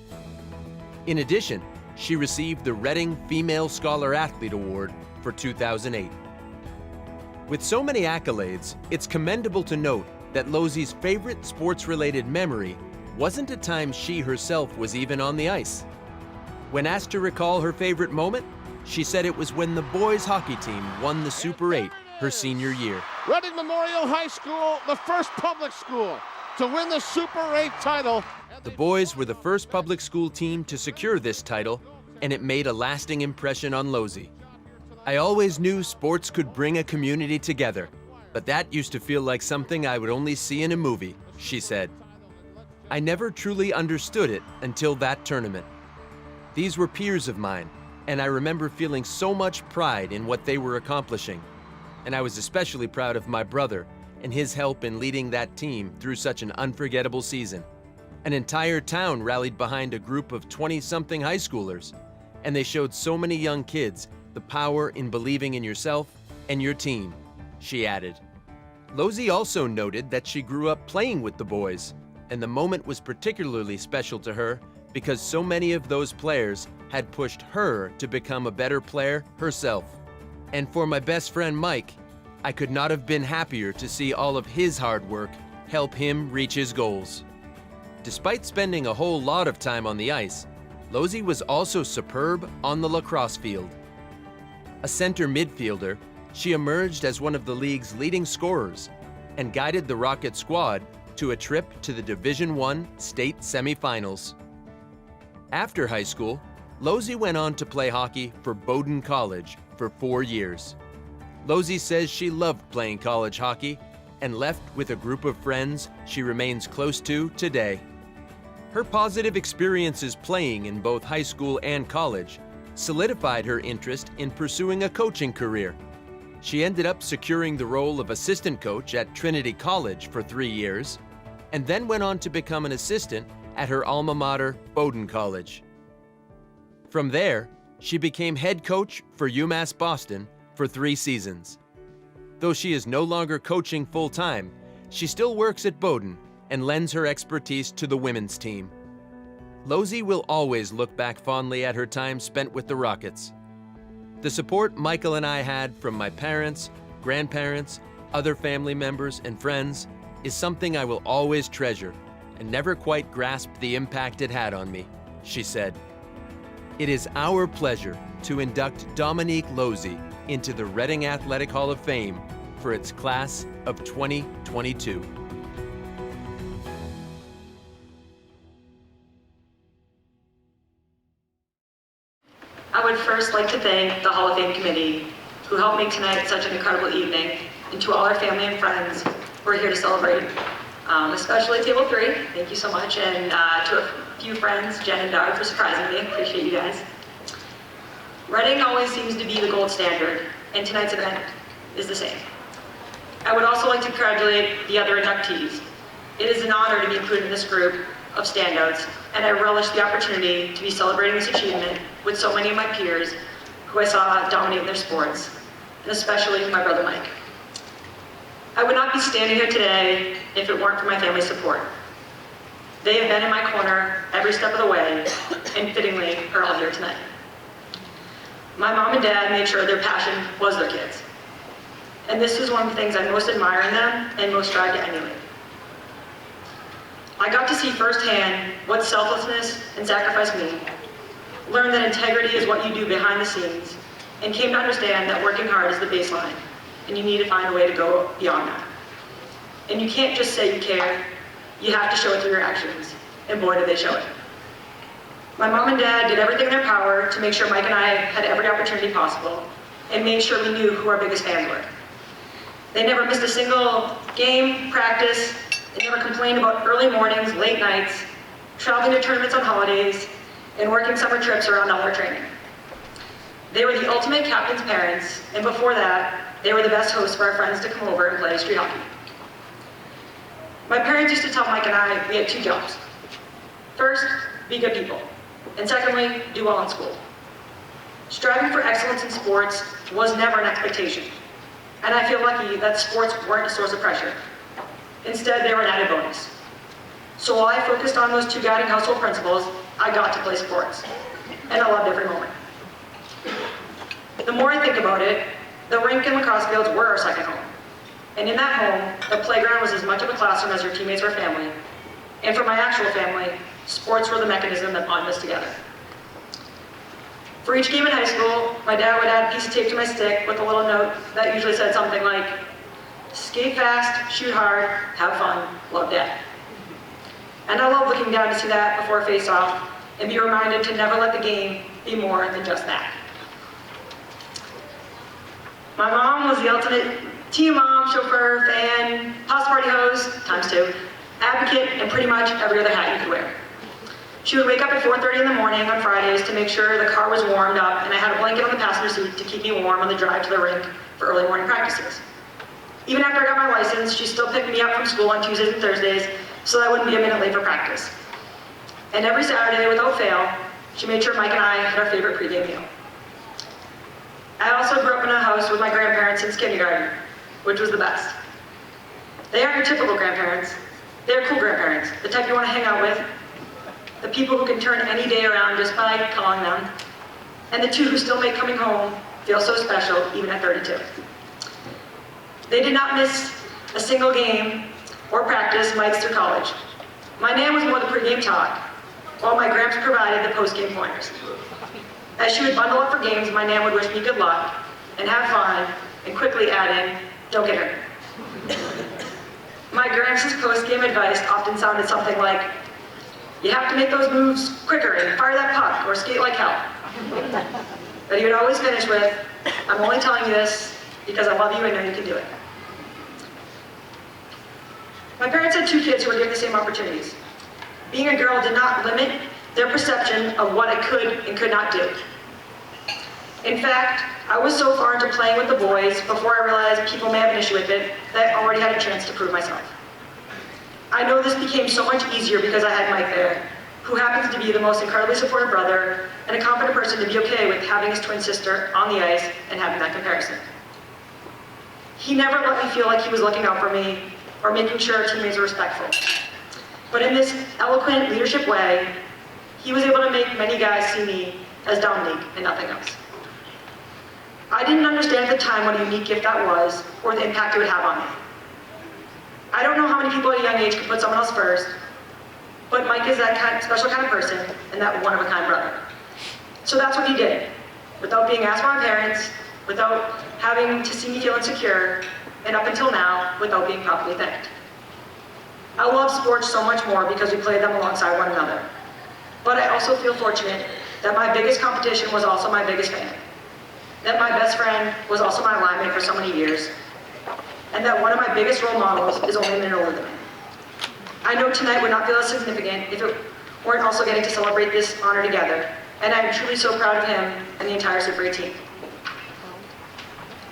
[SPEAKER 18] In addition, she received the Reading Female Scholar Athlete Award for 2008. With so many accolades, it's commendable to note that Losey's favorite sports-related memory wasn't a time she herself was even on the ice. When asked to recall her favorite moment, she said it was when the boys hockey team won the Super 8 her senior year.
[SPEAKER 20] Reading Memorial High School, the first public school to win the Super 8 title.
[SPEAKER 18] The boys were the first public school team to secure this title, and it made a lasting impression on Losey. I always knew sports could bring a community together, but that used to feel like something I would only see in a movie, she said. I never truly understood it until that tournament. These were peers of mine, and I remember feeling so much pride in what they were accomplishing. And I was especially proud of my brother and his help in leading that team through such an unforgettable season. An entire town rallied behind a group of 20-something high schoolers, and they showed so many young kids the power in believing in yourself and your team, she added. Losey also noted that she grew up playing with the boys, and the moment was particularly special to her because so many of those players had pushed her to become a better player herself. And for my best friend Mike, I could not have been happier to see all of his hard work help him reach his goals. Despite spending a whole lot of time on the ice, Losey was also superb on the lacrosse field. A center midfielder, she emerged as one of the league's leading scorers and guided the Rocket squad to a trip to the Division I state semifinals. After high school, Losey went on to play hockey for Bowdoin College for 4 years. Losey says she loved playing college hockey and left with a group of friends she remains close to today. Her positive experiences playing in both high school and college solidified her interest in pursuing a coaching career. She ended up securing the role of assistant coach at Trinity College for 3 years, and then went on to become an assistant at her alma mater, Bowdoin College. From there, she became head coach for UMass Boston for 3 seasons. Though she is no longer coaching full-time, she still works at Bowdoin and lends her expertise to the women's team. Losey will always look back fondly at her time spent with the Rockets. The support Michael and I had from my parents, grandparents, other family members, and friends is something I will always treasure and never quite grasped the impact it had on me, she said. It is our pleasure to induct Dominique Losey into the Reading Athletic Hall of Fame for its class of 2022.
[SPEAKER 7] I would first like to thank the Hall of Fame committee who helped make tonight such an incredible evening, and to all our family and friends who are here to celebrate, especially Table 3, thank you so much, and to a few friends, Jen and Doug, for surprising me, appreciate you guys. Reading always seems to be the gold standard, and tonight's event is the same. I would also like to congratulate the other inductees. It is an honor to be included in this group of standouts, and I relish the opportunity to be celebrating this achievement with so many of my peers who I saw dominate their sports, and especially my brother Mike. I would not be standing here today if it weren't for my family's support. They have been in my corner every step of the way, and fittingly are all here tonight. My mom and dad made sure their passion was their kids. And this is one of the things I most admire in them and most strive to emulate. I got to see firsthand what selflessness and sacrifice mean, learn that integrity is what you do behind the scenes, and came to understand that working hard is the baseline, and you need to find a way to go beyond that. And you can't just say you care, you have to show it through your actions, and boy did they show it. My mom and dad did everything in their power to make sure Mike and I had every opportunity possible, and made sure we knew who our biggest fans were. They never missed a single game, practice. They never complained about early mornings, late nights, traveling to tournaments on holidays, and working summer trips around all our training. They were the ultimate captain's parents, and before that, they were the best hosts for our friends to come over and play street hockey. My parents used to tell Mike and I we had 2 jobs. First, be good people, and secondly, do well in school. Striving for excellence in sports was never an expectation, and I feel lucky that sports weren't a source of pressure. Instead, they were an added bonus. So while I focused on those 2 guiding household principles, I got to play sports, and I loved every moment.
[SPEAKER 4] The more I think about it, the rink and lacrosse fields were our second home. And in that home, the playground was as much of a classroom as your teammates were family. And for my actual family, sports were the mechanism that bonded us together. For each game in high school, my dad would add a piece of tape to my stick with a little note that usually said something like, skate fast, shoot hard, have fun, love Dad. And I love looking down to see that before a face-off and be reminded to never let the game be more than just that. My mom was the ultimate team mom, chauffeur, fan, house party host, ×2, advocate, and pretty much every other hat you could wear. She would wake up at 4:30 in the morning on Fridays to make sure the car was warmed up and I had a blanket on the passenger seat to keep me warm on the drive to the rink for early morning practices. Even after I got my license, she still picked me up from school on Tuesdays and Thursdays so that I wouldn't be a minute late for practice. And every Saturday, without fail, she made sure Mike and I had our favorite pregame meal. I also grew up in a house with my grandparents since kindergarten, which was the best. They aren't your typical grandparents. They're cool grandparents, the type you want to hang out with, the people who can turn any day around just by calling them, and the two who still make coming home feel so special even at 32. They did not miss a single game or practice Mike's through college. My nan was more the pregame talk, while my gramps provided the postgame pointers. As she would bundle up for games, my nan would wish me good luck and have fun, and quickly add in, don't get hurt. My gramps' post-game advice often sounded something like, you have to make those moves quicker and fire that puck or skate like hell. But he would always finish with, I'm only telling you this because I love you and know you can do it. My parents had 2 kids who were given the same opportunities. Being a girl did not limit their perception of what I could and could not do. In fact, I was so far into playing with the boys before I realized people may have an issue with it that I already had a chance to prove myself. I know this became so much easier because I had Mike there, who happens to be the most incredibly supportive brother and a confident person to be okay with having his twin sister on the ice and having that comparison. He never let me feel like he was looking out for me or making sure our teammates were respectful. But in this eloquent leadership way, he was able to make many guys see me as Dominique and nothing else. I didn't understand at the time what a unique gift that was or the impact it would have on me. I don't know how many people at a young age can put someone else first, but Mike is that special kind of person and that one-of-a-kind brother. So that's what he did, without being asked by my parents, without having to see me feel insecure, and up until now, without being properly thanked. I love sports so much more because we play them alongside one another. But I also feel fortunate that my biggest competition was also my biggest fan, that my best friend was also my line mate for so many years, and that one of my biggest role models is only a minute older than me. I know tonight would not feel as significant if it weren't also getting to celebrate this honor together, and I'm truly so proud of him and the entire Super 8 team.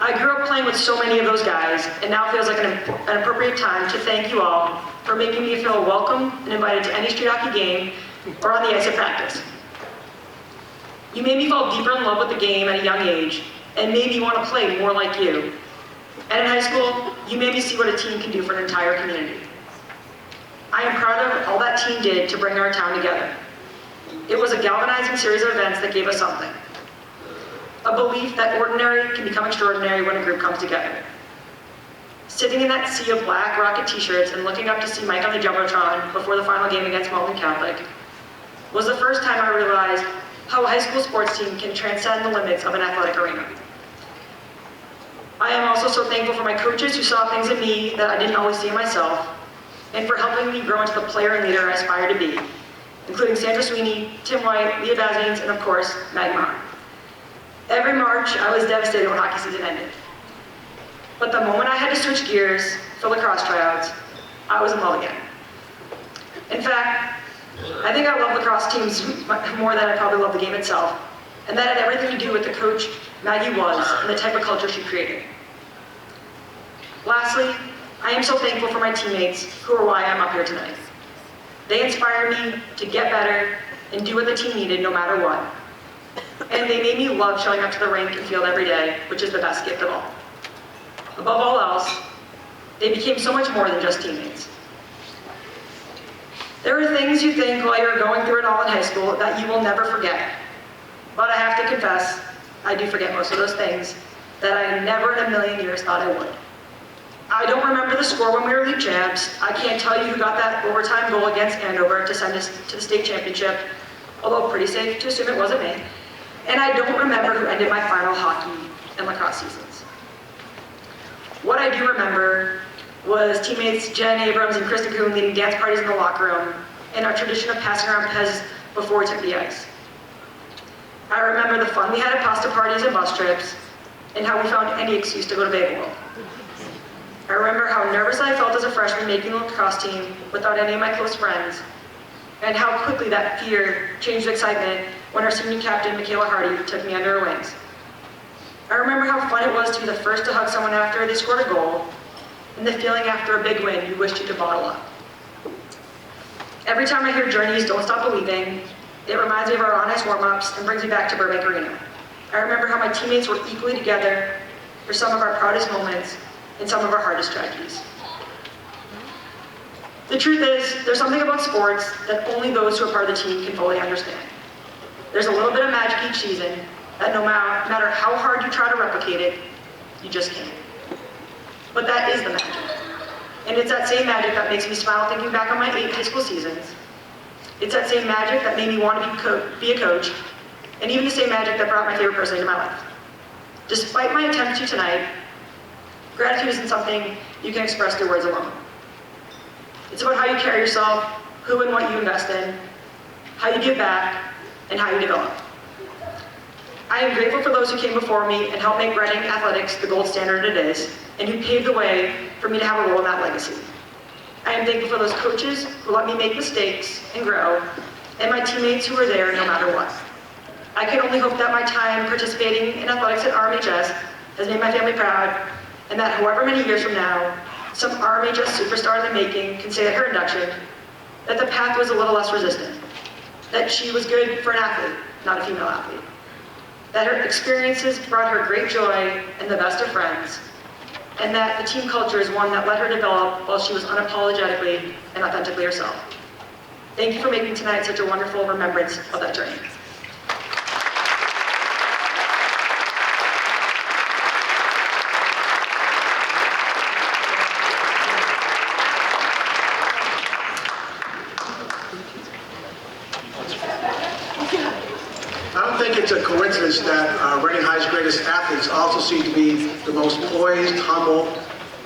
[SPEAKER 4] I grew up playing with so many of those guys, and now feels like an appropriate time to thank you all for making me feel welcome and invited to any street hockey game or on the ice at practice. You made me fall deeper in love with the game at a young age, and made me want to play more like you. And in high school, you made me see what a team can do for an entire community. I am proud of all that team did to bring our town together. It was a galvanizing series of events that gave us something. A belief that ordinary can become extraordinary when a group comes together. Sitting in that sea of black Rocket t-shirts and looking up to see Mike on the Jumbotron before the final game against Malden Catholic was the first time I realized how a high school sports team can transcend the limits of an athletic arena. I am also so thankful for my coaches who saw things in me that I didn't always see in myself, and for helping me grow into the player and leader I aspire to be, including Sandra Sweeney, Tim White, Leah Bazines, and of course, Maggie Marr. Every March, I was devastated when hockey season ended. But the moment I had to switch gears for lacrosse tryouts, I was in love again. In fact, I think I love lacrosse teams more than I probably love the game itself, and that had everything to do with the coach Maggie was and the type of culture she created. Lastly, I am so thankful for my teammates who are why I'm up here tonight. They inspired me to get better and do what the team needed no matter what. And they made me love showing up to the rink and field every day, which is the best gift of all. Above all else, they became so much more than just teammates. There are things you think while you're going through it all in high school that you will never forget. But I have to confess, I do forget most of those things that I never in a million years thought I would. I don't remember the score when we were league champs. I can't tell you who got that overtime goal against Andover to send us to the state championship, although pretty safe to assume it wasn't me. And I don't remember who ended my final hockey and lacrosse seasons. What I do remember was teammates Jen Abrams and Krista Kuhn leading dance parties in the locker room, and our tradition of passing around Pez before we took the ice. I remember the fun we had at pasta parties and bus trips, and how we found any excuse to go to Bagel World. I remember how nervous I felt as a freshman making the lacrosse team without any of my close friends, and how quickly that fear changed to excitement when our senior captain, Michaela Hardy, took me under her wings. I remember how fun it was to be the first to hug someone after they scored a goal, and the feeling after a big win you wished you could bottle up. Every time I hear Journey's Don't Stop Believing, it reminds me of our on-ice warm-ups and brings me back to Burbank Arena. I remember how my teammates were equally together for some of our proudest moments and some of our hardest tragedies. The truth is, there's something about sports that only those who are part of the team can fully understand. There's a little bit of magic each season that no matter how hard you try to replicate it, you just can't. But that is the magic. And it's that same magic that makes me smile thinking back on my 8 high school seasons. It's that same magic that made me want to be a coach, and even the same magic that brought my favorite person into my life. Despite my attempts to tonight, gratitude isn't something you can express through words alone. It's about how you carry yourself, who and what you invest in, how you give back, and how you develop. I am grateful for those who came before me and helped make Reading athletics the gold standard it is, and who paved the way for me to have a role in that legacy. I am thankful for those coaches who let me make mistakes and grow, and my teammates who were there no matter what. I can only hope that my time participating in athletics at RMHS has made my family proud, and that however many years from now, some RMHS superstar in the making can say at her induction that the path was a little less resistant, that she was good for an athlete, not a female athlete, that her experiences brought her great joy and the best of friends, and that the team culture is one that let her develop while she was unapologetically and authentically herself. Thank you for making tonight such a wonderful remembrance of that journey.
[SPEAKER 17] I don't think it's a coincidence that Reading High's greatest athletes also seem to be the most poised, humble,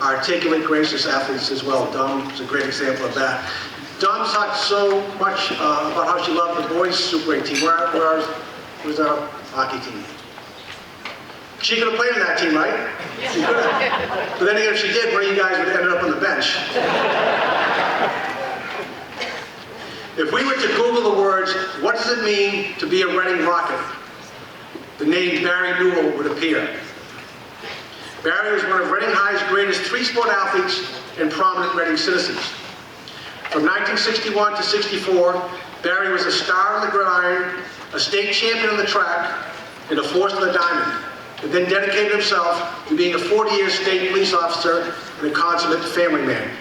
[SPEAKER 17] articulate, gracious athletes as well. Dom is a great example of that. Dom talked so much about how she loved the boys' Super 8 team. Where's our hockey team? She could have played in that team, right? She could have. But then again, if she did, one of you guys would have ended up on the bench. If we were to Google the words, what does it mean to be a Reading Rocket? The name Barry Newell would appear. Barry was one of Reading High's greatest 3-sport athletes and prominent Reading citizens. From 1961 to 64, Barry was a star on the gridiron, a state champion on the track, and a force to the diamond, and then dedicated himself to being a 40-year state police officer and a consummate family man.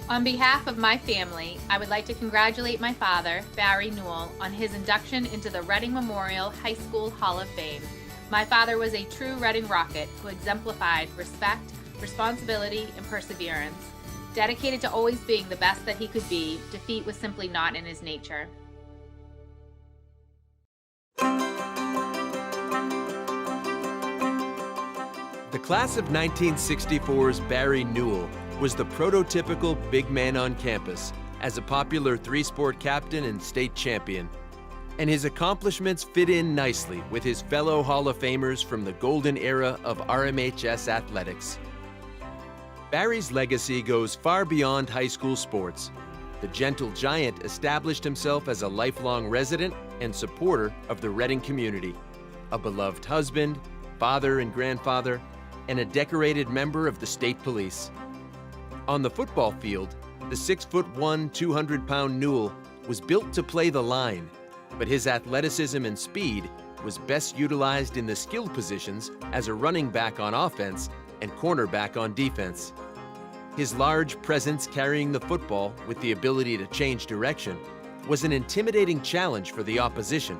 [SPEAKER 10] On behalf of my family, I would like to congratulate my father, Barry Newell, on his induction into the Reading Memorial High School Hall of Fame. My father was a true Reading Rocket who exemplified respect, responsibility, and perseverance. Dedicated to always being the best that he could be, defeat was simply not in his nature.
[SPEAKER 18] The class of 1964's Barry Newell was the prototypical big man on campus as a popular 3-sport captain and state champion. And his accomplishments fit in nicely with his fellow Hall of Famers from the golden era of RMHS athletics. Barry's legacy goes far beyond high school sports. The gentle giant established himself as a lifelong resident and supporter of the Reading community, a beloved husband, father and grandfather, and a decorated member of the state police. On the football field, the 6'1", 200-pound Newell was built to play the line, but his athleticism and speed was best utilized in the skill positions as a running back on offense and cornerback on defense. His large presence carrying the football with the ability to change direction was an intimidating challenge for the opposition.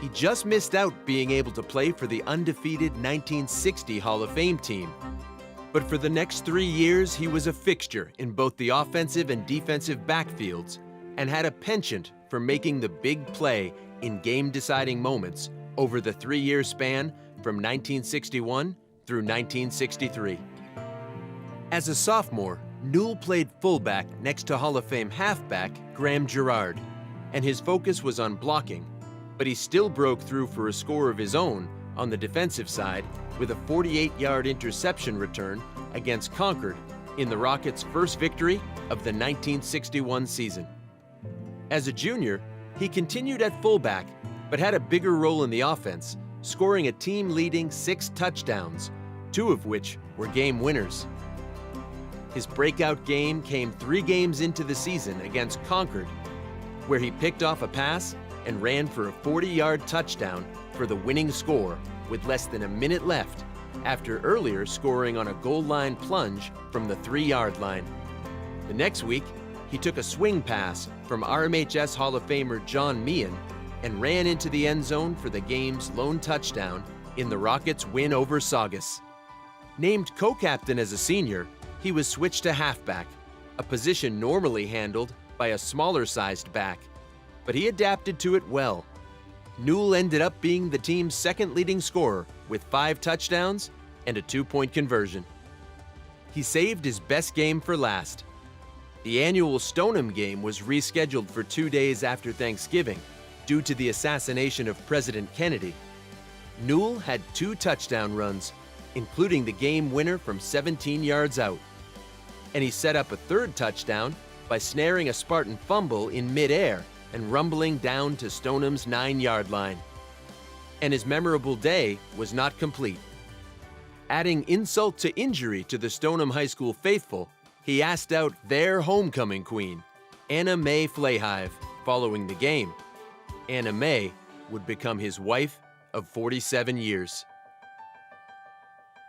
[SPEAKER 18] He just missed out being able to play for the undefeated 1960 Hall of Fame team. But for the next 3 years, he was a fixture in both the offensive and defensive backfields and had a penchant for making the big play in game-deciding moments over the 3-year span from 1961 through 1963. As a sophomore, Newell played fullback next to Hall of Fame halfback Graham Gerard, and his focus was on blocking, but he still broke through for a score of his own on the defensive side with a 48-yard interception return against Concord in the Rockets' first victory of the 1961 season. As a junior, he continued at fullback, but had a bigger role in the offense, scoring a team-leading 6 touchdowns, 2 of which were game winners. His breakout game came 3 games into the season against Concord, where he picked off a pass and ran for a 40-yard touchdown for the winning score with less than a minute left, after earlier scoring on a goal line plunge from the 3-yard line. The next week, he took a swing pass from RMHS Hall of Famer John Meehan and ran into the end zone for the game's lone touchdown in the Rockets' win over Saugus. Named co-captain as a senior, he was switched to halfback, a position normally handled by a smaller-sized back, but he adapted to it well. Newell ended up being the team's second leading scorer with 5 touchdowns and a 2-point conversion. He saved his best game for last. The annual Stoneham game was rescheduled for 2 days after Thanksgiving due to the assassination of President Kennedy. Newell had 2 touchdown runs, including the game winner from 17 yards out. And he set up a 3rd touchdown by snaring a Spartan fumble in midair and rumbling down to Stoneham's 9-yard line. And his memorable day was not complete. Adding insult to injury to the Stoneham High School faithful, he asked out their homecoming queen, Anna Mae Flahive, following the game. Anna Mae would become his wife of 47 years.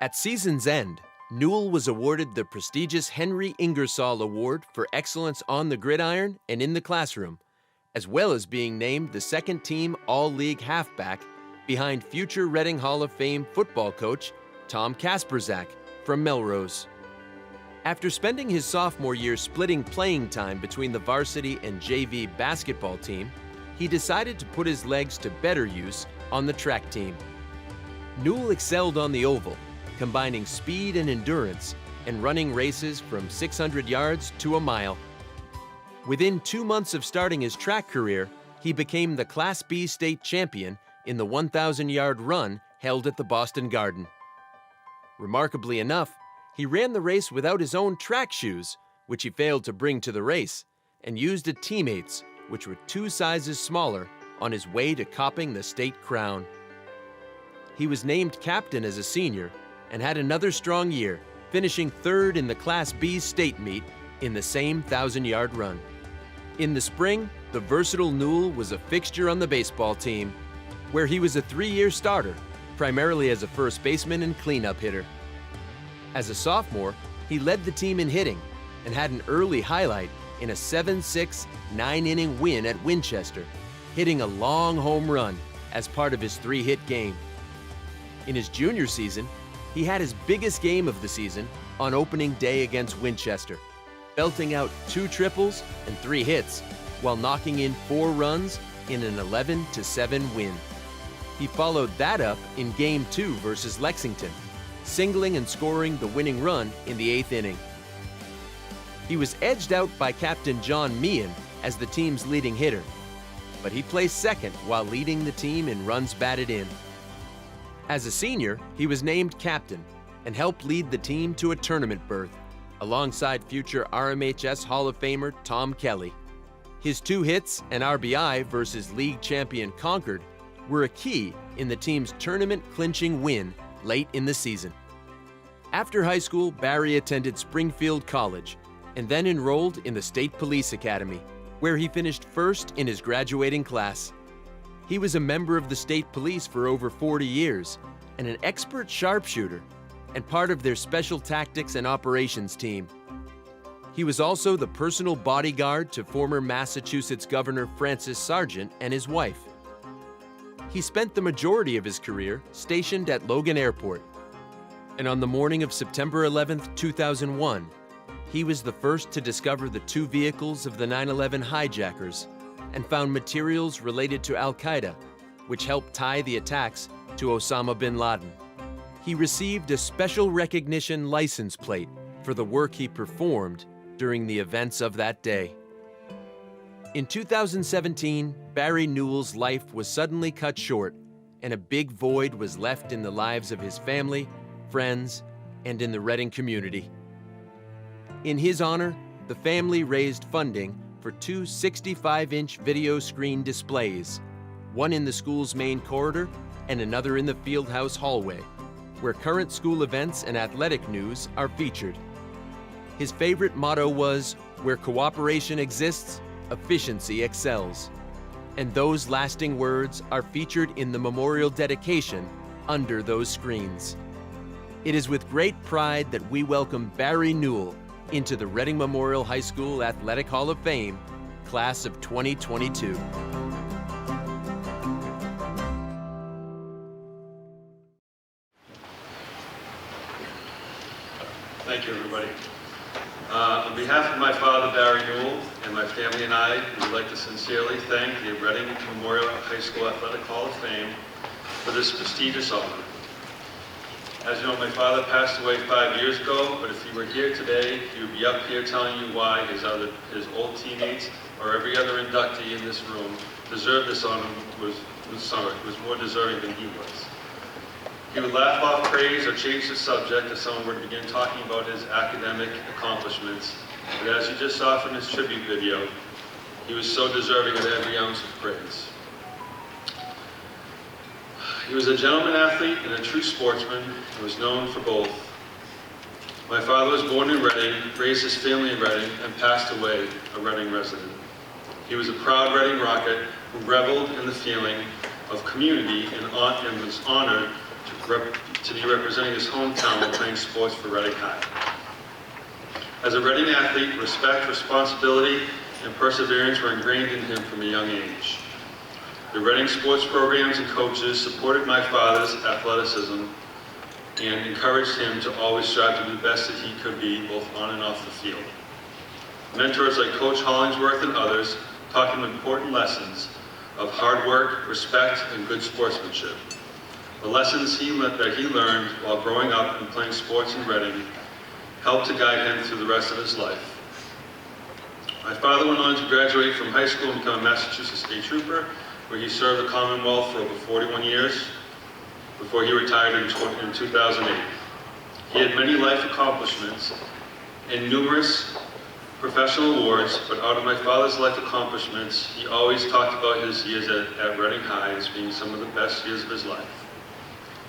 [SPEAKER 18] At season's end, Newell was awarded the prestigious Henry Ingersoll Award for Excellence on the Gridiron and in the Classroom, as well as being named the 2nd-team All-League halfback behind future Reading Hall of Fame football coach Tom Kasperzak from Melrose. After spending his sophomore year splitting playing time between the varsity and JV basketball team, he decided to put his legs to better use on the track team. Newell excelled on the oval, combining speed and endurance and running races from 600 yards to a mile. Within 2 months of starting his track career, he became the Class B state champion in the 1,000-yard run held at the Boston Garden. Remarkably enough, he ran the race without his own track shoes, which he failed to bring to the race, and used a teammate's, which were 2 sizes smaller, on his way to copping the state crown. He was named captain as a senior and had another strong year, finishing 3rd in the Class B state meet in the same 1,000-yard run. In the spring, the versatile Newell was a fixture on the baseball team, where he was a 3-year starter, primarily as a first baseman and cleanup hitter. As a sophomore, he led the team in hitting and had an early highlight in a 7-6, 9-inning win at Winchester, hitting a long home run as part of his 3-hit game. In his junior season, he had his biggest game of the season on opening day against Winchester, belting out 2 triples and 3 hits while knocking in 4 runs in an 11-7 win. He followed that up in Game 2 versus Lexington, singling and scoring the winning run in the 8th inning. He was edged out by captain John Meehan as the team's leading hitter, but he placed 2nd while leading the team in runs batted in. As a senior, he was named captain and helped lead the team to a tournament berth, alongside future RMHS Hall of Famer Tom Kelly. His 2 hits and RBI versus league champion Concord were a key in the team's tournament-clinching win late in the season. After high school, Barry attended Springfield College and then enrolled in the State Police Academy, where he finished 1st in his graduating class. He was a member of the State Police for over 40 years and an expert sharpshooter and part of their special tactics and operations team. He was also the personal bodyguard to former Massachusetts Governor Francis Sargent and his wife. He spent the majority of his career stationed at Logan Airport. And on the morning of September 11th, 2001, he was the first to discover the two vehicles of the 9/11 hijackers and found materials related to Al-Qaeda, which helped tie the attacks to Osama bin Laden. He received a special recognition license plate for the work he performed during the events of that day. In 2017, Barry Newell's life was suddenly cut short, and a big void was left in the lives of his family, friends, and in the Reading community. In his honor, the family raised funding for two 65-inch video screen displays, one in the school's main corridor and another in the fieldhouse hallway, where current school events and athletic news are featured. His favorite motto was, "Where cooperation exists, efficiency excels." And those lasting words are featured in the memorial dedication under those screens. It is with great pride that we welcome Barry Newell into the Reading Memorial High School Athletic Hall of Fame, class of 2022.
[SPEAKER 5] Thank you, everybody. On behalf of my father, Barry Newell, and my family and I, we would like to sincerely thank the Reading Memorial High School Athletic Hall of Fame for this prestigious honor. As you know, my father passed away 5 years ago, but if he were here today, he would be up here telling you why his old teammates or every other inductee in this room deserved this honor, was more deserving than he was. He would laugh off praise or change the subject if someone were to begin talking about his academic accomplishments. But as you just saw from his tribute video, he was so deserving of every ounce of praise. He was a gentleman athlete and a true sportsman and was known for both. My father was born in Reading, raised his family in Reading, and passed away a Reading resident. He was a proud Reading Rocket who reveled in the feeling of community and was honored to be representing his hometown while playing sports for Reading High. As a Reading athlete, respect, responsibility, and perseverance were ingrained in him from a young age. The Reading sports programs and coaches supported my father's athleticism and encouraged him to always strive to do the best that he could be, both on and off the field. Mentors like Coach Hollingsworth and others taught him important lessons of hard work, respect, and good sportsmanship. The lessons that he learned while growing up and playing sports in Reading helped to guide him through the rest of his life. My father went on to graduate from high school and become a Massachusetts State Trooper, where he served the Commonwealth for over 41 years before he retired in 2008. He had many life accomplishments and numerous professional awards, but out of my father's life accomplishments, he always talked about his years at Reading High as being some of the best years of his life.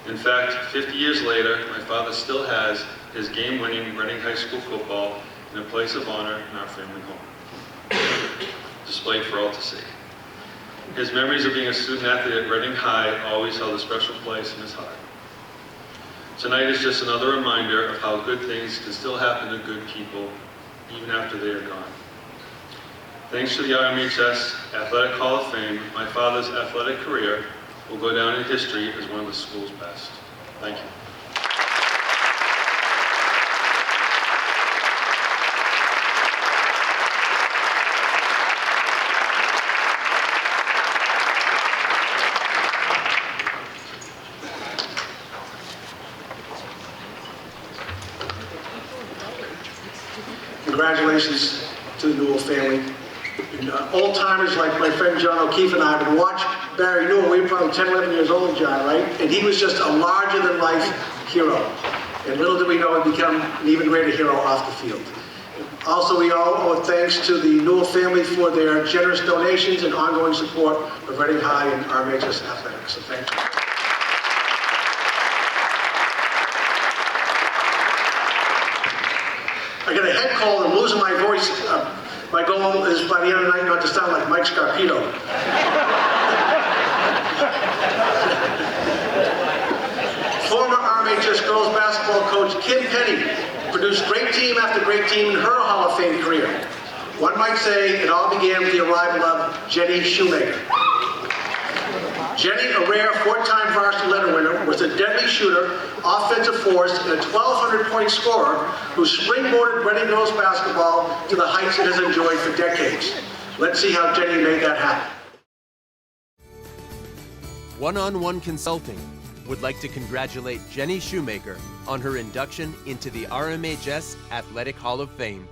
[SPEAKER 5] In fact, 50 years later, my father still has his game-winning Reading High School football in a place of honor in our family home, displayed for all to see. His memories of being a student athlete at Reading High always held a special place in his heart. Tonight is just another reminder of how good things can still happen to good people, even after they are gone. Thanks to the RMHS Athletic Hall of Fame, my father's athletic career will go down in history as one of the school's best. Thank you.
[SPEAKER 17] Congratulations to the Newell family. And, old-timers like my friend John O'Keefe and I would watch Barry Newell. We were probably 10, 11 years old, John, right? And he was just a larger-than-life hero. And little did we know he'd become an even greater hero off the field. Also, we all owe thanks to the Newell family for their generous donations and ongoing support of Reading High and RMHS Athletics. So thank you. I got a head cold and losing my voice. My goal is by the end of the night not to sound like Mike Scarpino. Former RMHS girls basketball coach Kim Penny produced great team after great team in her Hall of Fame career. One might say it all began with the arrival of Jenny Shoemaker. Jenny, a rare four-time varsity letter winner, was a deadly shooter, offensive force, and a 1,200-point scorer who springboarded Reading girls basketball to the heights it has enjoyed for decades. Let's see how Jenny made that happen.
[SPEAKER 18] One-on-One Consulting would like to congratulate Jenny Shoemaker on her induction into the RMHS Athletic Hall of Fame.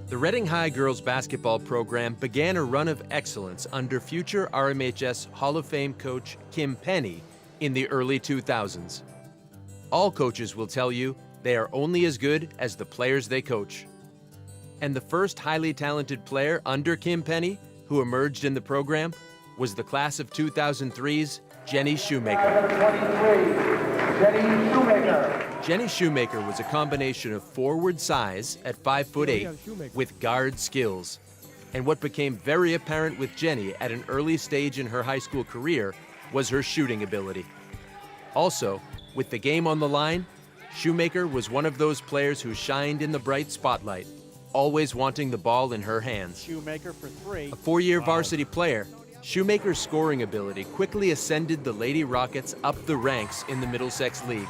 [SPEAKER 18] The Reading High girls basketball program began a run of excellence under future RMHS Hall of Fame coach Kim Penny in the early 2000s. All coaches will tell you they are only as good as the players they coach. And the first highly talented player under Kim Penny who emerged in the program was the class of 2003's Jenny Shoemaker. Jenny Shoemaker was a combination of forward size at 5'8" with guard skills. And what became very apparent with Jenny at an early stage in her high school career was her shooting ability. Also, with the game on the line, Shoemaker was one of those players who shined in the bright spotlight, always wanting the ball in her hands.
[SPEAKER 6] Shoemaker for three.
[SPEAKER 18] A four-year varsity player, Shoemaker's scoring ability quickly ascended the Lady Rockets up the ranks in the Middlesex League.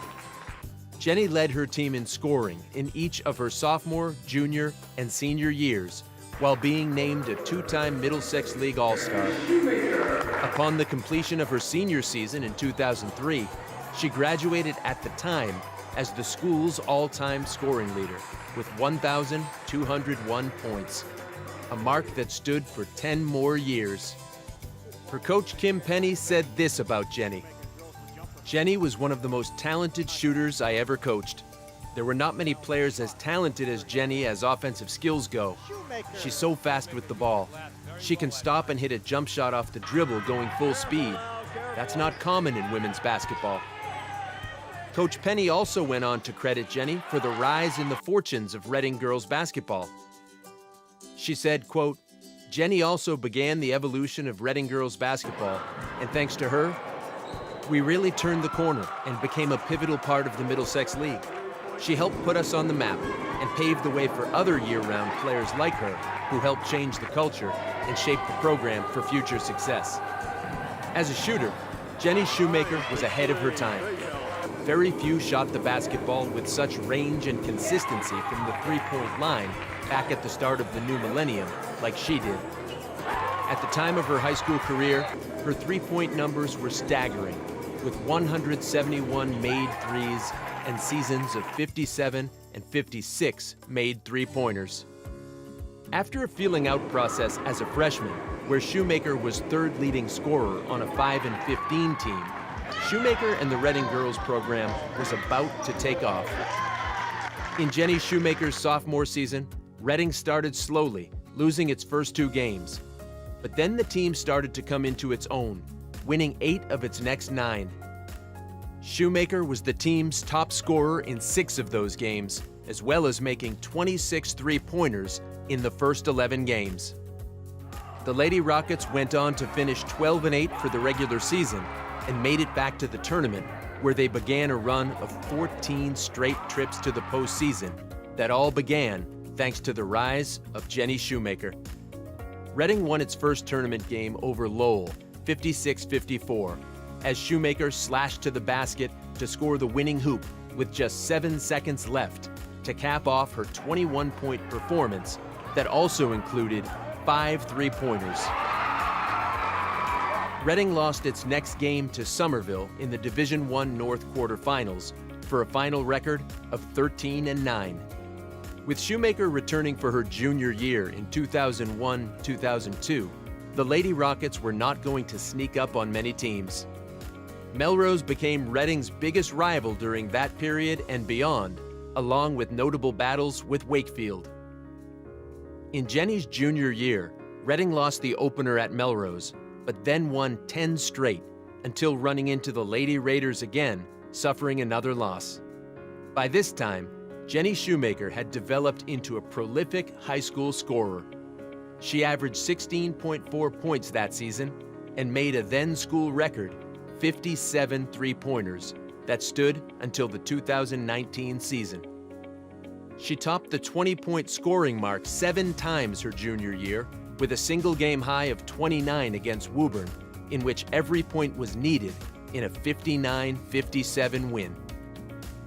[SPEAKER 18] Jenny led her team in scoring in each of her sophomore, junior, and senior years, while being named a two-time Middlesex League All-Star. Upon the completion of her senior season in 2003, she graduated at the time as the school's all-time scoring leader with 1,201 points, a mark that stood for 10 more years. Her coach Kim Penny said this about Jenny. Jenny was one of the most talented shooters I ever coached. There were not many players as talented as Jenny as offensive skills go. She's so fast with the ball. She can stop and hit a jump shot off the dribble going full speed. That's not common in women's basketball. Coach Penny also went on to credit Jenny for the rise in the fortunes of Reading girls basketball. She said, quote, "Jenny also began the evolution of Reading girls basketball, and thanks to her, we really turned the corner and became a pivotal part of the Middlesex League. She helped put us on the map and paved the way for other year-round players like her who helped change the culture and shape the program for future success." As a shooter, Jenny Shoemaker was ahead of her time. Very few shot the basketball with such range and consistency from the three-point line back at the start of the new millennium like she did. At the time of her high school career, her three-point numbers were staggering, with 171 made threes and seasons of 57 and 56 made three-pointers. After a feeling-out process as a freshman, where Shoemaker was third leading scorer on a 5 and 15 team, Shoemaker and the Reading girls program was about to take off. In Jenny Shoemaker's sophomore season, Reading started slowly, losing its first two games. But then the team started to come into its own, winning 8 of its next 9. Shoemaker was the team's top scorer in 6 of those games, as well as making 26 three-pointers in the first 11 games. The Lady Rockets went on to finish 12-8 for the regular season and made it back to the tournament, where they began a run of 14 straight trips to the postseason that all began thanks to the rise of Jenny Shoemaker. Reading won its first tournament game over Lowell, 56-54, as Shoemaker slashed to the basket to score the winning hoop with just 7 seconds left to cap off her 21-point performance that also included 5 three-pointers. Reading lost its next game to Somerville in the Division I North quarterfinals for a final record of 13-9. With Shoemaker returning for her junior year in 2001-2002, the Lady Rockets were not going to sneak up on many teams. Melrose became Reading's biggest rival during that period and beyond, along with notable battles with Wakefield. In Jenny's junior year, Reading lost the opener at Melrose, but then won 10 straight until running into the Lady Raiders again, suffering another loss. By this time, Jenny Shoemaker had developed into a prolific high school scorer. She averaged 16.4 points that season and made a then-school record 57 three-pointers that stood until the 2019 season. She topped the 20-point scoring mark 7 times her junior year, with a single-game high of 29 against Woburn, in which every point was needed in a 59-57 win.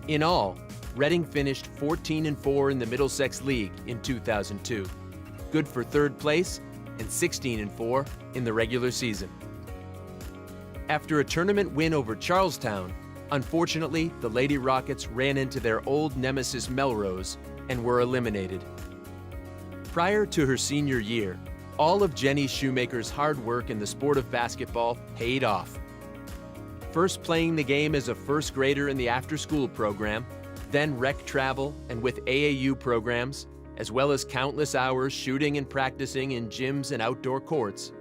[SPEAKER 18] In all, Reading finished 14-4 in the Middlesex League in 2002, good for 3rd place, and 16-4 in the regular season. After a tournament win over Charlestown, unfortunately, the Lady Rockets ran into their old nemesis Melrose and were eliminated. Prior to her senior year, all of Jenny Shoemaker's hard work in the sport of basketball paid off. First playing the game as a first grader in the after-school program, then rec travel and with AAU programs, as well as countless hours shooting and practicing in gyms and outdoor courts,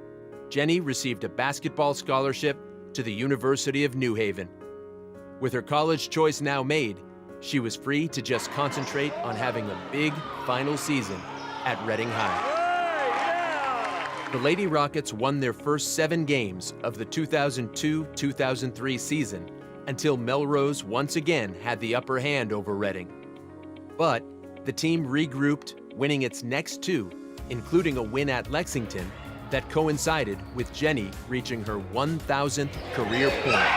[SPEAKER 18] Jenny received a basketball scholarship to the University of New Haven. With her college choice now made, she was free to just concentrate on having a big final season at Reading High. The Lady Rockets won their first 7 games of the 2002-2003 season until Melrose once again had the upper hand over Reading. But the team regrouped, winning its next 2, including a win at Lexington that coincided with Jenny reaching her 1,000th career point.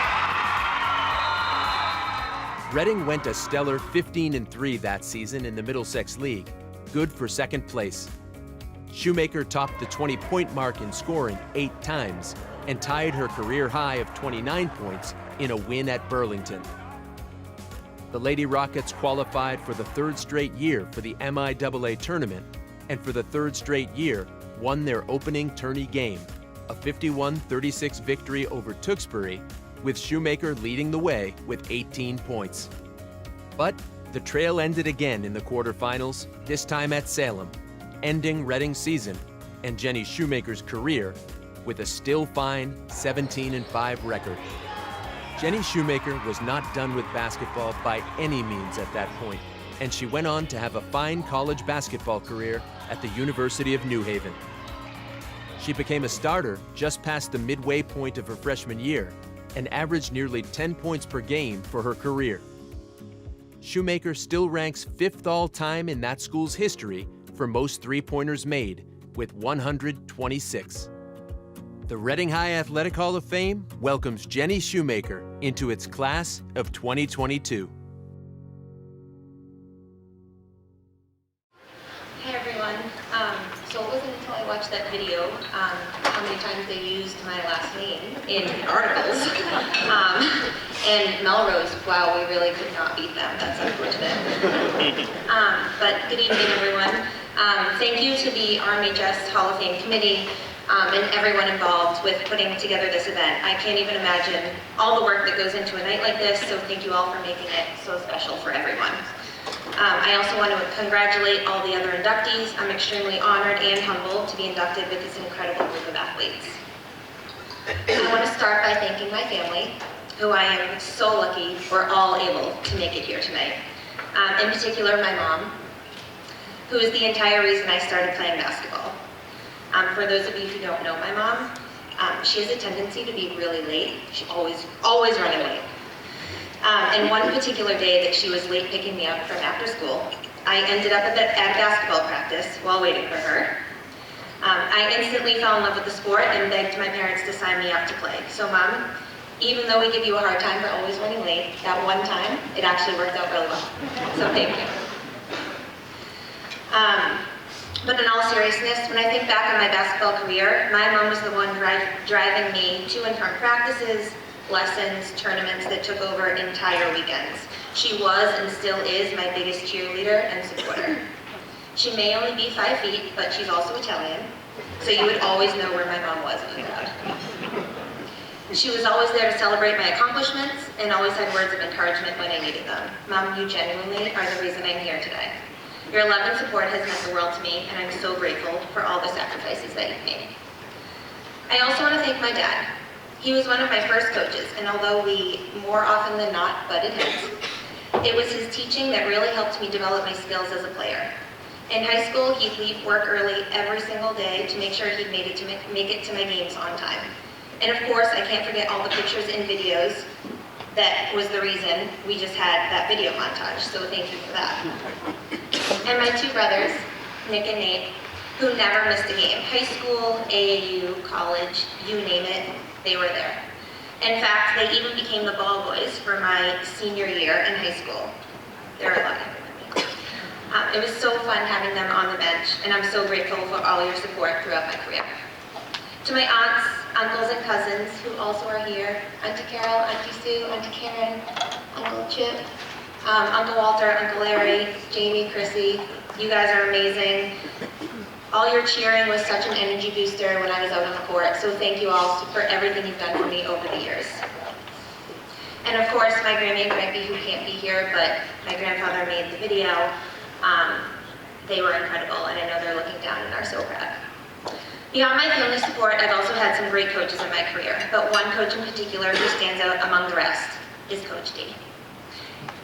[SPEAKER 18] Reading went a stellar 15-3 that season in the Middlesex League, good for 2nd place. Shoemaker topped the 20-point mark in scoring 8 times and tied her career high of 29 points in a win at Burlington. The Lady Rockets qualified for the 3rd straight year for the MIAA tournament, and for the 3rd straight year won their opening tourney game, a 51-36 victory over Tewksbury, with Shoemaker leading the way with 18 points. But the trail ended again in the quarterfinals, this time at Salem, ending Reading's season and Jenny Shoemaker's career with a still fine 17-5 record. Jenny Shoemaker was not done with basketball by any means at that point, and she went on to have a fine college basketball career at the University of New Haven. She became a starter just past the midway point of her freshman year and averaged nearly 10 points per game for her career. Shoemaker still ranks 5th all-time in that school's history for most three-pointers made, with 126. The Reading High Athletic Hall of Fame welcomes Jenny Shoemaker into its class of 2022.
[SPEAKER 6] Hey everyone. So it wasn't until I watched that video how many times they used my last name in articles. And Melrose, wow, we really could not beat them. That's unfortunate. But good evening, everyone. Thank you to the RMHS Hall of Fame Committee and everyone involved with putting together this event. I can't even imagine all the work that goes into a night like this, so thank you all for making it so special for everyone. I also want to congratulate all the other inductees. I'm extremely honored and humbled to be inducted with this incredible group of athletes. I want to start by thanking my family, who I am so lucky we're all able to make it here tonight. In particular, my mom, who is the entire reason I started playing basketball. For those of you who don't know my mom, she has a tendency to be really late. She's always running late. And one particular day that she was late picking me up from after school, I ended up at basketball practice while waiting for her. I instantly fell in love with the sport and begged my parents to sign me up to play. So Mom, even though we give you a hard time for always running late, that one time, it actually worked out really well. So thank you. But in all seriousness, when I think back on my basketball career, my mom was the one driving me to and from practices, lessons, tournaments that took over entire weekends. She was and still is my biggest cheerleader and supporter. She may only be 5 feet, but she's also Italian, so you would always know where my mom was in the crowd. She was always there to celebrate my accomplishments and always had words of encouragement when I needed them. Mom, you genuinely are the reason I'm here today. Your love and support has meant the world to me, and I'm so grateful for all the sacrifices that you've made. I also want to thank my dad. He was one of my first coaches, and although we more often than not butted heads, it was his teaching that really helped me develop my skills as a player. In high school, he'd leave work early every single day to make sure he'd make it to my games on time. And of course, I can't forget all the pictures and videos that was the reason we just had that video montage, so thank you for that. And my two brothers, Nick and Nate, who never missed a game. High school, AAU, college, you name it, they were there. In fact, they even became the ball boys for my senior year in high school. They're a lot younger than me. It was so fun having them on the bench, and I'm so grateful for all your support throughout my career. To my aunts, uncles, and cousins who also are here, Auntie Carol, Auntie Sue, Auntie Karen, Uncle Chip, Uncle Walter, Uncle Larry, Jamie, Chrissy, you guys are amazing. All your cheering was such an energy booster when I was out on the court, so thank you all for everything you've done for me over the years. And of course, my Grammy and Grampy, who can't be here, but my grandfather made the video. They were incredible, and I know they're looking down and are so proud. Beyond my family support, I've also had some great coaches in my career, but one coach in particular who stands out among the rest is Coach D.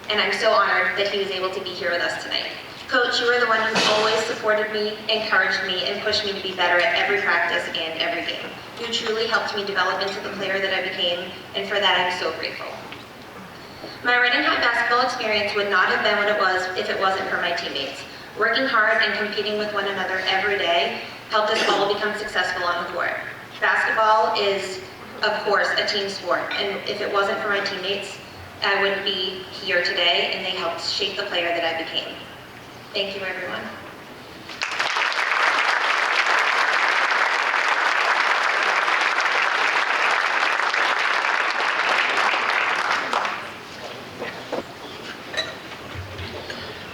[SPEAKER 6] And I'm so honored that he was able to be here with us tonight. Coach, you are the one who always supported me, encouraged me, and pushed me to be better at every practice and every game. You truly helped me develop into the player that I became, and for that I'm so grateful. My Reading High basketball experience would not have been what it was if it wasn't for my teammates. Working hard and competing with one another every day helped us all become successful on the court. Basketball is, of course, a team sport, and if it wasn't for my teammates, I wouldn't be here today, and they helped shape the player that I became. Thank you, everyone.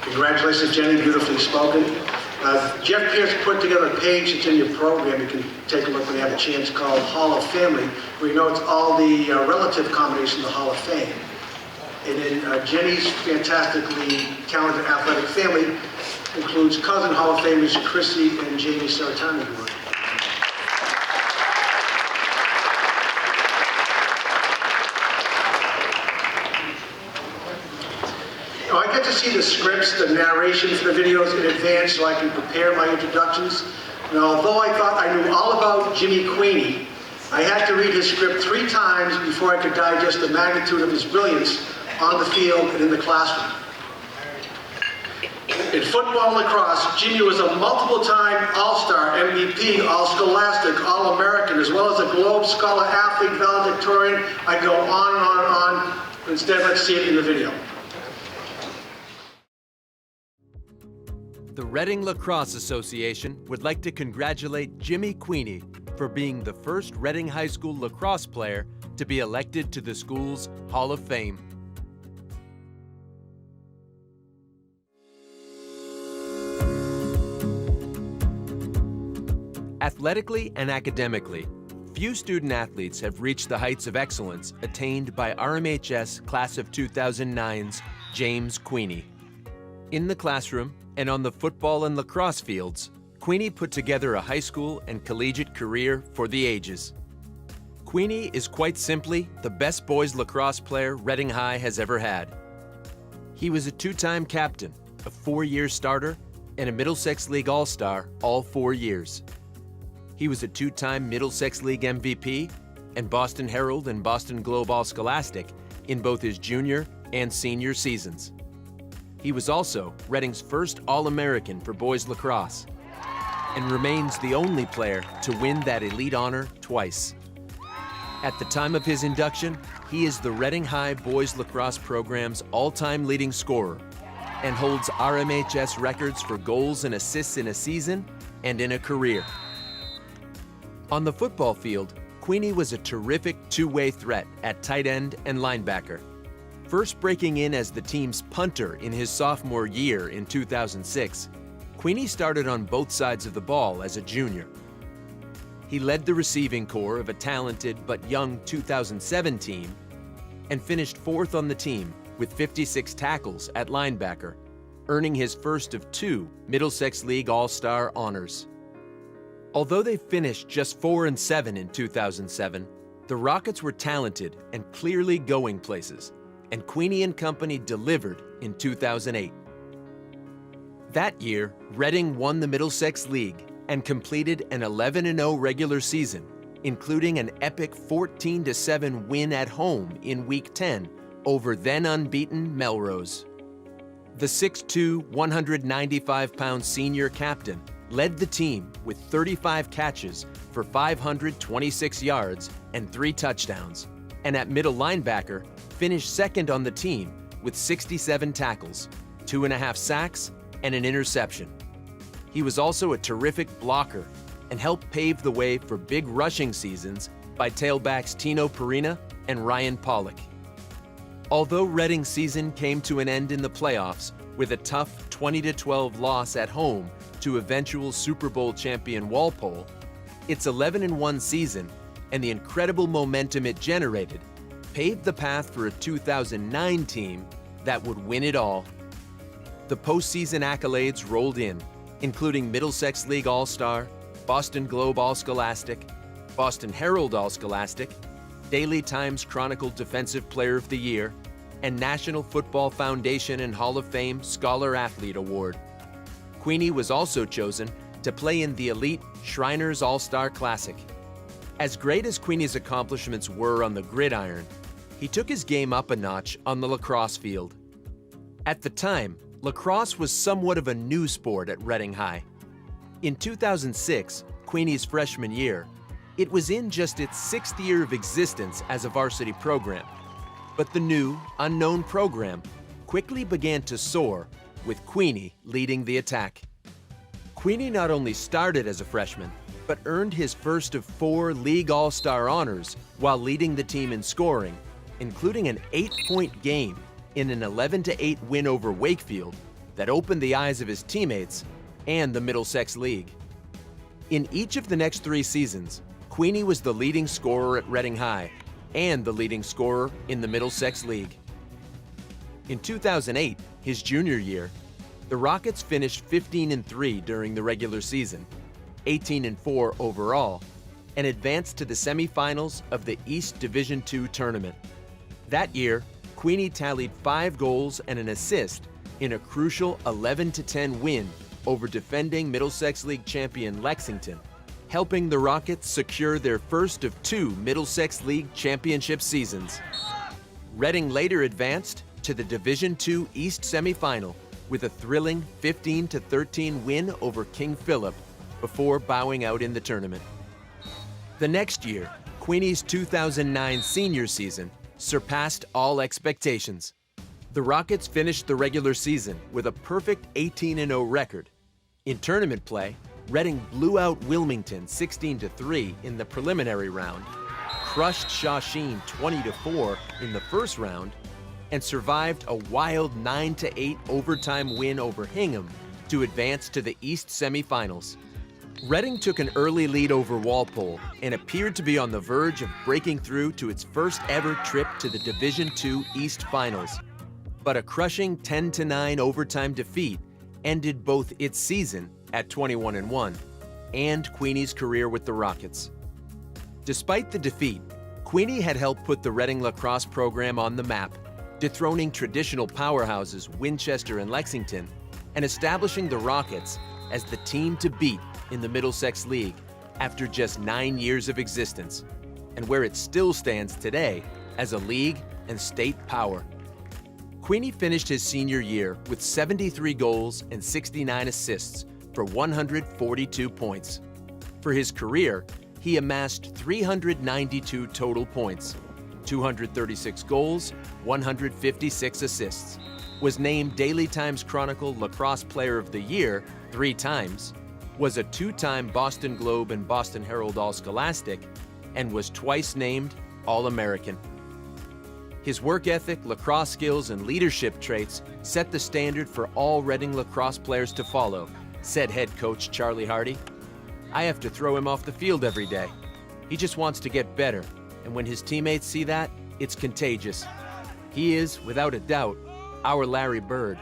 [SPEAKER 17] Congratulations, Jenny, beautifully spoken. Jeff Pierce put together a page that's in your program. You can take a look when you have a chance, called Hall of Family, where you know it's all the relative combination of the Hall of Fame. And then Jenny's fantastically talented athletic family includes cousin Hall of Famers Chrissy and Jamie Saratani. Now, I get to see the scripts, the narration for the videos in advance so I can prepare my introductions. And although I thought I knew all about Jimmy Queenie, I had to read his script 3 times before I could digest the magnitude of his brilliance on the field and in the classroom. In football and lacrosse, Jimmy was a multiple-time All-Star, MVP, All-Scholastic, All-American, as well as a Globe Scholar athlete, valedictorian. I go on and on and on. Instead, let's see it in the video.
[SPEAKER 18] The Reading Lacrosse Association would like to congratulate Jimmy Queenie for being the first Reading High School lacrosse player to be elected to the school's Hall of Fame. Athletically and academically, few student athletes have reached the heights of excellence attained by RMHS Class of 2009's James Queenie. In the classroom and on the football and lacrosse fields, Queenie put together a high school and collegiate career for the ages. Queenie is quite simply the best boys lacrosse player Reading High has ever had. He was a 2-time captain, a 4-year starter, and a Middlesex League All-Star all 4 years. He was a 2-time Middlesex League MVP and Boston Herald and Boston Globe All-Scholastic in both his junior and senior seasons. He was also Reading's first All-American for boys lacrosse and remains the only player to win that elite honor twice. At the time of his induction, he is the Reading High boys lacrosse program's all-time leading scorer and holds RMHS records for goals and assists in a season and in a career. On the football field, Queenie was a terrific 2-way threat at tight end and linebacker. First breaking in as the team's punter in his sophomore year in 2006, Queenie started on both sides of the ball as a junior. He led the receiving corps of a talented but young 2007 team and finished 4th on the team with 56 tackles at linebacker, earning his first of 2 Middlesex League All-Star honors. Although they finished just 4-7 in 2007, the Rockets were talented and clearly going places, and Queenie and company delivered in 2008. That year, Reading won the Middlesex League and completed an 11-0 regular season, including an epic 14-7 win at home in Week 10 over then unbeaten Melrose. The 6'2", 195-pound senior captain led the team with 35 catches for 526 yards and 3 touchdowns, and at middle linebacker finished second on the team with 67 tackles, 2.5 sacks, and an interception. He was also a terrific blocker and helped pave the way for big rushing seasons by tailbacks Tino Perina and Ryan Pollock. Although Reading's season came to an end in the playoffs with a tough 20-12 loss at home to eventual Super Bowl champion Walpole, its 11-1 season and the incredible momentum it generated paved the path for a 2009 team that would win it all. The postseason accolades rolled in, including Middlesex League All-Star, Boston Globe All-Scholastic, Boston Herald All-Scholastic, Daily Times Chronicle Defensive Player of the Year, and National Football Foundation and Hall of Fame Scholar Athlete Award. Queenie was also chosen to play in the elite Shriners All-Star Classic. As great as Queenie's accomplishments were on the gridiron, he took his game up a notch on the lacrosse field. At the time, lacrosse was somewhat of a new sport at Reading High. In 2006, Queenie's freshman year, it was in just its 6th year of existence as a varsity program. But the new, unknown program quickly began to soar, with Queenie leading the attack. Queenie not only started as a freshman, but earned his first of 4 League All-Star honors while leading the team in scoring, including an 8-point game in an 11-8 win over Wakefield that opened the eyes of his teammates and the Middlesex League. In each of the next 3 seasons, Queenie was the leading scorer at Reading High and the leading scorer in the Middlesex League. In 2008, his junior year, the Rockets finished 15-3 during the regular season, 18-4 overall, and advanced to the semifinals of the East Division II tournament. That year, Queenie tallied 5 goals and an assist in a crucial 11-10 win over defending Middlesex League champion Lexington, helping the Rockets secure their first of 2 Middlesex League championship seasons. Reading later advanced to the Division II East semifinal with a thrilling 15-13 win over King Philip before bowing out in the tournament. The next year, Queenie's 2009 senior season surpassed all expectations. The Rockets finished the regular season with a perfect 18-0 record. In tournament play, Reading blew out Wilmington 16-3 in the preliminary round, crushed Shawsheen 20-4 in the first round, and survived a wild 9-8 overtime win over Hingham to advance to the East semifinals. Reading took an early lead over Walpole and appeared to be on the verge of breaking through to its first ever trip to the Division II East Finals. But a crushing 10-9 overtime defeat ended both its season at 21-1 and Queenie's career with the Rockets. Despite the defeat, Queenie had helped put the Reading lacrosse program on the map, dethroning traditional powerhouses Winchester and Lexington and establishing the Rockets as the team to beat in the Middlesex League after just 9 years of existence, and where it still stands today as a league and state power. Queenie finished his senior year with 73 goals and 69 assists for 142 points. For his career, he amassed 392 total points, 236 goals, 156 assists, was named Daily Times Chronicle Lacrosse Player of the Year 3 times, was a 2-time Boston Globe and Boston Herald All-Scholastic, and was twice named All-American. His work ethic, lacrosse skills, and leadership traits set the standard for all Reading lacrosse players to follow, said head coach Charlie Hardy. I have to throw him off the field every day. He just wants to get better, and when his teammates see that, it's contagious. He is, without a doubt, our Larry Bird.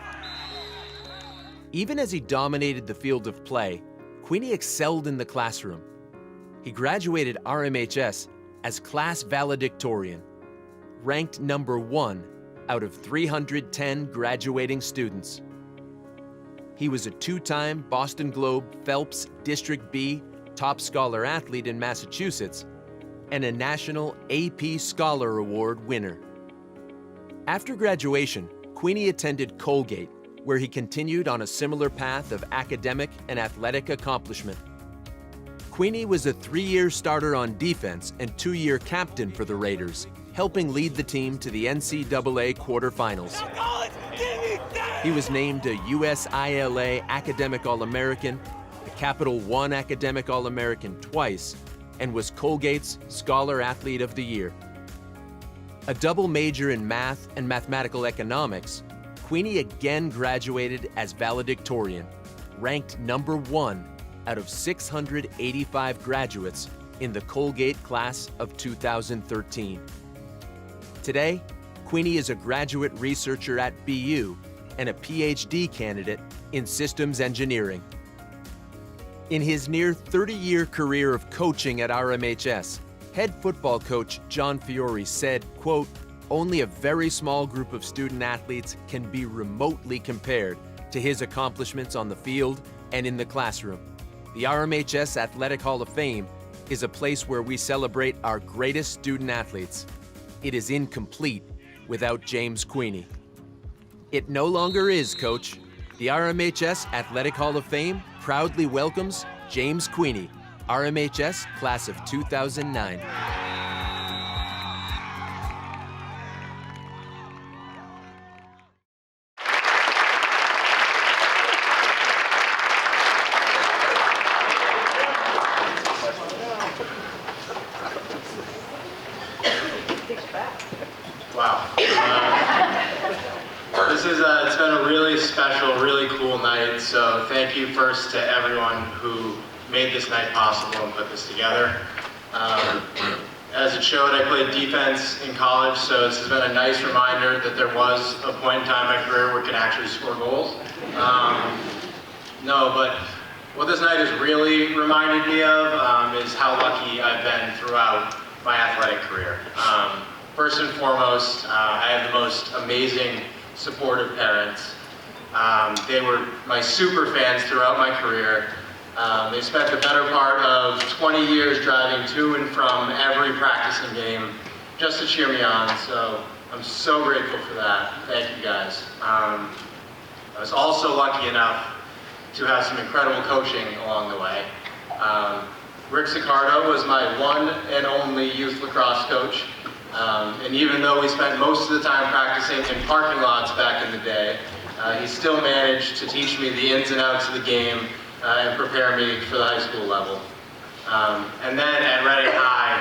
[SPEAKER 18] Even as he dominated the field of play, Queenie excelled in the classroom. He graduated RMHS as class valedictorian, ranked number 1 out of 310 graduating students. He was a 2-time Boston Globe Phelps District B Top Scholar Athlete in Massachusetts and a National AP Scholar Award winner. After graduation, Queenie attended Colgate, where he continued on a similar path of academic and athletic accomplishment. Queenie was a 3-year starter on defense and 2-year captain for the Raiders, helping lead the team to the NCAA quarterfinals. He was named a USILA Academic All-American, a Capital One Academic All-American twice, and was Colgate's Scholar Athlete of the Year. A double major in math and mathematical economics, Queenie again graduated as valedictorian, ranked #1 out of 685 graduates in the Colgate class of 2013. Today, Queenie is a graduate researcher at BU and a PhD candidate in systems engineering. In his near 30-year career of coaching at RMHS, head football coach John Fiore said, quote, "Only a very small group of student athletes can be remotely compared to his accomplishments on the field and in the classroom. The RMHS Athletic Hall of Fame is a place where we celebrate our greatest student athletes. It is incomplete without James Queenie." It no longer is, Coach. The RMHS Athletic Hall of Fame proudly welcomes James Queenie, RMHS Class of 2009.
[SPEAKER 9] Wow. It's been a really special, really cool night, so thank you first to everyone who made this night possible and put this together. As it showed, I played defense in college, so this has been a nice reminder that there was a point in time in my career where I could actually score goals. No, but what this night has really reminded me of is how lucky I've been throughout my athletic career. First and foremost, I have the most amazing, supportive parents. They were my super fans throughout my career. They spent the better part of 20 years driving to and from every practicing game just to cheer me on, so I'm so grateful for that. Thank you guys. I was also lucky enough to have some incredible coaching along the way. Rick Sicardo was my one and only youth lacrosse coach. And even though we spent most of the time practicing in parking lots back in the day, he still managed to teach me the ins and outs of the game and prepare me for the high school level. And then at Reading High,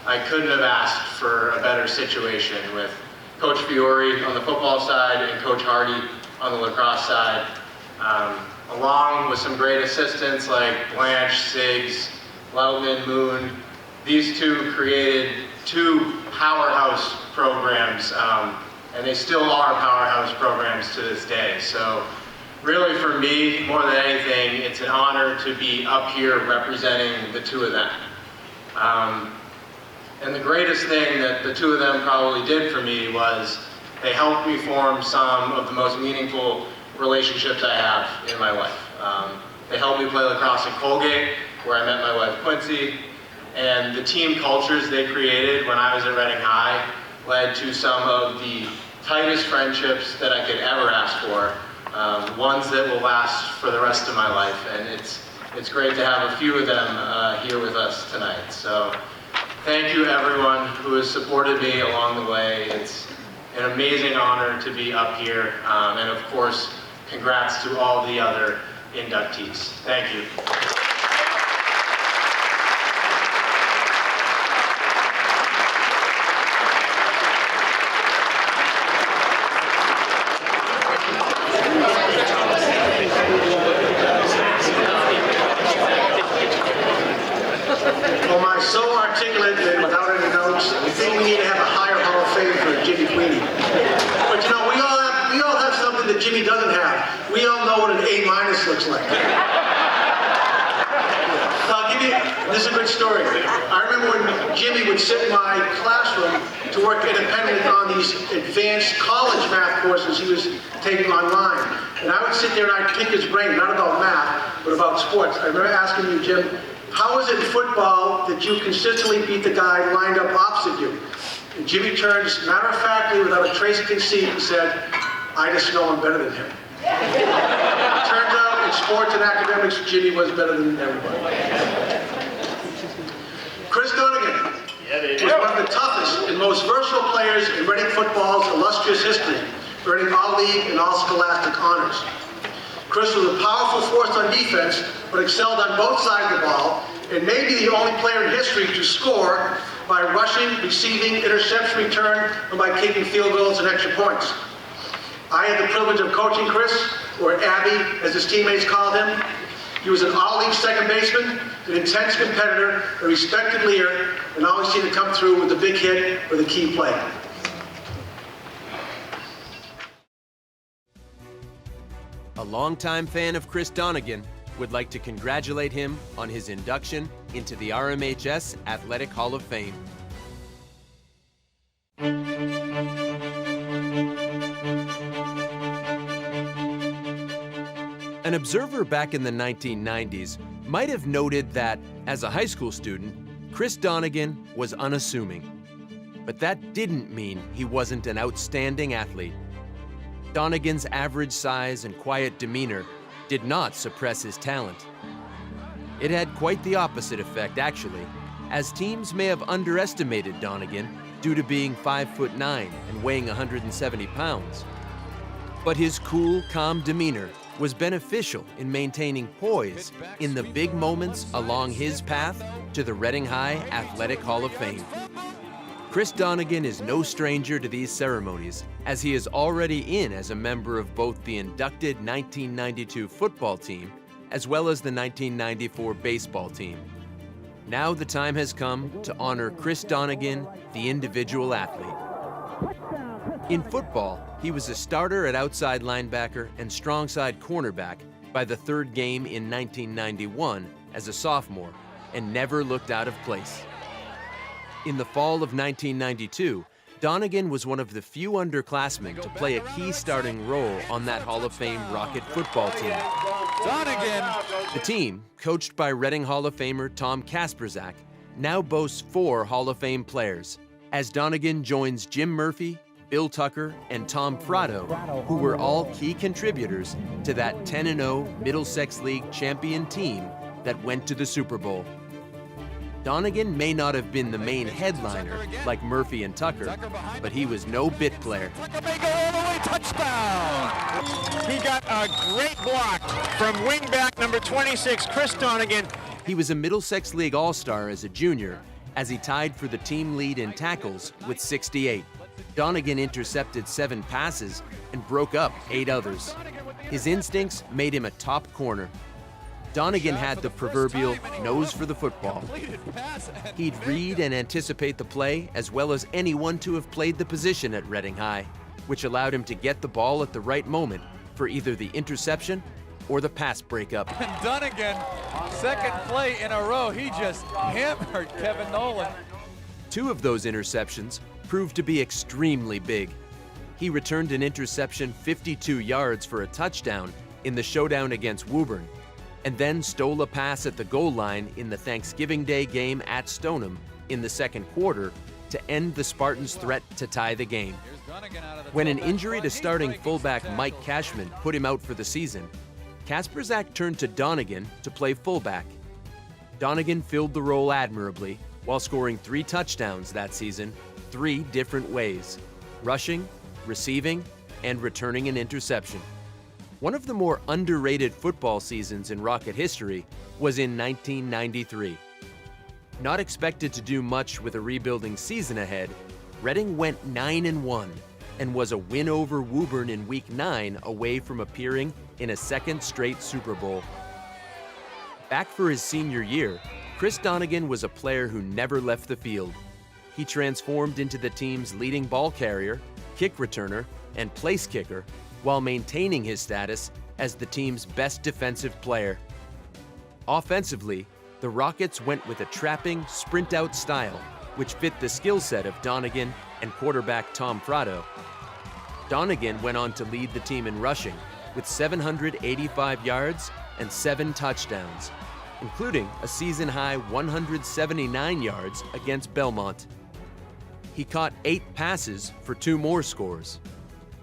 [SPEAKER 9] I couldn't have asked for a better situation with Coach Fiore on the football side and Coach Hardy on the lacrosse side, along with some great assistants like Blanche, Siggs, Loudman, Moon. These two created two powerhouse programs, and they still are powerhouse programs to this day. So really for me, more than anything, it's an honor to be up here representing the two of them. And the greatest thing that the two of them probably did for me was they helped me form some of the most meaningful relationships I have in my life. They helped me play lacrosse at Colgate, where I met my wife Quincy, and the team cultures they created when I was at Reading High led to some of the tightest friendships that I could ever ask for, ones that will last for the rest of my life, and it's great to have a few of them here with us tonight. So thank you everyone who has supported me along the way. It's an amazing honor to be up here, and of course, congrats to all the other inductees. Thank you.
[SPEAKER 17] Well, my so articulate and without any notes, we think we need to have a higher Hall of Fame for Jimmy Queenie. But you know, we all have something that Jimmy doesn't have. We all know what an A- looks like. I'll give you, this is a good story. I remember when Jimmy would sit in my classroom to work independently on these advanced college math courses he was taking online. And I would sit there and I'd pick his brain, not about math, but about sports. I remember asking you, Jim, how is it in football that you consistently beat the guy lined up opposite you? And Jimmy turned matter-of-factly, without a trace of conceit, and said, "I just know I'm better than him." Turns out, in sports and academics, Jimmy was better than everybody. Chris Donegan was one of the toughest and most versatile players in Reading football's illustrious history, earning all-league and all-scholastic honors. Chris was a powerful force on defense, but excelled on both sides of the ball, and may be the only player in history to score by rushing, receiving, interception return, and by kicking field goals and extra points. I had the privilege of coaching Chris, or Abby, as his teammates called him. He was an all-league second baseman, an intense competitor, a respected leader, and always seemed to come through with the big hit or the key play.
[SPEAKER 18] A longtime fan of Chris Donegan would like to congratulate him on his induction into the RMHS Athletic Hall of Fame. An observer back in the 1990s might have noted that, as a high school student, Chris Donegan was unassuming. But that didn't mean he wasn't an outstanding athlete. Donegan's average size and quiet demeanor did not suppress his talent. It had quite the opposite effect, actually, as teams may have underestimated Donegan due to being 5'9" and weighing 170 pounds. But his cool, calm demeanor was beneficial in maintaining poise in the big moments along his path to the Reading High Athletic Hall of Fame. Chris Donegan is no stranger to these ceremonies, as he is already in as a member of both the inducted 1992 football team as well as the 1994 baseball team. Now the time has come to honor Chris Donegan, the individual athlete. In football, he was a starter at outside linebacker and strong side cornerback by the third game in 1991 as a sophomore, and never looked out of place. In the fall of 1992, Donegan was one of the few underclassmen to play a key starting role on that Hall of Fame Rocket football team.
[SPEAKER 12] Donegan!
[SPEAKER 18] The team, coached by Reading Hall of Famer Tom Kasperzak, now boasts 4 Hall of Fame players, as Donegan joins Jim Murphy, Bill Tucker, and Tom Frado, who were all key contributors to that 10-0 Middlesex League champion team that went to the Super Bowl. Donegan may not have been the main headliner like Murphy and Tucker, but he was no bit player.
[SPEAKER 12] Touchdown! He got a great block from wingback number 26, Chris Donegan.
[SPEAKER 18] He was a Middlesex League All-Star as a junior, as he tied for the team lead in tackles with 68. Donegan intercepted 7 passes and broke up 8 others. His instincts made him a top corner. Donegan had the proverbial nose for the football. He'd read and anticipate the play as well as anyone to have played the position at Reading High, which allowed him to get the ball at the right moment for either the interception or the pass breakup.
[SPEAKER 12] And Donegan, second play in a row, he just hammered Kevin Nolan.
[SPEAKER 18] 2 of those interceptions proved to be extremely big. He returned an interception 52 yards for a touchdown in the showdown against Woburn, and then stole a pass at the goal line in the Thanksgiving Day game at Stoneham in the second quarter to end the Spartans' threat to tie the game. When an injury to starting fullback Mike Cashman put him out for the season, Kasperzak turned to Donegan to play fullback. Donegan filled the role admirably while scoring 3 touchdowns that season 3 different ways: rushing, receiving, and returning an interception. One of the more underrated football seasons in Rocket history was in 1993. Not expected to do much with a rebuilding season ahead, Reading went 9-1 and was a win over Woburn in Week 9 away from appearing in a second straight Super Bowl. Back for his senior year, Chris Donegan was a player who never left the field. He transformed into the team's leading ball carrier, kick returner, and place kicker, while maintaining his status as the team's best defensive player. Offensively, the Rockets went with a trapping, sprint-out style, which fit the skill set of Donegan and quarterback Tom Frado. Donegan went on to lead the team in rushing with 785 yards and 7 touchdowns, including a season-high 179 yards against Belmont. he caught 8 passes for 2 more scores.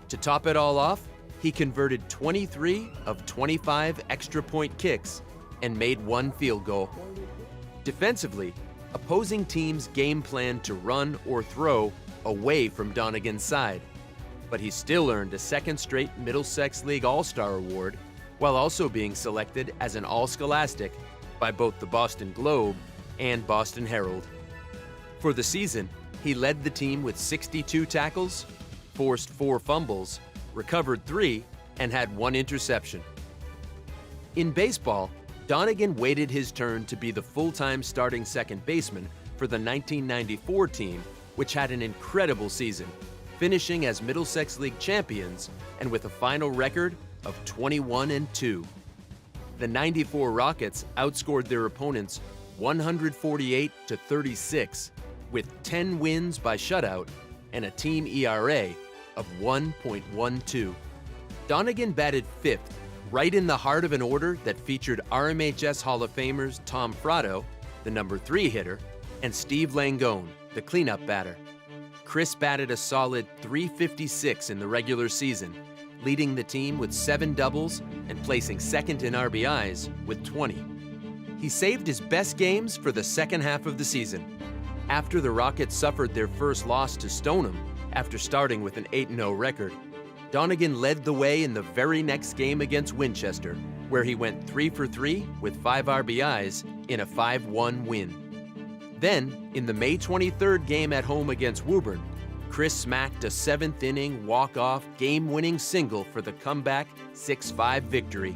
[SPEAKER 18] To top it all off, he converted 23 of 25 extra point kicks and made 1 field goal. Defensively, opposing teams game planned to run or throw away from Donegan's side, but he still earned a 2nd straight Middlesex League All-Star award while also being selected as an All-Scholastic by both the Boston Globe and Boston Herald. For the season, he led the team with 62 tackles, forced 4 fumbles, recovered 3, and had 1 interception. In baseball, Donegan waited his turn to be the full-time starting second baseman for the 1994 team, which had an incredible season, finishing as Middlesex League champions and with a final record of 21-2. The 94 Rockets outscored their opponents 148-36, with 10 wins by shutout and a team ERA of 1.12. Donegan batted 5th, right in the heart of an order that featured RMHS Hall of Famers Tom Fratto, the number 3 hitter, and Steve Langone, the cleanup batter. Chris batted a solid .356 in the regular season, leading the team with 7 doubles and placing 2nd in RBIs with 20. He saved his best games for the second half of the season. After the Rockets suffered their first loss to Stoneham after starting with an 8-0 record, Donegan led the way in the very next game against Winchester, where he went 3 for 3 with 5 RBIs in a 5-1 win. Then, in the May 23rd game at home against Woburn, Chris smacked a 7th inning walk-off game-winning single for the comeback 6-5 victory.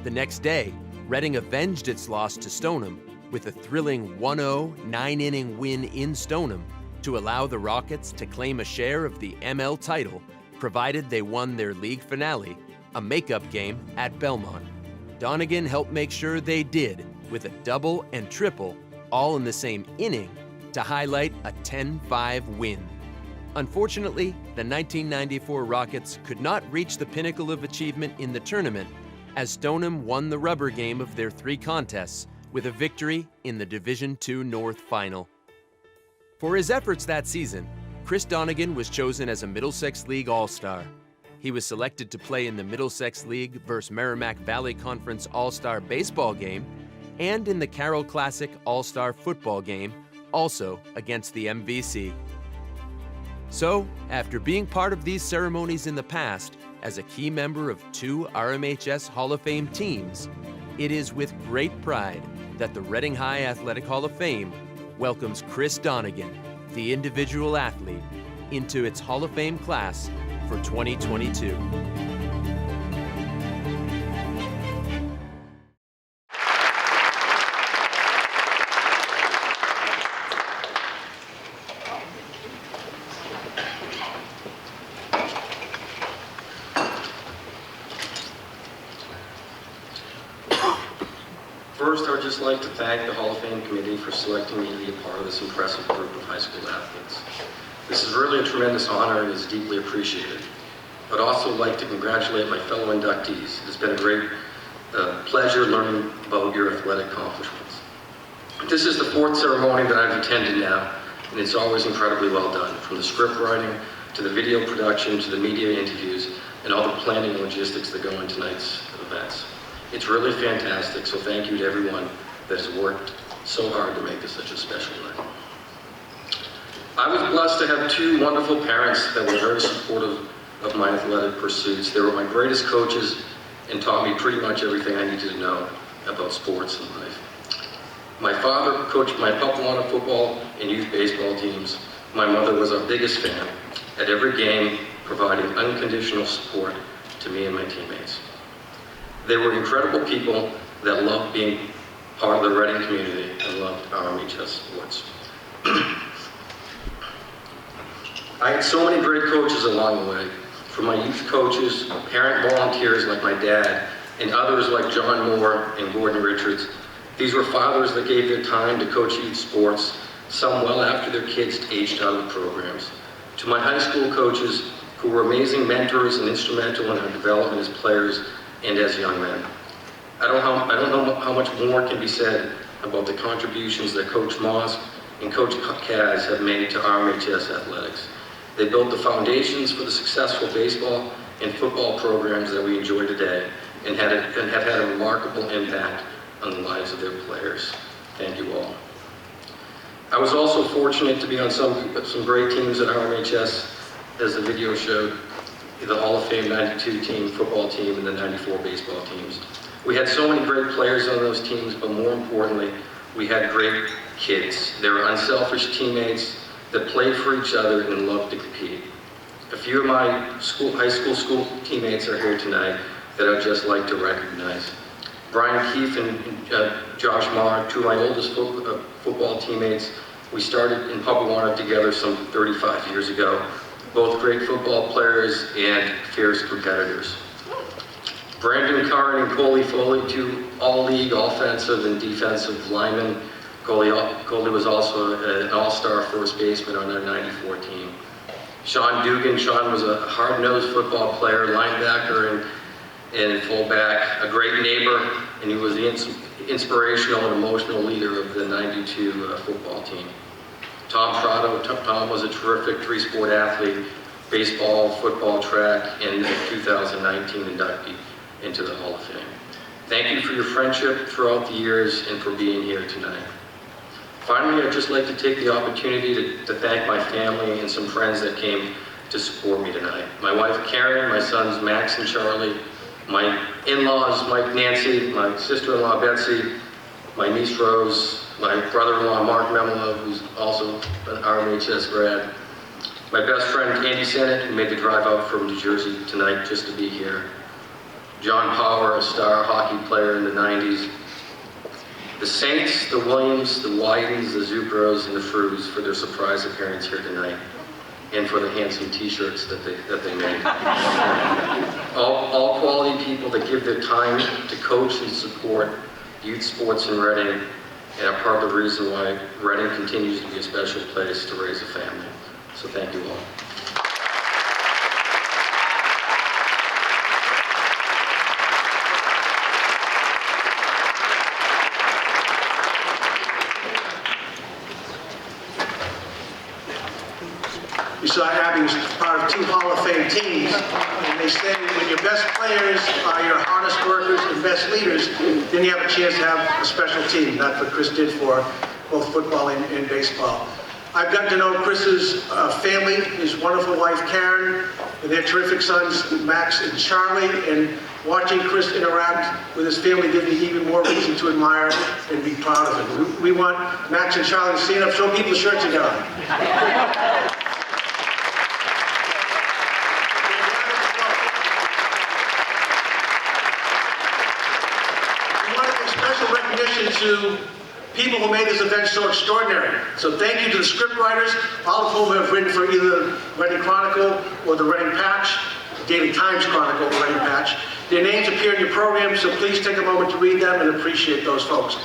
[SPEAKER 18] The next day, Reading avenged its loss to Stoneham with a thrilling 1-0 9-inning win in Stoneham to allow the Rockets to claim a share of the ML title, provided they won their league finale, a makeup game at Belmont. Donegan helped make sure they did with a double and triple, all in the same inning, to highlight a 10-5 win. Unfortunately, the 1994 Rockets could not reach the pinnacle of achievement in the tournament, as Stoneham won the rubber game of their 3 contests with a victory in the Division II North Final. For his efforts that season, Chris Donegan was chosen as a Middlesex League All-Star. He was selected to play in the Middlesex League vs. Merrimack Valley Conference All-Star Baseball game and in the Carroll Classic All-Star Football game, also against the MVC. So, after being part of these ceremonies in the past, as a key member of 2 RMHS Hall of Fame teams, it is with great pride that the Reading High Athletic Hall of Fame welcomes Chris Donegan, the individual athlete, into its Hall of Fame class for 2022.
[SPEAKER 11] First, I would just like to thank the Hall of Fame committee for selecting me to be a part of this impressive group of high school athletes. This is really a tremendous honor and is deeply appreciated. I'd also like to congratulate my fellow inductees. It's been a great pleasure learning about your athletic accomplishments. This is the 4th ceremony that I've attended now, and it's always incredibly well done, from the script writing to the video production to the media interviews and all the planning and logistics that go into tonight's events. It's really fantastic, so thank you to everyone that has worked so hard to make this such a special night. I was blessed to have 2 wonderful parents that were very supportive of my athletic pursuits. They were my greatest coaches and taught me pretty much everything I needed to know about sports and life. My father coached my Papawana football and youth baseball teams. My mother was our biggest fan at every game, providing unconditional support to me and my teammates. They were incredible people that loved being part of the Reading community and loved RMHS sports. I had so many great coaches along the way, from my youth coaches, parent volunteers like my dad, and others like John Moore and Gordon Richards. These were fathers that gave their time to coach youth sports, some well after their kids aged out of the programs. To my high school coaches, who were amazing mentors and instrumental in our development as players and as young men. I don't know how much more can be said about the contributions that Coach Moss and Coach Kaz have made to RMHS athletics. They built the foundations for the successful baseball and football programs that we enjoy today and have had a remarkable impact on the lives of their players. Thank you all. I was also fortunate to be on some great teams at RMHS, as the video showed, the Hall of Fame 92 team, football team, and the 94 baseball teams. We had so many great players on those teams, but more importantly, we had great kids. They were unselfish teammates that played for each other and loved to compete. A few of my high school teammates are here tonight that I'd just like to recognize. Brian Keefe and Josh Marr, two of my oldest football teammates. We started in Papawana together some 35 years ago. Both great football players and fierce competitors. Brandon Carr and Coley Foley, two all-league offensive and defensive linemen. Coley was also an all-star first baseman on our 94 team. Sean Dugan. Sean was a hard-nosed football player, linebacker, and fullback, a great neighbor, and he was the inspirational and emotional leader of the 92 football team. Tom Prado. Tom was a terrific three-sport athlete, baseball, football, track, and the 2019 inductee into the Hall of Fame. Thank you for your friendship throughout the years and for being here tonight. Finally, I'd just like to take the opportunity to thank my family and some friends that came to support me tonight. My wife Karen, my sons Max and Charlie, my in-laws Mike, Nancy, my sister-in-law Betsy, my niece Rose, my brother-in-law Mark Memolo, who's also an RMHS grad, my best friend Andy Sennett, who made the drive out from New Jersey tonight just to be here, John Power, a star hockey player in the 90s, the Saints, the Williams, the Widens, the Zucros, and the Frews for their surprise appearance here tonight, and for the handsome t-shirts that they made. All quality people that give their time to coach and support youth sports in Reading, and are part of the reason why Reading continues to be a special place to raise a family. So thank you all.
[SPEAKER 17] You saw Abby was part of 2 Hall of Fame teams, and they say when your best players are your hardest workers and best leaders, then you have a chance to have a special team. That's what Chris did for both football and baseball. I've gotten to know Chris's family, his wonderful wife Karen, and their terrific sons Max and Charlie, and watching Chris interact with his family gives me even more reason to admire and be proud of him. We want Max and Charlie to stand up, show people the shirts they got. To people who made this event so extraordinary. So thank you to the script writers, all of whom have written for either the Reading Chronicle or the Reading Patch, the Daily Times Chronicle, the Reading Patch. Their names appear in your program, so please take a moment to read them and appreciate those folks.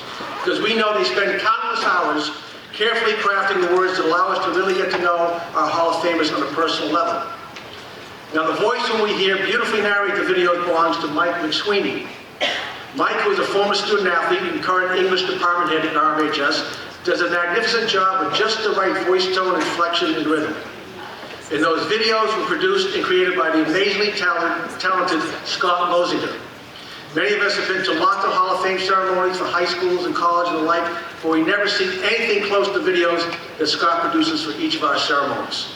[SPEAKER 17] Because we know they spend countless hours carefully crafting the words that allow us to really get to know our Hall of Famers on a personal level. Now the voice whom we hear beautifully narrate the video belongs to Mike McSweeney. Mike, who is a former student athlete and current English department head at RMHS, does a magnificent job with just the right voice tone, inflection, and rhythm. And those videos were produced and created by the amazingly talented Scott Mosinger. Many of us have been to lots of Hall of Fame ceremonies for high schools and college and the like, but we never see anything close to the videos that Scott produces for each of our ceremonies.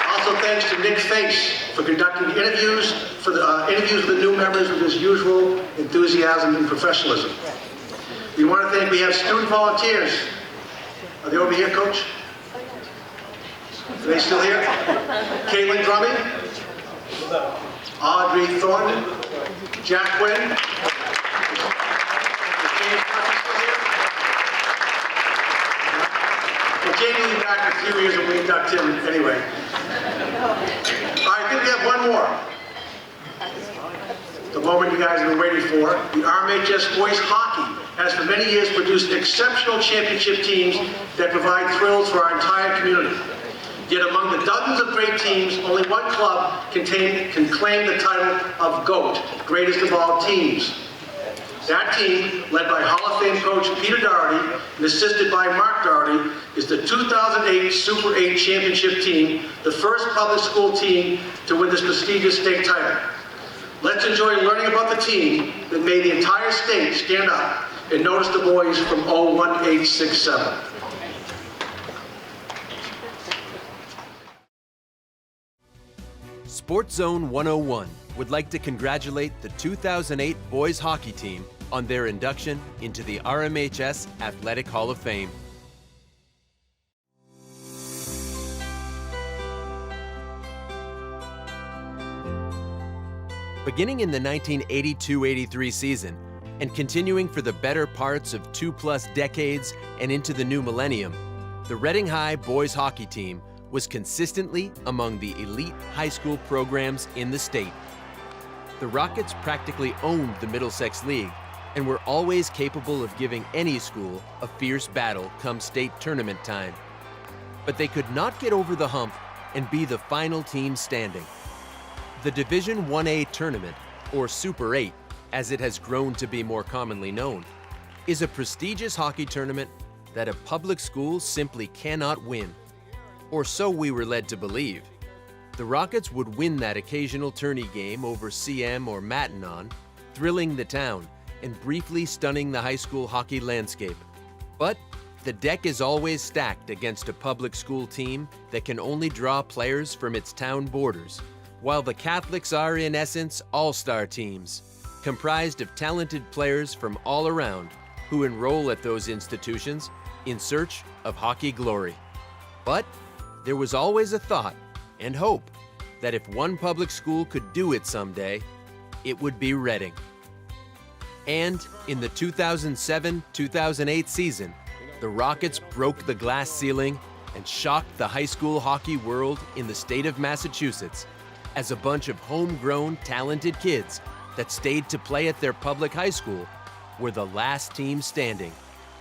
[SPEAKER 17] Also thanks to Nick Face for conducting the interviews, for the interviews with the new members with his usual enthusiasm and professionalism. We want to thank, we have student volunteers. Are they over here, Coach? Are they still here? Caitlin Drumming, Audrey Thornton, Jack Quinn. Well, Jamie will be back in a few years when we induct him anyway. All right, I think we have one more. The moment you guys have been waiting for. The RMHS Boys Hockey has for many years produced exceptional championship teams that provide thrills for our entire community. Yet among the dozens of great teams, only one club can claim the title of GOAT, greatest of all teams. That team, led by Hall of Fame coach Peter Doherty and assisted by Mark Doherty, is the 2008 Super 8 championship team, the first public school team to win this prestigious state title. Let's enjoy learning about the team that made the entire state stand up and notice the boys from 01867.
[SPEAKER 18] Sports Zone 101 would like to congratulate the 2008 boys hockey team on their induction into the RMHS Athletic Hall of Fame. Beginning in the 1982-83 season and continuing for the better parts of 2+ decades and into the new millennium, the Reading High boys hockey team was consistently among the elite high school programs in the state. The Rockets practically owned the Middlesex League and were always capable of giving any school a fierce battle come state tournament time. But they could not get over the hump and be the final team standing. The Division 1A tournament, or Super 8, as it has grown to be more commonly known, is a prestigious hockey tournament that a public school simply cannot win. Or so we were led to believe. The Rockets would win that occasional tourney game over CM or Matignon, thrilling the town and briefly stunning the high school hockey landscape. But the deck is always stacked against a public school team that can only draw players from its town borders, while the Catholics are in essence all-star teams, comprised of talented players from all around who enroll at those institutions in search of hockey glory. But there was always a thought and hope that if one public school could do it someday, it would be Reading. And in the 2007-2008 season, the Rockets broke the glass ceiling and shocked the high school hockey world in the state of Massachusetts as a bunch of homegrown, talented kids that stayed to play at their public high school were the last team standing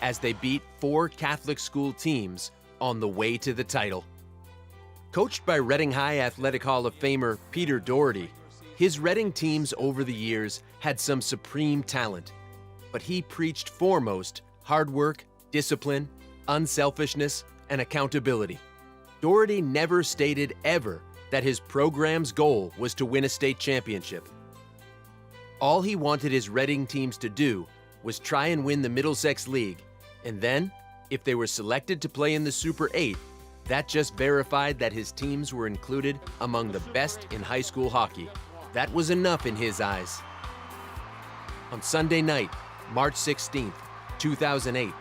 [SPEAKER 18] as they beat 4 Catholic school teams on the way to the title. Coached by Reading High Athletic Hall of Famer Peter Doherty, his Reading teams over the years had some supreme talent, but he preached foremost hard work, discipline, unselfishness, and accountability. Doherty never stated ever that his program's goal was to win a state championship. All he wanted his Reading teams to do was try and win the Middlesex League, and then, if they were selected to play in the Super 8, that just verified that his teams were included among the best in high school hockey. That was enough in his eyes. On Sunday night, March 16th, 2008,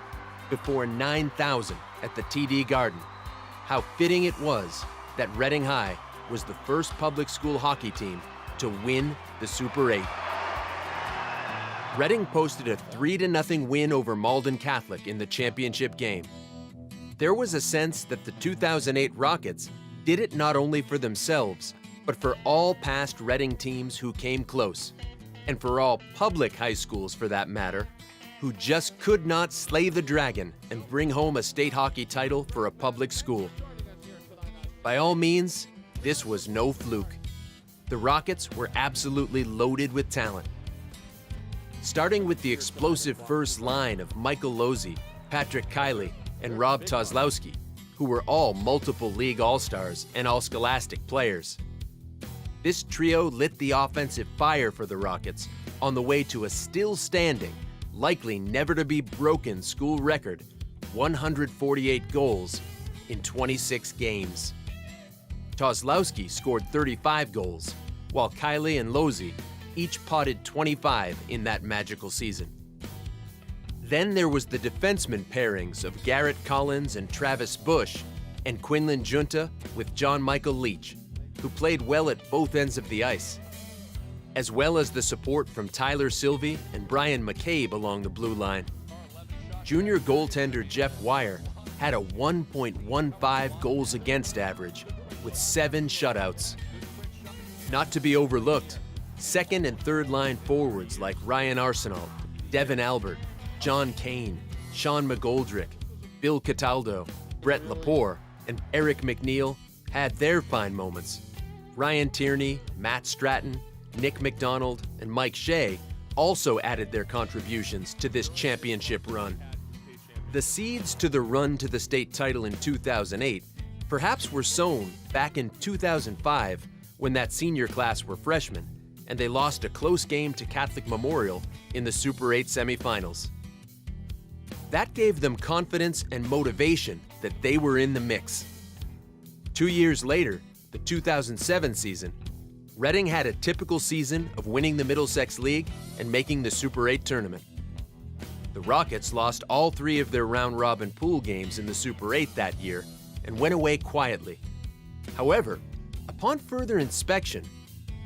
[SPEAKER 18] before 9,000 at the TD Garden, how fitting it was that Reading High was the first public school hockey team to win the Super 8. Reading posted a 3-0 win over Malden Catholic in the championship game. There was a sense that the 2008 Rockets did it not only for themselves, but for all past Reading teams who came close, and for all public high schools for that matter, who just could not slay the dragon and bring home a state hockey title for a public school. By all means, this was no fluke. The Rockets were absolutely loaded with talent. Starting with the explosive first line of Michael Losey, Patrick Kiley, and Rob Toslowski, who were all multiple league all-stars and all-scholastic players. This trio lit the offensive fire for the Rockets on the way to a still-standing, likely never-to-be-broken school record, 148 goals in 26 games. Toslowski scored 35 goals, while Kiley and Losey each potted 25 in that magical season. Then there was the defenseman pairings of Garrett Collins and Travis Bush, and Quinlan Junta with John Michael Leach, who played well at both ends of the ice, as well as the support from Tyler Sylvie and Brian McCabe along the blue line. Junior goaltender Jeff Wire had a 1.15 goals against average with 7 shutouts. Not to be overlooked, second and third line forwards like Ryan Arsenault, Devin Albert, John Kane, Sean McGoldrick, Bill Cataldo, Brett Lepore, and Eric McNeil had their fine moments. Ryan Tierney, Matt Stratton, Nick McDonald, and Mike Shea also added their contributions to this championship run. The seeds to the run to the state title in 2008 perhaps were sown back in 2005 when that senior class were freshmen and they lost a close game to Catholic Memorial in the Super 8 semifinals. That gave them confidence and motivation that they were in the mix. 2 years later, the 2007 season, Reading had a typical season of winning the Middlesex League and making the Super 8 tournament. The Rockets lost all 3 of their round-robin pool games in the Super 8 that year and went away quietly. However, upon further inspection,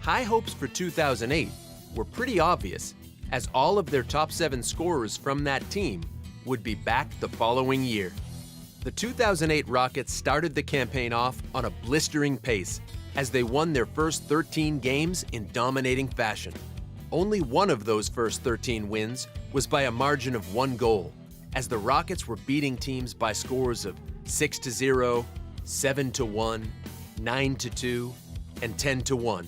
[SPEAKER 18] high hopes for 2008 were pretty obvious, as all of their top 7 scorers from that team would be back the following year. The 2008 Rockets started the campaign off on a blistering pace as they won their first 13 games in dominating fashion. Only one of those first 13 wins was by a margin of 1 goal, as the Rockets were beating teams by scores of 6-0, 7-1, 9-2, and 10-1.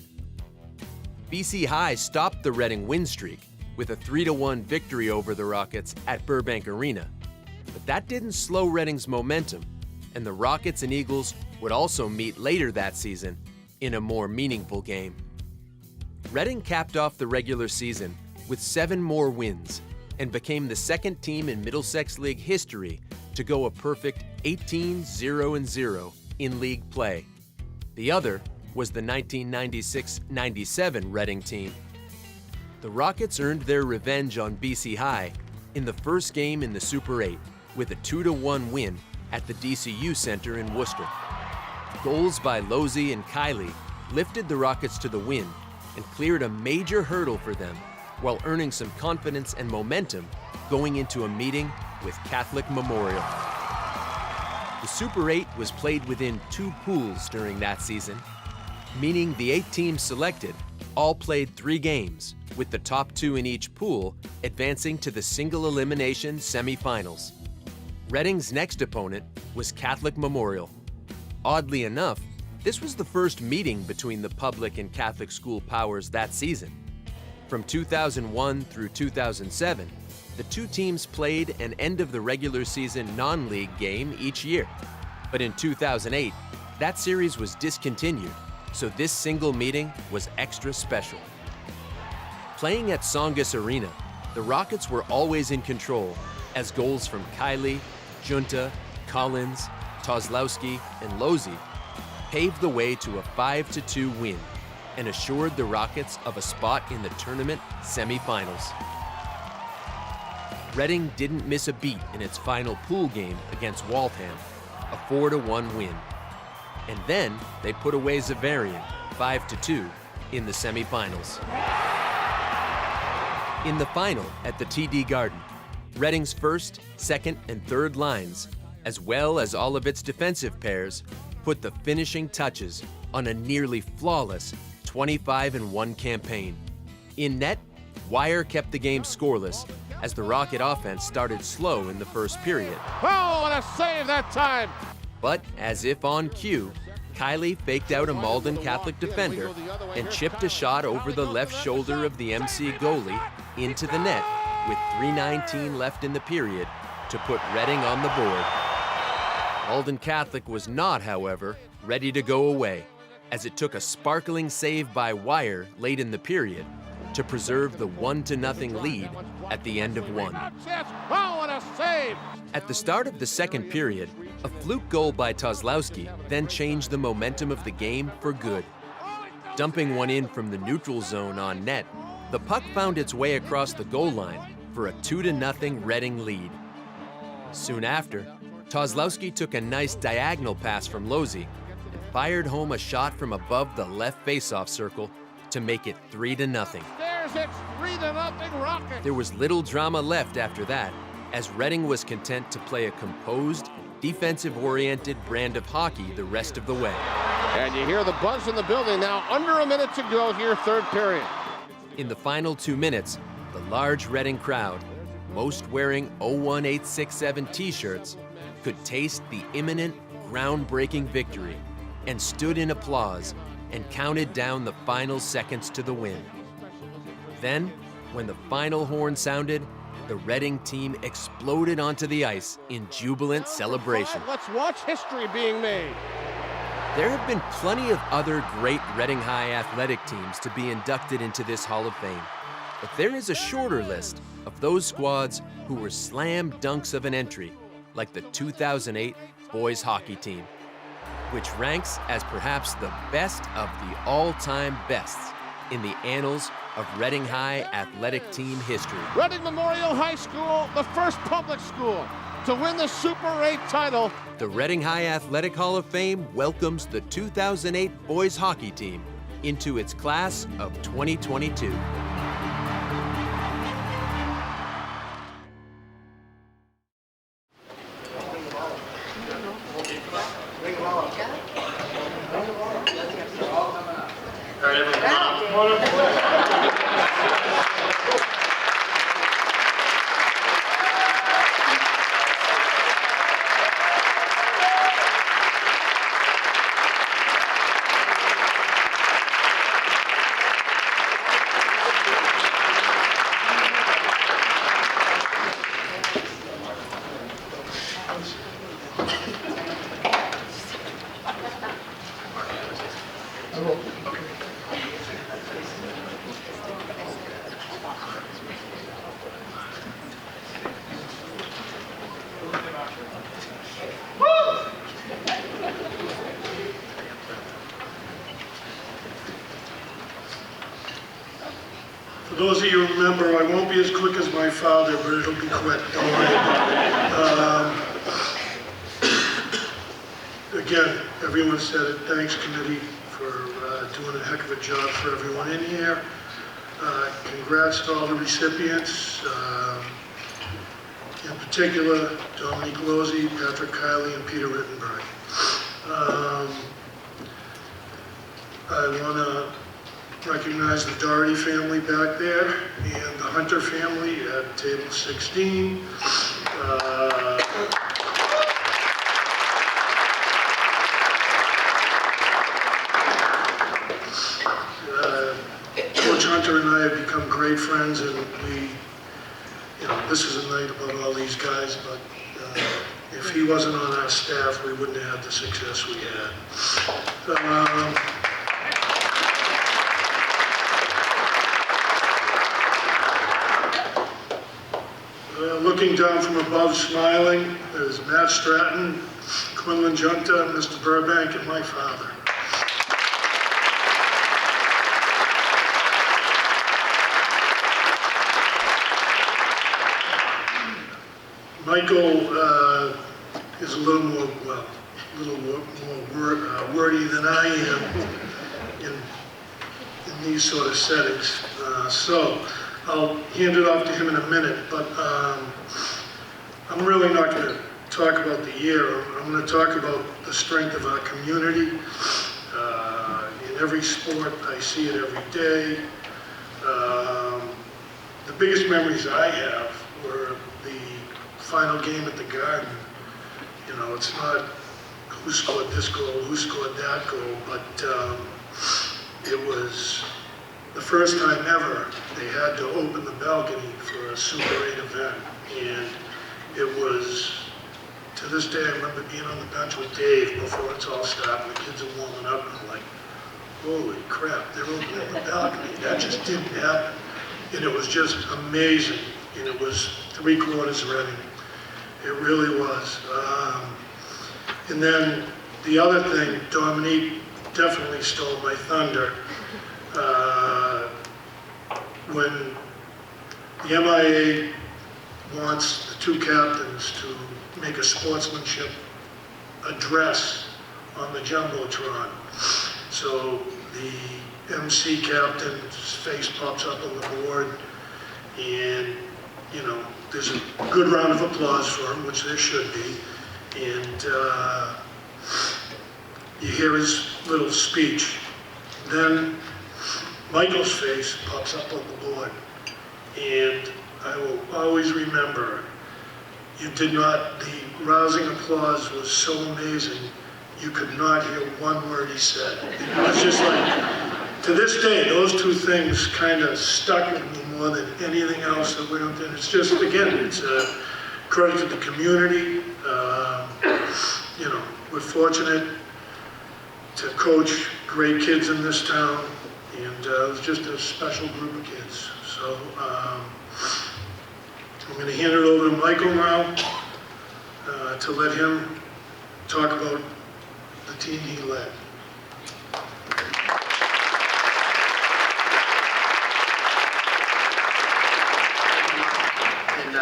[SPEAKER 18] BC High stopped the Reading win streak with a 3-1 victory over the Rockets at Burbank Arena. But that didn't slow Reading's momentum, and the Rockets and Eagles would also meet later that season in a more meaningful game. Reading capped off the regular season with 7 more wins and became the second team in Middlesex League history to go a perfect 18-0-0 in league play. The other was the 1996-97 Reading team. The Rockets earned their revenge on BC High in the first game in the Super 8 with a 2-1 win at the DCU Center in Worcester. Goals by Losey and Kiley lifted the Rockets to the win and cleared a major hurdle for them while earning some confidence and momentum going into a meeting with Catholic Memorial. The Super 8 was played within 2 pools during that season, meaning the 8 teams selected all played 3 games, with the top 2 in each pool advancing to the single elimination semifinals. Reading's next opponent was Catholic Memorial. Oddly enough, this was the first meeting between the public and Catholic school powers that season. From 2001 through 2007, the 2 teams played an end of the regular season non-league game each year. But in 2008, that series was discontinued, so this single meeting was extra special. Playing at Songus Arena, the Rockets were always in control, as goals from Kiley, Junta, Collins, Tozlowski, and Losey paved the way to a 5-2 win and assured the Rockets of a spot in the tournament semifinals. Reading didn't miss a beat in its final pool game against Waltham, a 4-1 win. And then they put away Xaverian, 5-2, in the semifinals. In the final at the TD Garden, Reading's first, second, and third lines, as well as all of its defensive pairs, put the finishing touches on a nearly flawless 25-1 campaign. In net, Wire kept the game scoreless as the Rocket offense started slow in the first period.
[SPEAKER 20] Oh, what a save that time!
[SPEAKER 18] But as if on cue, Kiley faked out a Malden Catholic defender and chipped a shot over the left shoulder of the MC goalie into the net with 3:19 left in the period to put Reading on the board. Malden Catholic was not, however, ready to go away, as it took a sparkling save by Wire late in the period to preserve the 1-0 lead at the end of one.
[SPEAKER 20] Oh, what a save!
[SPEAKER 18] At the start of the second period, a fluke goal by Tozlowski then changed the momentum of the game for good. Dumping one in from the neutral zone on net, the puck found its way across the goal line for a 2-0 Reading lead. Soon after, Tozlowski took a nice diagonal pass from Losey and fired home a shot from above the left faceoff circle to make it 3-0.
[SPEAKER 20] There's its 3-0 Rocket.
[SPEAKER 18] There was little drama left after that, as Reading was content to play a composed, defensive-oriented brand of hockey the rest of the way.
[SPEAKER 20] And you hear the buzz in the building now. Under a minute to go here, third period.
[SPEAKER 18] In the final 2 minutes, the large Reading crowd, most wearing 01867 t-shirts, could taste the imminent, groundbreaking victory and stood in applause and counted down the final seconds to the win. Then, when the final horn sounded, the Reading team exploded onto the ice in jubilant celebration.
[SPEAKER 20] Let's watch history being made.
[SPEAKER 18] There have been plenty of other great Reading High athletic teams to be inducted into this Hall of Fame, but there is a shorter list of those squads who were slam dunks of an entry, like the 2008 boys hockey team, which ranks as perhaps the best of the all-time bests in the annals of Reading High athletic team history.
[SPEAKER 20] Reading Memorial High School, the first public school to win the Super 8 title.
[SPEAKER 18] The Reading High Athletic Hall of Fame welcomes the 2008 boys hockey team into its class of 2022.
[SPEAKER 15] For those of you who remember, I won't be as quick as my father, but it'll be quick, don't worry. Again, everyone said it. Thanks, committee, for doing a heck of a job for everyone in here. Congrats to all the recipients. In particular, Dominique Lozzi, Patrick Kiley, and Peter Rittenberg. I want to recognize the Doherty family back there and the Hunter family at table 16. Coach Hunter and I have become great friends, and this is a night about all these guys, but if he wasn't on our staff, we wouldn't have had the success we had. Looking down from above, smiling, is Matt Stratton, Quinlan Junta, Mr. Burbank, and my father. Michael is a little more wordy than I am in these sort of settings. So I'll hand it off to him in a minute, but I'm really not going to talk about the year. I'm going to talk about the strength of our community. In every sport, I see it every day. The biggest memories I have were the final game at the Garden. It's not who scored this goal, who scored that goal, but it was the first time ever they had to open the balcony for a Super 8 event. And it was, to this day, I remember being on the bench with Dave before it's all started. The kids are warming up, and I'm like, holy crap, they're opening the balcony. That just didn't happen. And it was just amazing. And it was 3/4 Reading. It really was. And then the other thing, Dominique definitely stole my thunder. When the MIA wants the two captains to make a sportsmanship address on the Jumbotron. So the MC captain's face pops up on the board, and there's a good round of applause for him, which there should be. And you hear his little speech. Then Michael's face pops up on the board. And I will always remember, the rousing applause was so amazing, you could not hear one word he said. It was just like, to this day, those two things kind of stuck with me more than anything else that went on. It's just, again, it's a credit to the community. You know, we're fortunate to coach great kids in this town, and it was just a special group of kids. So I'm going to hand it over to Michael now to let him talk about the team he led.
[SPEAKER 14] And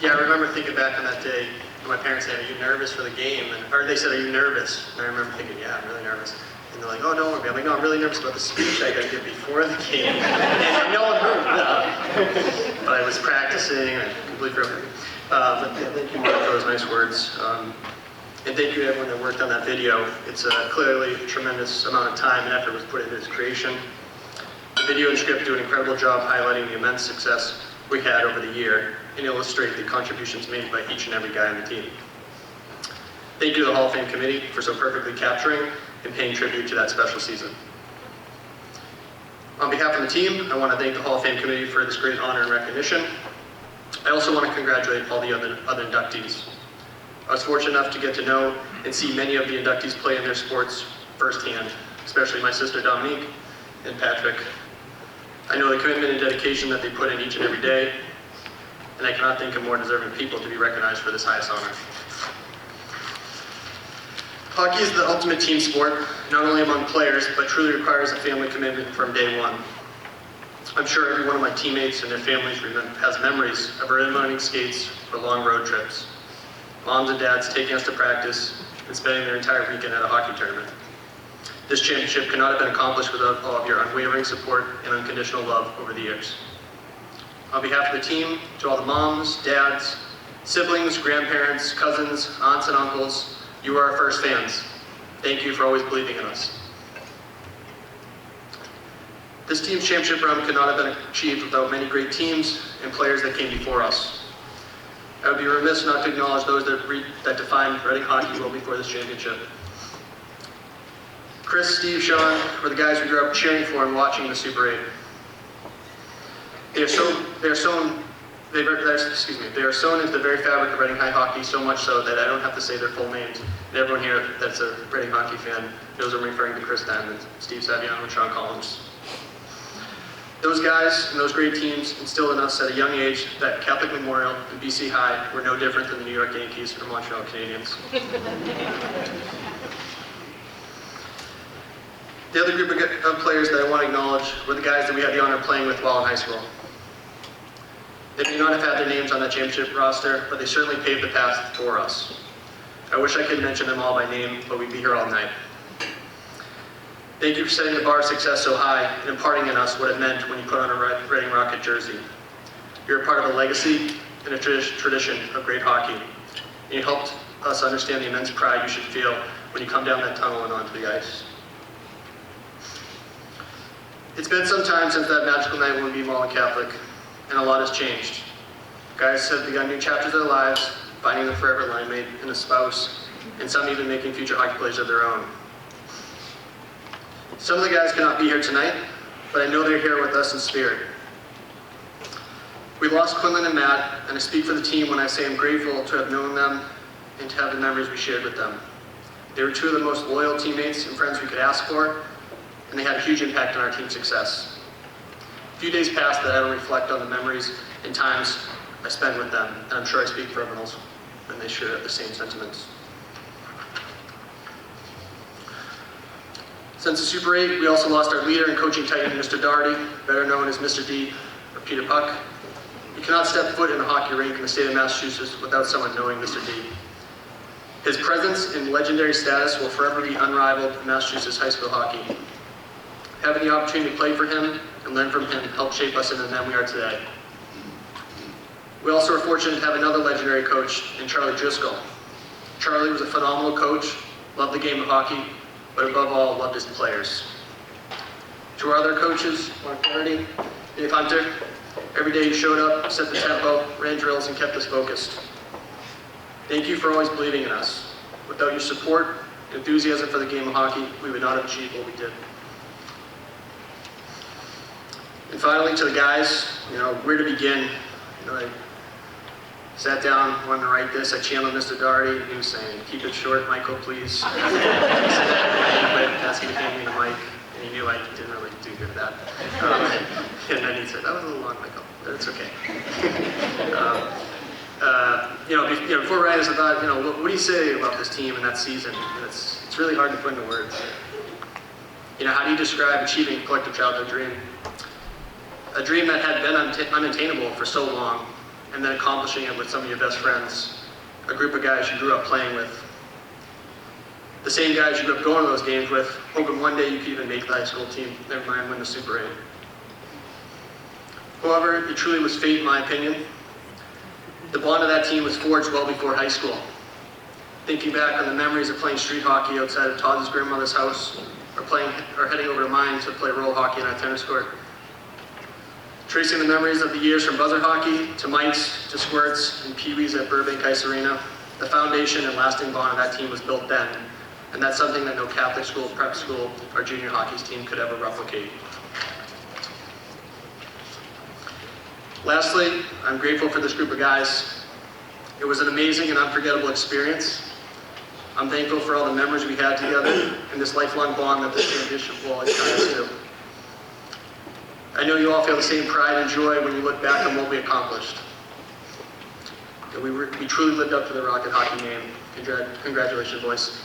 [SPEAKER 14] yeah, I remember thinking back on that day, and my parents said, "Are you nervous for the game?" Or they said, "Are you nervous?" And I remember thinking, "Yeah, I'm really nervous." And they're like, "Oh, don't worry." I'm like, "No, I'm really nervous about the speech I got to give before the game." And no one heard but I was practicing, and I completely forgot. But yeah, thank you, Mark, for those nice words. And thank you to everyone that worked on that video. It's clearly a tremendous amount of time and effort was put into its creation. The video and script do an incredible job highlighting the immense success we had over the year and illustrate the contributions made by each and every guy on the team. Thank you to the Hall of Fame Committee for so perfectly capturing and paying tribute to that special season. On behalf of the team, I want to thank the Hall of Fame Committee for this great honor and recognition. I also want to congratulate all the other inductees. I was fortunate enough to get to know and see many of the inductees play in their sports firsthand, especially my sister Dominique and Patrick. I know the commitment and dedication that they put in each and every day, and I cannot think of more deserving people to be recognized for this highest honor. Hockey is the ultimate team sport, not only among players, but truly requires a family commitment from day one. I'm sure every one of my teammates and their families has memories of early morning skates or long road trips, moms and dads taking us to practice and spending their entire weekend at a hockey tournament. This championship could not have been accomplished without all of your unwavering support and unconditional love over the years. On behalf of the team, to all the moms, dads, siblings, grandparents, cousins, aunts, and uncles, you are our first fans. Thank you for always believing in us. This team's championship run could not have been achieved without many great teams and players that came before us. I would be remiss not to acknowledge those that defined Reading hockey well before this championship. Chris, Steve, Sean were the guys we grew up cheering for and watching the Super 8. They are sewn into the very fabric of Reading High hockey, so much so that I don't have to say their full names. And everyone here that's a Reading hockey fan knows I'm referring to Chris Diamond, Steve Saviano, and Sean Collins. Those guys and those great teams instilled in us at a young age that Catholic Memorial and BC High were no different than the New York Yankees or Montreal Canadiens. The other group of players that I want to acknowledge were the guys that we had the honor of playing with while in high school. They may not have had their names on that championship roster, but they certainly paved the path for us. I wish I could mention them all by name, but we'd be here all night. Thank you for setting the bar of success so high and imparting in us what it meant when you put on a Reading Rocket jersey. You're a part of a legacy and a tradition of great hockey, and you helped us understand the immense pride you should feel when you come down that tunnel and onto the ice. It's been some time since that magical night when we beat Malden Catholic, and a lot has changed. Guys have begun new chapters of their lives, finding a forever line mate and a spouse, and some even making future hockey players of their own. Some of the guys cannot be here tonight, but I know they're here with us in spirit. We lost Quinlan and Matt, and I speak for the team when I say I'm grateful to have known them and to have the memories we shared with them. They were two of the most loyal teammates and friends we could ask for, and they had a huge impact on our team's success. A few days past that I don't reflect on the memories and times I spend with them, and I'm sure I speak for everyone else when they share the same sentiments. Since the Super 8, we also lost our leader and coaching titan, Mr. Doherty, better known as Mr. D or Peter Puck. You cannot step foot in a hockey rink in the state of Massachusetts without someone knowing Mr. D. His presence and legendary status will forever be unrivaled in Massachusetts high school hockey. Having the opportunity to play for him and learn from him helped shape us into the men we are today. We also are fortunate to have another legendary coach in Charlie Driscoll. Charlie was a phenomenal coach, loved the game of hockey, but above all, loved his players. To our other coaches, Mark Doherty, Dave Hunter, every day you showed up, set the tempo, ran drills, and kept us focused. Thank you for always believing in us. Without your support, enthusiasm for the game of hockey, we would not have achieved what we did. And finally, to the guys, where to begin? I sat down, wanted to write this. I channeled Mr. Doherty, and he was saying, "Keep it short, Michael, please." He said that, but asking me to hand me the mic, and he knew I didn't really do good at that. And then he said, "That was a little long, Michael, but it's okay." Before writing this, I thought, what do you say about this team and that season? And it's really hard to put into words. How do you describe achieving a collective childhood dream? A dream that had been unattainable for so long, and then accomplishing it with some of your best friends, a group of guys you grew up playing with. The same guys you grew up going to those games with, hoping one day you could even make the high school team, never mind win the Super 8. However, it truly was fate in my opinion. The bond of that team was forged well before high school. Thinking back on the memories of playing street hockey outside of Todd's grandmother's house, or heading over to mine to play roll hockey on a tennis court. Tracing the memories of the years from buzzer hockey, to mites, to squirts, and peewees at Burbank Ice Arena, the foundation and lasting bond of that team was built then, and that's something that no Catholic school, prep school, or junior hockey's team could ever replicate. Lastly, I'm grateful for this group of guys. It was an amazing and unforgettable experience. I'm thankful for all the memories we had together and this lifelong bond that this championship will tie us to. I know you all feel the same pride and joy when you look back on what we accomplished. And we truly lived up to the Rocket Hockey name. Congratulations, boys.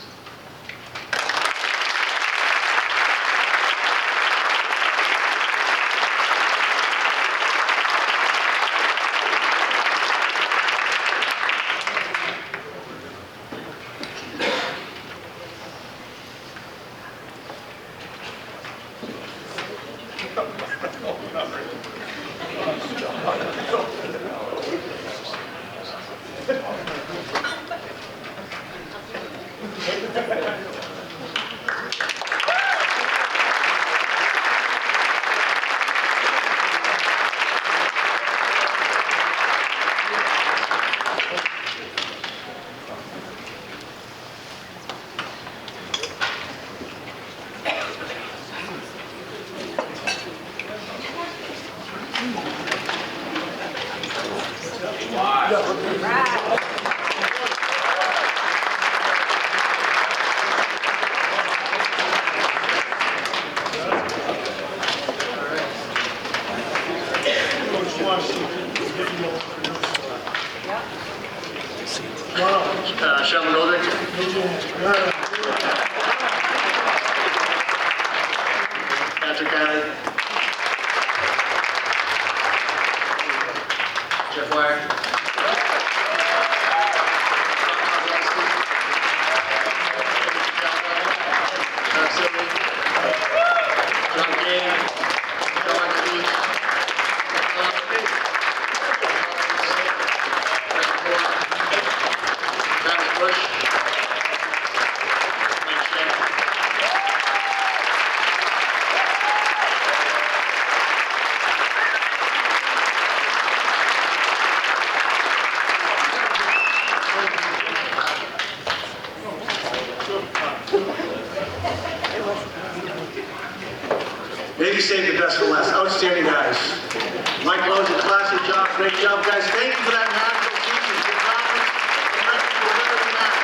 [SPEAKER 17] Maybe save the best for last. Outstanding guys. Mike Lowe's a classic job. Great job, guys. Thank you for that magical season. Good conference. Thank you for winning the match.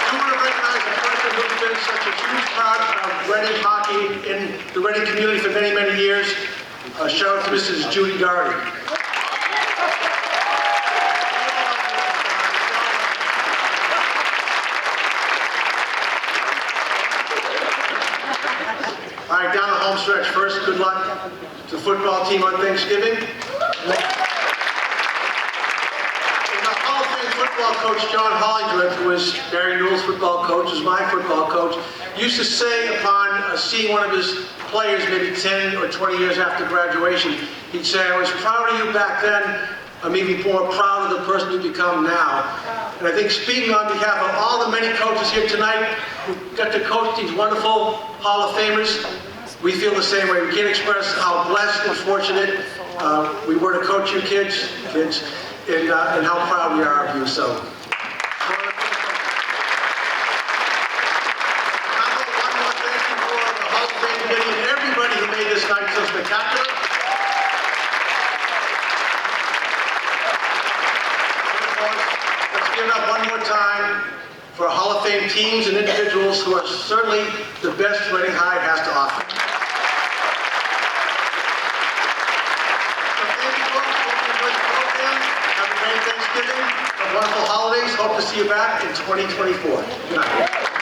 [SPEAKER 17] I want to recognize a person who's been such a huge part of Reading hockey in the Reading community for many, many years. Shout out to Mrs. Judy Doherty. All right, down the home stretch. First, good luck to the football team on Thanksgiving. And the Hall of Fame football coach, John Hollingsworth, who was Barry Newell's football coach, was my football coach, used to say upon seeing one of his players maybe 10 or 20 years after graduation, he'd say, "I was proud of you back then. I'm even more proud of the person you become now." And I think speaking on behalf of all the many coaches here tonight who got to coach these wonderful Hall of Famers, we feel the same way. We can't express how blessed and fortunate we were to coach you kids, and how proud we are of you. So. of Fame committee and everybody who made this night so spectacular. Let's give it up one more time for Hall of Fame teams and individuals who are certainly the best Reading High has to offer. So thank you folks. Hope you enjoyed the program. Have a great Thanksgiving. Wonderful holidays. Hope to see you back in 2024. Good night.